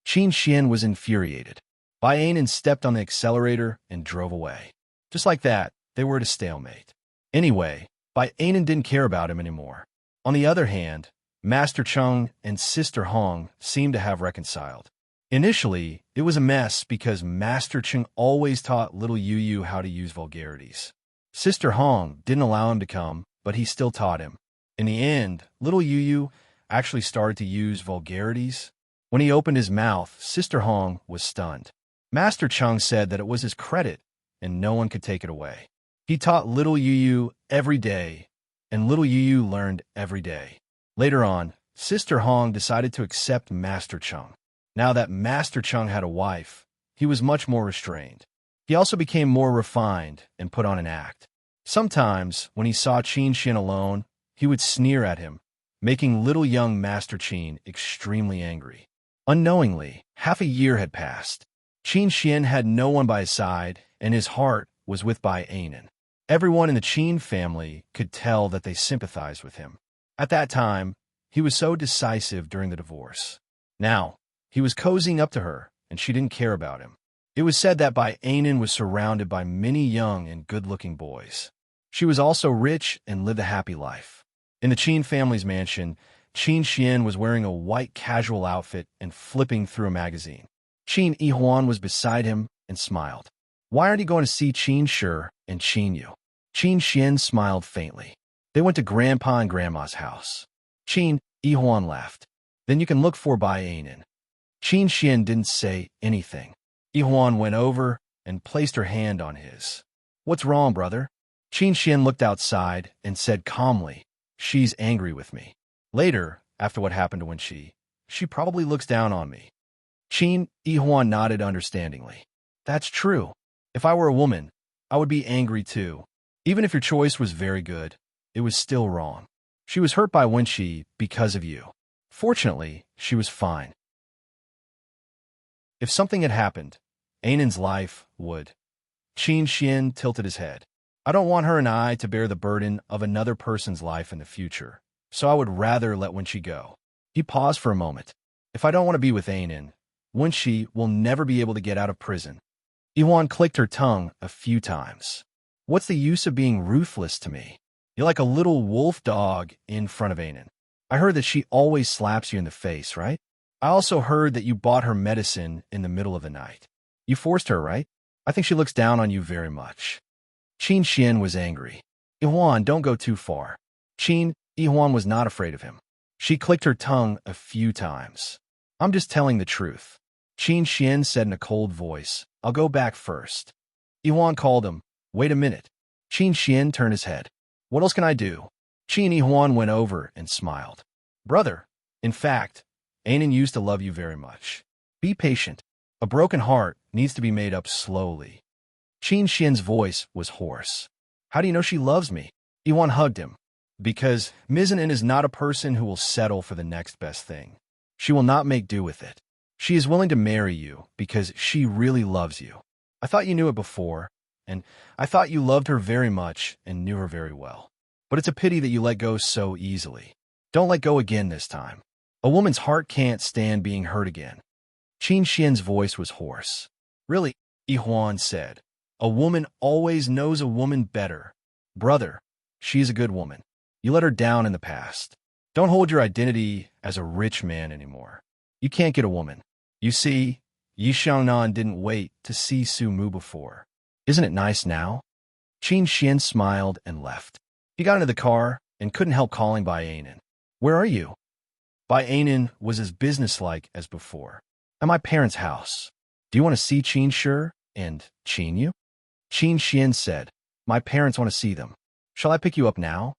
Qin Xian was infuriated. Bainan stepped on the accelerator and drove away. Just like that, they were at a stalemate. Anyway, Bainan didn't care about him anymore. On the other hand, Master Cheng and Sister Hong seemed to have reconciled. Initially, It was a mess because Master Cheng always taught little Yu Yu how to use vulgarities. Sister Hong didn't allow him to come, but he still taught him. In the end, little Yu Yu actually started to use vulgarities. When he opened his mouth, Sister Hong was stunned. Master Cheng said that it was his credit, and no one could take it away. He taught little Yu Yu every day, and little Yu Yu learned every day. Later on, Sister Hong decided to accept Master Cheng. Now that Master Cheng had a wife, he was much more restrained. He also became more refined and put on an act. Sometimes, when he saw Qin Xian alone, he would sneer at him, making little young Master Qin extremely angry. Unknowingly, half a year had passed. Qin Xian had no one by his side, and his heart was with Bai Anan. Everyone in the Qin family could tell that they sympathized with him. At that time, he was so decisive during the divorce. Now, he was cozying up to her, and she didn't care about him. It was said that Bai Anan was surrounded by many young and good-looking boys. She was also rich and lived a happy life. In the Qin family's mansion, Qin Xian was wearing a white casual outfit and flipping through a magazine. Qin Yihuan was beside him and smiled. "Why aren't you going to see Qin Shi and Qin Yu?" Qin Xian smiled faintly. They went to Grandpa and Grandma's house. Qin Yihuan laughed. "Then you can look for Bai Anan." Qin Xian didn't say anything. Yihuan went over and placed her hand on his. "What's wrong, brother?" Qin Xian looked outside and said calmly, "She's angry with me. Later, after what happened to Wen Qi, she probably looks down on me." Qin Yihuan nodded understandingly. "That's true. If I were a woman, I would be angry too. Even if your choice was very good, it was still wrong. She was hurt by Wen Qi because of you. Fortunately, she was fine. If something had happened, Anan's life would." Qin Xian tilted his head. "I don't want her and I to bear the burden of another person's life in the future, so I would rather let Wen Qi go." He paused for a moment. "If I don't want to be with Anan, Wen Qi will never be able to get out of prison." Yihuan clicked her tongue a few times. "What's the use of being ruthless to me? You're like a little wolf dog in front of Anan. I heard that she always slaps you in the face, right? I also heard that you bought her medicine in the middle of the night. You forced her, right? I think she looks down on you very much." Qin Xian was angry. "Yihuan, don't go too far." Qin Yihuan was not afraid of him. She clicked her tongue a few times. "I'm just telling the truth." Qin Xian said in a cold voice, "I'll go back first." Yihuan called him. "Wait a minute." Qin Xian turned his head. "What else can I do?" Qin Yihuan went over and smiled. "Brother, in fact, Anan used to love you very much. Be patient. A broken heart needs to be made up slowly." Qin Xian's voice was hoarse. "How do you know she loves me?" Yihuan hugged him. "Because Ms. Anan is not a person who will settle for the next best thing. She will not make do with it. She is willing to marry you because she really loves you. I thought you knew it before, and I thought you loved her very much and knew her very well. But it's a pity that you let go so easily. Don't let go again this time. A woman's heart can't stand being hurt again." Qin Xian's voice was hoarse. "Really?" Yihuan said. "A woman always knows a woman better. Brother, she is a good woman. You let her down in the past. Don't hold your identity as a rich man anymore. You can't get a woman. You see, Yi Xiangnan didn't wait to see Su Mu before. Isn't it nice now?" Qin Xian smiled and left. He got into the car and couldn't help calling Bai Anan. "Where are you?" Bai Anan was as businesslike as before. "At my parents' house. Do you want to see Qin Shi and Qin Yu?" Qin Xian said, "My parents want to see them. Shall I pick you up now?"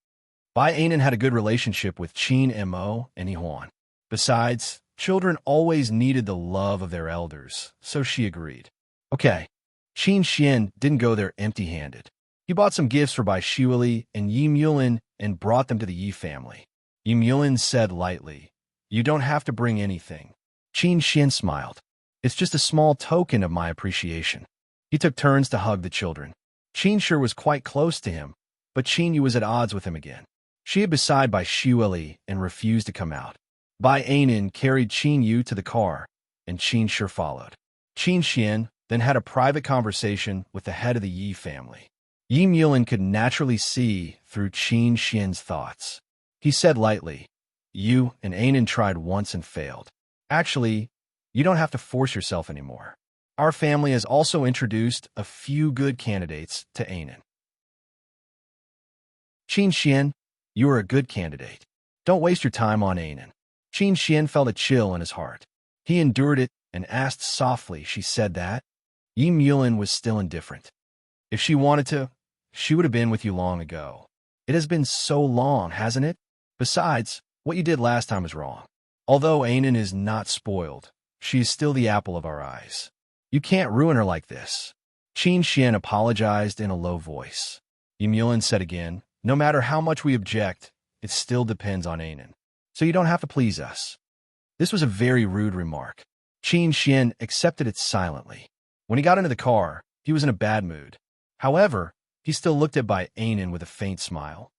Bai Anan had a good relationship with Qin Mo and Yihuan. Besides, children always needed the love of their elders, so she agreed. Okay. Qin Xian didn't go there empty-handed. He bought some gifts for Bai Shuili and Yi Mulin and brought them to the Yi family. Yi Mulin said lightly, "You don't have to bring anything." Qin Xian smiled. "It's just a small token of my appreciation." He took turns to hug the children. Qin Shi was quite close to him, but Qin Yu was at odds with him again. She had beside Bai Shuili and refused to come out. Bai Anan carried Qin Yu to the car, and Qin Shi followed. Qin Xian then had a private conversation with the head of the Yi family. Yi Mulin could naturally see through Qin Xian's thoughts. He said lightly, "You and Anan tried once and failed. Actually, You don't have to force yourself anymore. Our family has also introduced a few good candidates to Anan. Qin Xian, you are a good candidate. Don't waste your time on Anan. Qin Xian felt a chill in his heart. He endured it and asked softly, she said that? Yi Mulin was still indifferent. If she wanted to, she would have been with you long ago. It has been so long, hasn't it? Besides, what you did last time was wrong. Although Anan is not spoiled, she is still the apple of our eyes. You can't ruin her like this. Qin Xian apologized in a low voice. Yi Mulin said again, no matter how much we object, it still depends on Anan. So you don't have to please us. This was a very rude remark. Qin Xian accepted it silently. When he got into the car, he was in a bad mood. However, he still looked at Bai Anan with a faint smile.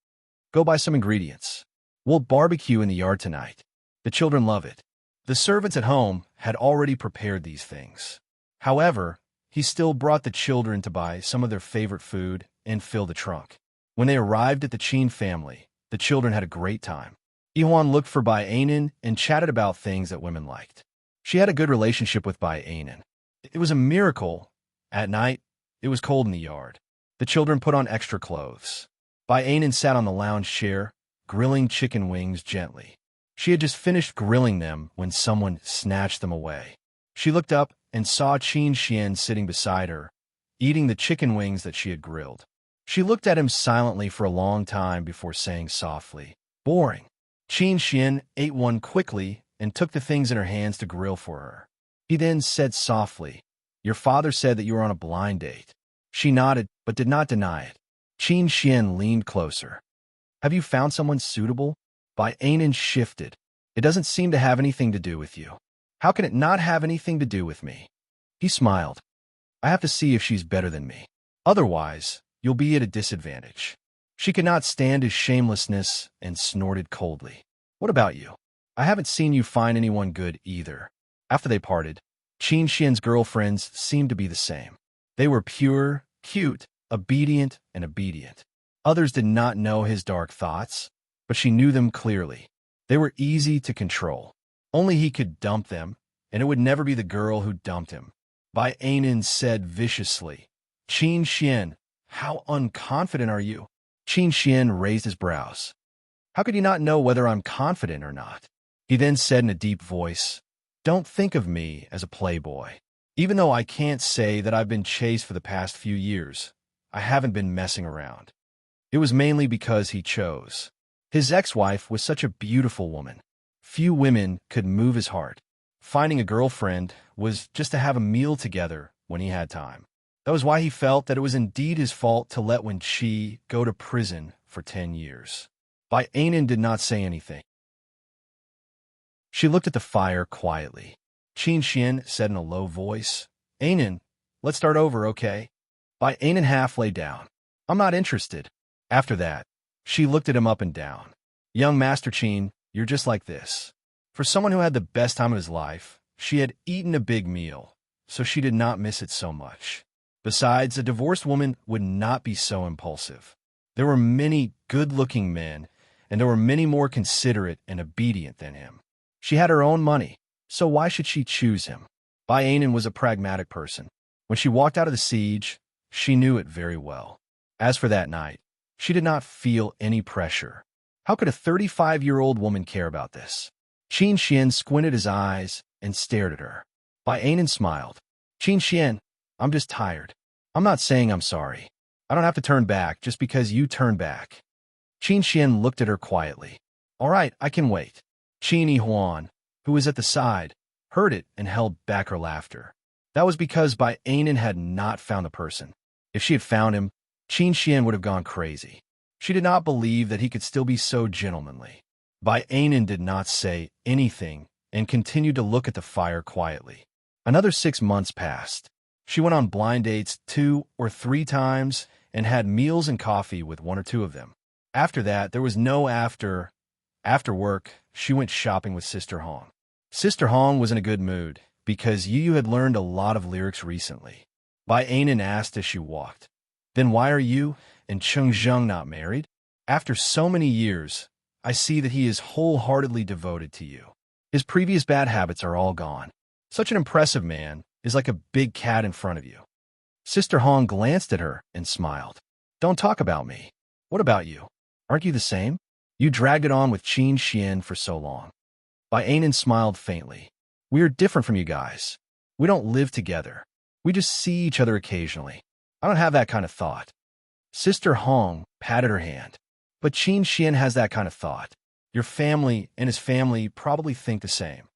Go buy some ingredients. We'll barbecue in the yard tonight. The children love it. The servants at home had already prepared these things. However, he still brought the children to buy some of their favorite food and fill the trunk. When they arrived at the Qin family, the children had a great time. Yihuan looked for Bai Anan and chatted about things that women liked. She had a good relationship with Bai Anan. It was a miracle. At night, it was cold in the yard. The children put on extra clothes. Bai Anan sat on the lounge chair, grilling chicken wings gently. She had just finished grilling them when someone snatched them away. She looked up and saw Qin Xian sitting beside her, eating the chicken wings that she had grilled. She looked at him silently for a long time before saying softly, boring. Qin Xian ate one quickly and took the things in her hands to grill for her. He then said softly, your father said that you were on a blind date. She nodded, but did not deny it. Qin Xian leaned closer. Have you found someone suitable? Bai Anan shifted. It doesn't seem to have anything to do with you. How can it not have anything to do with me? He smiled. I have to see if she's better than me. Otherwise, you'll be at a disadvantage. She could not stand his shamelessness and snorted coldly. What about you? I haven't seen you find anyone good either. After they parted, Qin Xian's girlfriends seemed to be the same. They were pure, cute, obedient. Others did not know his dark thoughts, but she knew them clearly. They were easy to control. Only he could dump them, and it would never be the girl who dumped him. Bai Anan said viciously, Qin Xian, how unconfident are you? Qin Xian raised his brows. How could you not know whether I'm confident or not? He then said in a deep voice, don't think of me as a playboy. Even though I can't say that I've been chaste for the past few years, I haven't been messing around. It was mainly because he chose. His ex-wife was such a beautiful woman. Few women could move his heart. Finding a girlfriend was just to have a meal together when he had time. That was why he felt that it was indeed his fault to let Wen Qi go to prison for 10 years. Bai Anan did not say anything. She looked at the fire quietly. Qin Xian said in a low voice, Anan, let's start over, okay? Bai Anan half lay down. I'm not interested. After that, she looked at him up and down. Young Master Qin, you're just like this. For someone who had the best time of his life, she had eaten a big meal, so she did not miss it so much. Besides, a divorced woman would not be so impulsive. There were many good-looking men, and there were many more considerate and obedient than him. She had her own money, so why should she choose him? Bai Anan was a pragmatic person. When she walked out of the siege, she knew it very well. As for that night, she did not feel any pressure. How could a 35-year-old woman care about this? Qin Xian squinted his eyes and stared at her. Bai Anan smiled. Qin Xian, I'm just tired. I'm not saying I'm sorry. I don't have to turn back just because you turn back. Qin Xian looked at her quietly. All right, I can wait. Qin Yihuan, who was at the side, heard it and held back her laughter. That was because Bai Anan had not found the person. If she had found him, Qin Xian would have gone crazy. She did not believe that he could still be so gentlemanly. Bai Anan did not say anything and continued to look at the fire quietly. Another 6 months passed. She went on blind dates 2 or 3 times and had meals and coffee with 1 or 2 of them. After that, there was no after. After work, she went shopping with Sister Hong. Sister Hong was in a good mood because Yu had learned a lot of lyrics recently. Bai Anan asked as she walked, Then why are you and Cheng Zheng not married? After so many years, I see that he is wholeheartedly devoted to you. His previous bad habits are all gone. Such an impressive man is like a big cat in front of you. Sister Hong glanced at her and smiled. Don't talk about me. What about you? Aren't you the same? You dragged it on with Qin Xian for so long. Bai Anan smiled faintly. We are different from you guys. We don't live together. We just see each other occasionally. I don't have that kind of thought. Sister Hong patted her hand. But Qin Xian has that kind of thought. Your family and his family probably think the same,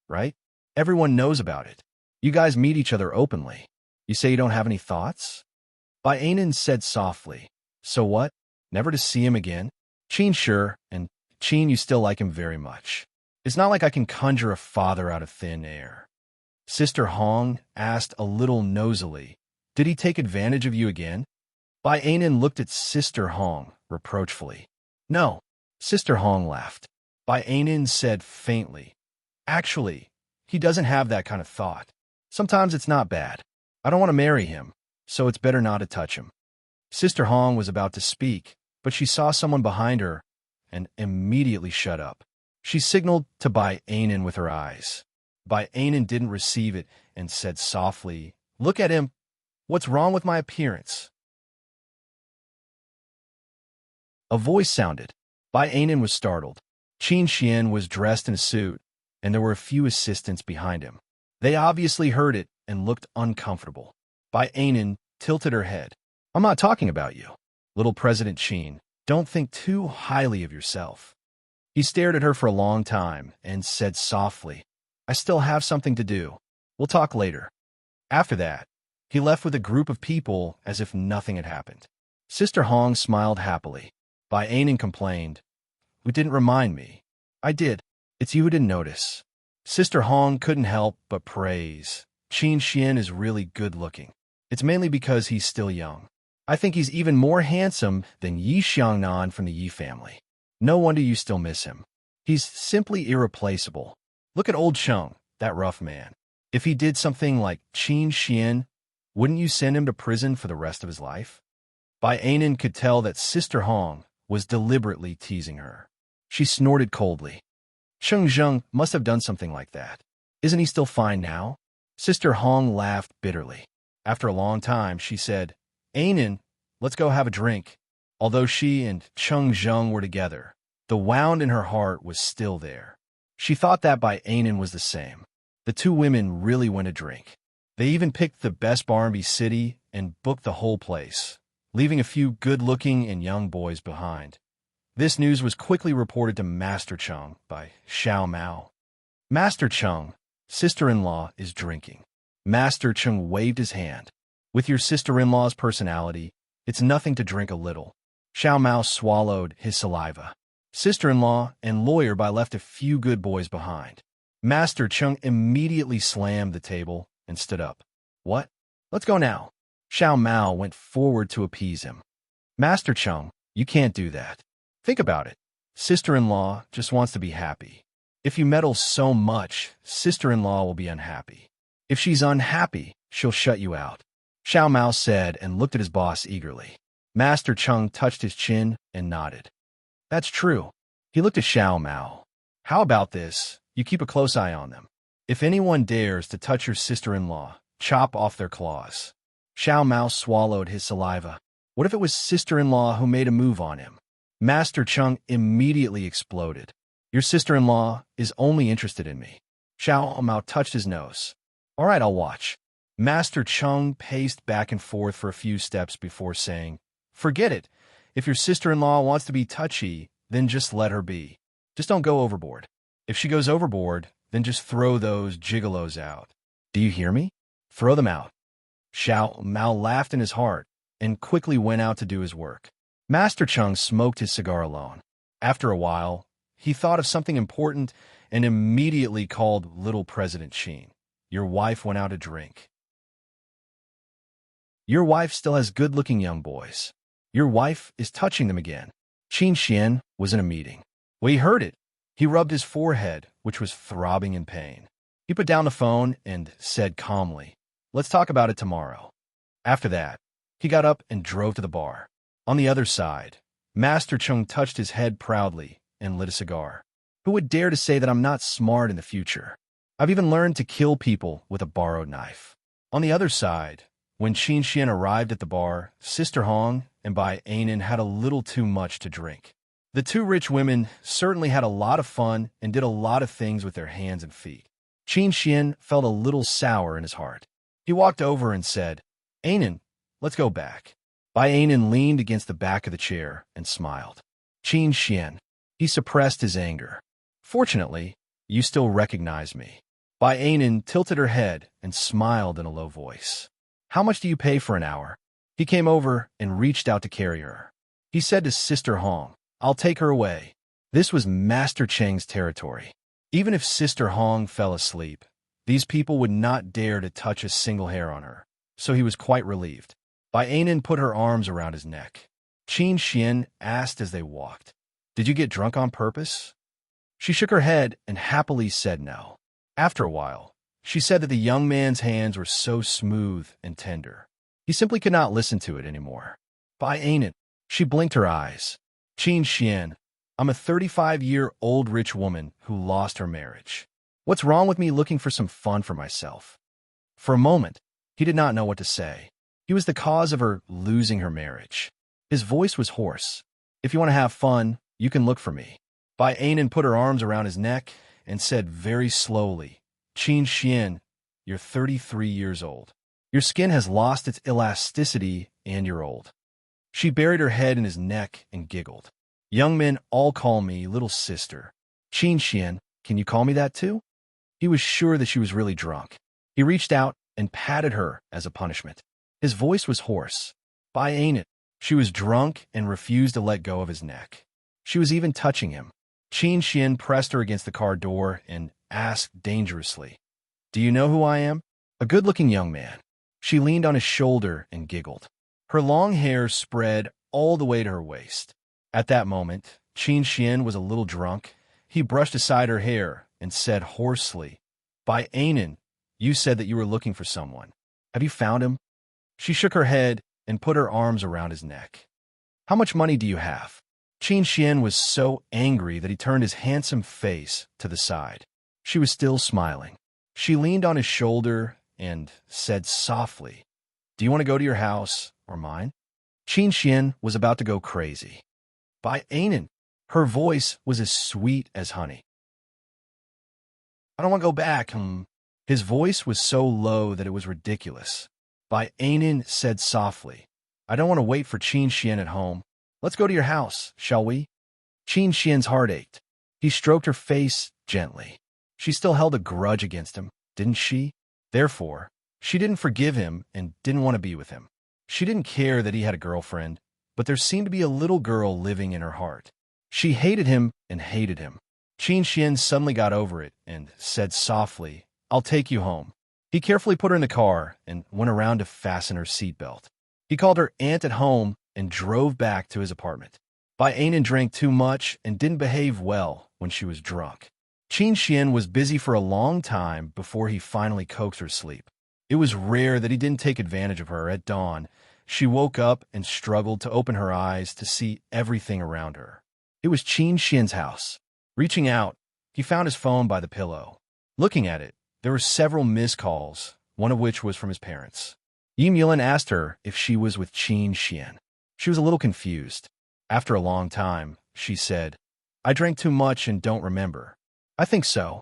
right? Everyone knows about it. You guys meet each other openly. You say you don't have any thoughts? Bai Anan said softly. So what? Never to see him again? Qin, sure, and Qin, you still like him very much. It's not like I can conjure a father out of thin air. Sister Hong asked a little nosily. Did he take advantage of you again? Bai Anan looked at Sister Hong reproachfully. No. Sister Hong laughed. Bai Anan said faintly. Actually, he doesn't have that kind of thought. Sometimes it's not bad. I don't want to marry him, so it's better not to touch him. Sister Hong was about to speak, but she saw someone behind her and immediately shut up. She signaled to Bai Anan with her eyes. Bai Anan didn't receive it and said softly, Look at him. What's wrong with my appearance? A voice sounded. Bai Anan was startled. Qin Xian was dressed in a suit, and there were a few assistants behind him. They obviously heard it and looked uncomfortable. Bai Anan tilted her head. I'm not talking about you. Little President Qin, don't think too highly of yourself. He stared at her for a long time and said softly, I still have something to do. We'll talk later. After that, he left with a group of people as if nothing had happened. Sister Hong smiled happily. Bai Anan complained, You didn't remind me. I did. It's you who didn't notice. Sister Hong couldn't help but praise. Qin Xian is really good-looking. It's mainly because he's still young. I think he's even more handsome than Yi Xiangnan from the Yi family. No wonder you still miss him. He's simply irreplaceable. Look at old Cheng, that rough man. If he did something like Qin Xian, wouldn't you send him to prison for the rest of his life? Bai Anan could tell that Sister Hong was deliberately teasing her. She snorted coldly. Cheng Zheng must have done something like that. Isn't he still fine now? Sister Hong laughed bitterly. After a long time, she said, Anan, let's go have a drink. Although she and Cheng Zheng were together, the wound in her heart was still there. She thought that Bai Anan was the same. The two women really went to drink. They even picked the best bar in the city and booked the whole place, leaving a few good-looking and young boys behind. This news was quickly reported to Master Cheng by Xiao Mao. Master Cheng, sister-in-law, is drinking. Master Cheng waved his hand. With your sister-in-law's personality, it's nothing to drink a little. Xiao Mao swallowed his saliva. Sister-in-law and lawyer Bai left a few good boys behind. Master Cheng immediately slammed the table and stood up. What? Let's go now. Xiao Mao went forward to appease him. Master Cheng, you can't do that. Think about it. Sister-in-law just wants to be happy. If you meddle so much, sister-in-law will be unhappy. If she's unhappy, she'll shut you out. Xiao Mao said and looked at his boss eagerly. Master Cheng touched his chin and nodded. That's true. He looked at Xiao Mao. How about this? You keep a close eye on them. If anyone dares to touch your sister-in-law, chop off their claws. Xiao Mao swallowed his saliva. What if it was sister-in-law who made a move on him? Master Cheng immediately exploded. Your sister-in-law is only interested in me. Xiao Mao touched his nose. All right, I'll watch. Master Cheng paced back and forth for a few steps before saying, Forget it. If your sister-in-law wants to be touchy, then just let her be. Just don't go overboard. If she goes overboard, then just throw those gigolos out. Do you hear me? Throw them out. Xiao Mao laughed in his heart and quickly went out to do his work. Master Cheng smoked his cigar alone. After a while, he thought of something important and immediately called Little President Qin. Your wife went out to drink. Your wife still has good-looking young boys. Your wife is touching them again. Qin Xian was in a meeting. When he heard it, he rubbed his forehead, which was throbbing in pain. He put down the phone and said calmly, Let's talk about it tomorrow. After that, he got up and drove to the bar. On the other side, Master Cheng touched his head proudly and lit a cigar. Who would dare to say that I'm not smart in the future? I've even learned to kill people with a borrowed knife. On the other side, when Qin Xian arrived at the bar, Sister Hong and Bai Anan had a little too much to drink. The two rich women certainly had a lot of fun and did a lot of things with their hands and feet. Qin Xian felt a little sour in his heart. He walked over and said, "Anan, let's go back." Bai Anan leaned against the back of the chair and smiled. "Qin Xian." He suppressed his anger. "Fortunately, you still recognize me." Bai Anan tilted her head and smiled in a low voice. "How much do you pay for an hour?" He came over and reached out to carry her. He said to Sister Hong, "I'll take her away." This was Master Cheng's territory. Even if Sister Hong fell asleep, these people would not dare to touch a single hair on her, so he was quite relieved. Bai Anan put her arms around his neck. Qin Xian asked as they walked, "Did you get drunk on purpose?" She shook her head and happily said no. After a while, she said that the young man's hands were so smooth and tender. He simply could not listen to it anymore. "Bai Anan." She blinked her eyes. "Qin Xian, I'm a 35-year-old rich woman who lost her marriage. What's wrong with me looking for some fun for myself?" For a moment, he did not know what to say. He was the cause of her losing her marriage. His voice was hoarse. "If you want to have fun, you can look for me." Bai Anan put her arms around his neck and said very slowly, "Qin Xian, you're 33 years old. Your skin has lost its elasticity and you're old." She buried her head in his neck and giggled. "Young men all call me little sister. Qin Xian, can you call me that too?" He was sure that she was really drunk. He reached out and patted her as a punishment. His voice was hoarse. "Bai Anan." She was drunk and refused to let go of his neck. She was even touching him. Qin Xian pressed her against the car door and asked dangerously, "Do you know who I am?" "A good-looking young man." She leaned on his shoulder and giggled. Her long hair spread all the way to her waist. At that moment, Qin Xian was a little drunk. He brushed aside her hair and said hoarsely, "Bai Anan, you said that you were looking for someone. Have you found him?" She shook her head and put her arms around his neck. "How much money do you have?" Qin Xian was so angry that he turned his handsome face to the side. She was still smiling. She leaned on his shoulder and said softly, "Do you want to go to your house or mine?" Qin Xian was about to go crazy. "Bai Anan." Her voice was as sweet as honey. "I don't want to go back." His voice was so low that it was ridiculous. Bai Anan said softly, "I don't want to wait for Qin Xian at home. Let's go to your house, shall we?" Qin Xian's heart ached. He stroked her face gently. She still held a grudge against him, didn't she? Therefore, she didn't forgive him and didn't want to be with him. She didn't care that he had a girlfriend, but there seemed to be a little girl living in her heart. She hated him and hated him. Qin Xian suddenly got over it and said softly, "I'll take you home." He carefully put her in the car and went around to fasten her seatbelt. He called her aunt at home and drove back to his apartment. Bai Anan drank too much and didn't behave well when she was drunk. Qin Xian was busy for a long time before he finally coaxed her sleep. It was rare that he didn't take advantage of her. At dawn, she woke up and struggled to open her eyes to see everything around her. It was Qin Xian's house. Reaching out, he found his phone by the pillow. Looking at it, there were several missed calls, one of which was from his parents. Yim Yulin asked her if she was with Qin Xian. She was a little confused. After a long time, she said, "I drank too much and don't remember." "I think so."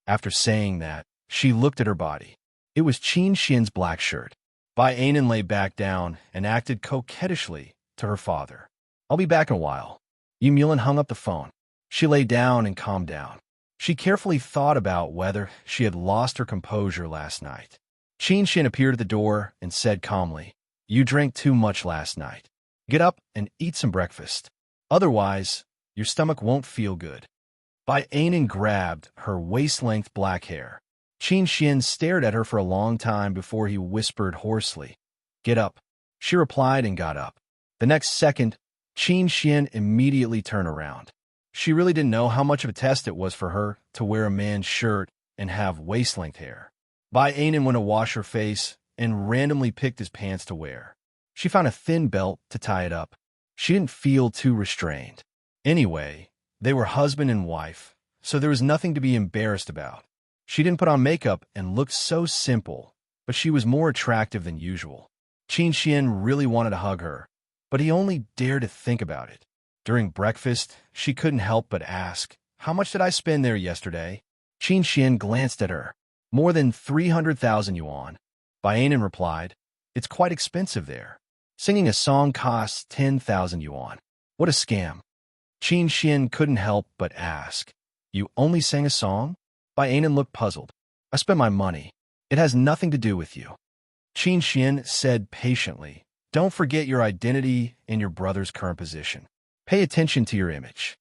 After saying that, she looked at her body. It was Qin Xian's black shirt. Bai Anan lay back down and acted coquettishly to her father. "I'll be back in a while." Yim Yulin hung up the phone. She lay down and calmed down. She carefully thought about whether she had lost her composure last night. Qin Xian appeared at the door and said calmly, "You drank too much last night. Get up and eat some breakfast. Otherwise, your stomach won't feel good." Bai Anan grabbed her waist-length black hair. Qin Xian stared at her for a long time before he whispered hoarsely, "Get up." She replied and got up. The next second, Qin Xian immediately turned around. She really didn't know how much of a test it was for her to wear a man's shirt and have waist-length hair. Bai Anan went to wash her face and randomly picked his pants to wear. She found a thin belt to tie it up. She didn't feel too restrained. Anyway, they were husband and wife, so there was nothing to be embarrassed about. She didn't put on makeup and looked so simple, but she was more attractive than usual. Qin Xian really wanted to hug her, but he only dared to think about it. During breakfast, she couldn't help but ask, "How much did I spend there yesterday?" Qin Xian glanced at her. "More than 300,000 yuan. Baianan replied, "It's quite expensive there. Singing a song costs 10,000 yuan. What a scam." Qin Xian couldn't help but ask, "You only sang a song?" Baianan looked puzzled. "I spent my money. It has nothing to do with you." Qin Xian said patiently, "Don't forget your identity and your brother's current position. Pay attention to your image."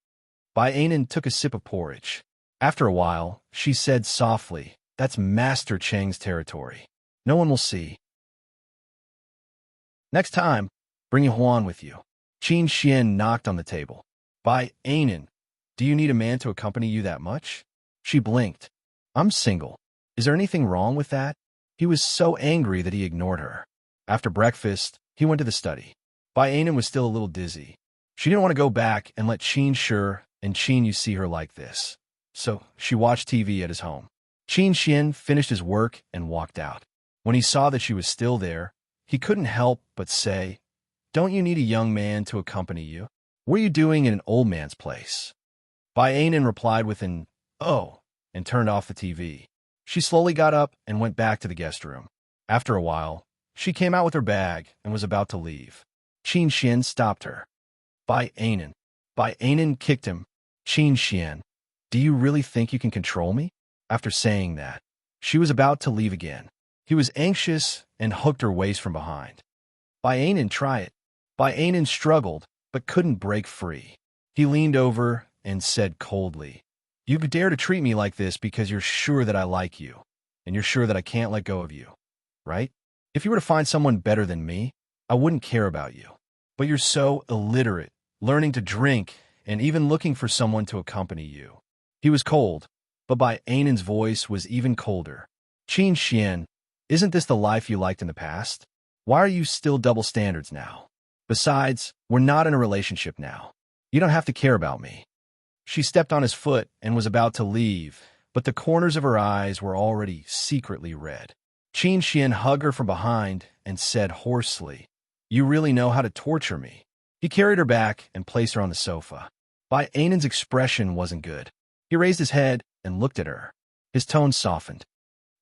Baianan took a sip of porridge. After a while, she said softly, "That's Master Cheng's territory. No one will see. Next time, bring Yuan with you." Qin Xian knocked on the table. "Baianan, do you need a man to accompany you that much?" She blinked. "I'm single. Is there anything wrong with that?" He was so angry that he ignored her. After breakfast, he went to the study. Baianan was still a little dizzy. She didn't want to go back and let Qin Shi and Qin Yu see her like this. So she watched TV at his home. Qin Xian finished his work and walked out. When he saw that she was still there, he couldn't help but say, "Don't you need a young man to accompany you? What are you doing in an old man's place?" Baianan replied with an, "Oh," and turned off the TV. She slowly got up and went back to the guest room. After a while, she came out with her bag and was about to leave. Qin Xian stopped her. "Baianan." Baianan kicked him. "Qin Xian, do you really think you can control me?" After saying that, she was about to leave again. He was anxious and hooked her waist from behind. "Baianan, try it." Baianan struggled, but couldn't break free. He leaned over and said coldly, "You dare to treat me like this because you're sure that I like you, and you're sure that I can't let go of you, right? If you were to find someone better than me, I wouldn't care about you. But you're so illiterate, learning to drink, and even looking for someone to accompany you." He was cold, but Baianan's voice was even colder. "Qin Xian, isn't this the life you liked in the past? Why are you still double standards now? Besides, we're not in a relationship now. You don't have to care about me." She stepped on his foot and was about to leave, but the corners of her eyes were already secretly red. Qin Xian hugged her from behind and said hoarsely, "You really know how to torture me." He carried her back and placed her on the sofa. Baianan's expression wasn't good. He raised his head and looked at her. His tone softened.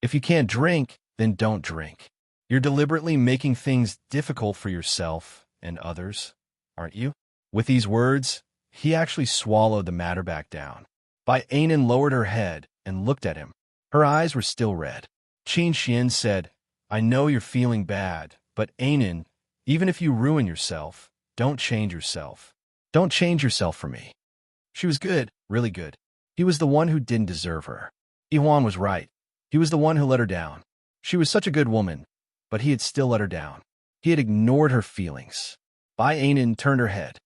"If you can't drink, then don't drink. You're deliberately making things difficult for yourself and others, aren't you?" With these words, he actually swallowed the matter back down. Baianan lowered her head and looked at him. Her eyes were still red. Qin Xian said, "I know you're feeling bad, but Anan, even if you ruin yourself, don't change yourself. Don't change yourself for me." She was good, really good. He was the one who didn't deserve her. Yuan was right. He was the one who let her down. She was such a good woman, but he had still let her down. He had ignored her feelings. Baianan turned her head.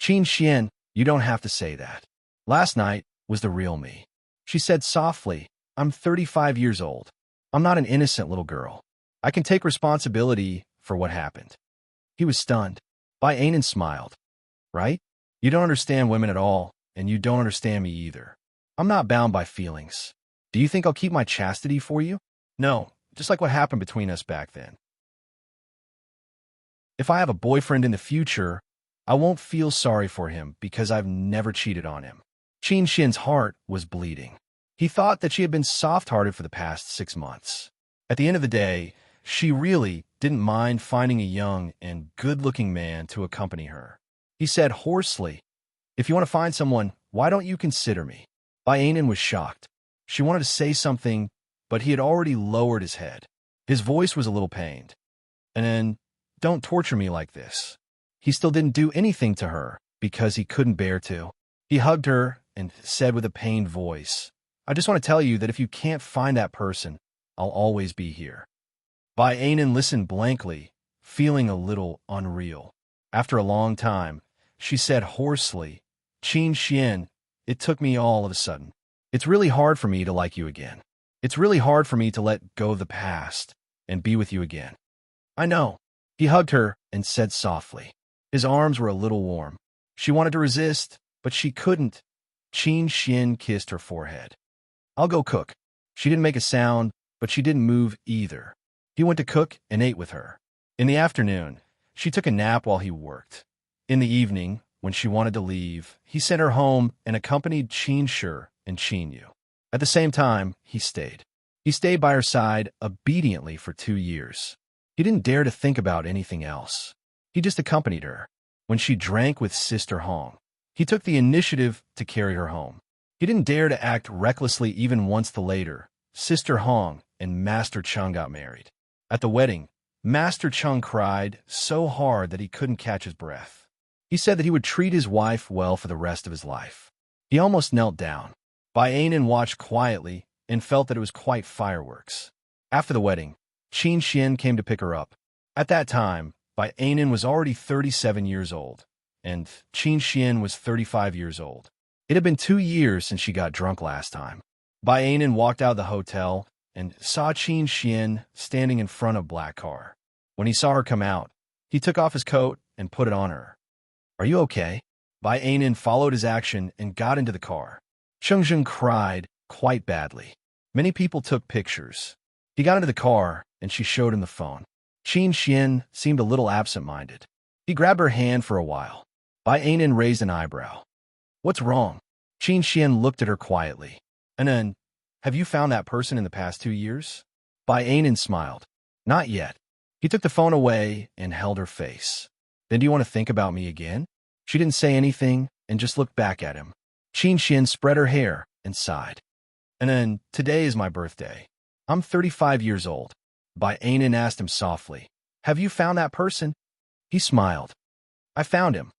"Qin Xian, you don't have to say that. Last night was the real me." She said softly, "I'm 35 years old. I'm not an innocent little girl. I can take responsibility for what happened." He was stunned. Baianan smiled. "Right? You don't understand women at all, and you don't understand me either. I'm not bound by feelings. Do you think I'll keep my chastity for you? No, just like what happened between us back then. If I have a boyfriend in the future, I won't feel sorry for him because I've never cheated on him." Qin Xian's heart was bleeding. He thought that she had been soft-hearted for the past 6 months. At the end of the day, she really didn't mind finding a young and good-looking man to accompany her. He said hoarsely, "If you want to find someone, why don't you consider me?" Baianan was shocked. She wanted to say something, but he had already lowered his head. His voice was a little pained. "And then, don't torture me like this." He still didn't do anything to her because he couldn't bear to. He hugged her and said with a pained voice, "I just want to tell you that if you can't find that person, I'll always be here." Baianan listened blankly, feeling a little unreal. After a long time, she said hoarsely, "Qin Xian, it took me all of a sudden. It's really hard for me to like you again. It's really hard for me to let go of the past and be with you again." "I know." He hugged her and said softly. His arms were a little warm. She wanted to resist, but she couldn't. Qin Xian kissed her forehead. "I'll go cook." She didn't make a sound, but she didn't move either. He went to cook and ate with her. In the afternoon, she took a nap while he worked. In the evening, when she wanted to leave, he sent her home and accompanied Qin and Qin. At the same time, he stayed. He stayed by her side obediently for 2 years. He didn't dare to think about anything else. He just accompanied her. When she drank with Sister Hong, he took the initiative to carry her home. He didn't dare to act recklessly even once. Later, Sister Hong and Master Chung got married. At the wedding, Master Chung cried so hard that he couldn't catch his breath. He said that he would treat his wife well for the rest of his life. He almost knelt down. Bai Anan watched quietly and felt that it was quite fireworks. After the wedding, Qin Xian came to pick her up. At that time, Bai Anan was already 37 years old, and Qin Xian was 35 years old. It had been 2 years since she got drunk last time. Bai Anan walked out of the hotel and saw Qin Xian standing in front of Black Car. When he saw her come out, he took off his coat and put it on her. "Are you okay?" Bai Anan followed his action and got into the car. Cheng Zheng cried quite badly. Many people took pictures. He got into the car, and she showed him the phone. Qin Xian seemed a little absent-minded. He grabbed her hand for a while. Bai Anan raised an eyebrow. "What's wrong?" Qin Xian looked at her quietly. "Anan, have you found that person in the past 2 years?" Bai Anan smiled. "Not yet." He took the phone away and held her face. "Then do you want to think about me again?" She didn't say anything and just looked back at him. Qin Xian spread her hair and sighed. "Anan, today is my birthday. I'm 35 years old." Bai Anan asked him softly, "Have you found that person?" He smiled. "I found him."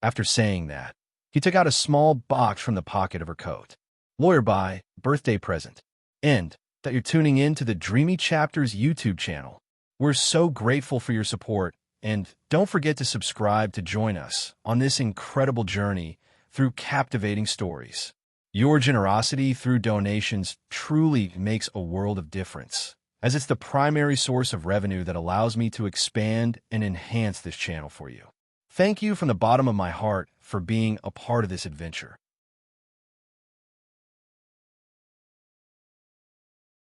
After saying that, he took out a small box from the pocket of her coat. "Lawyer Bai, birthday present. And that you're tuning in to the Dreamy Chapters YouTube channel. We're so grateful for your support, and don't forget to subscribe to join us on this incredible journey through captivating stories. Your generosity through donations truly makes a world of difference, as it's the primary source of revenue that allows me to expand and enhance this channel for you. Thank you from the bottom of my heart for being a part of this adventure.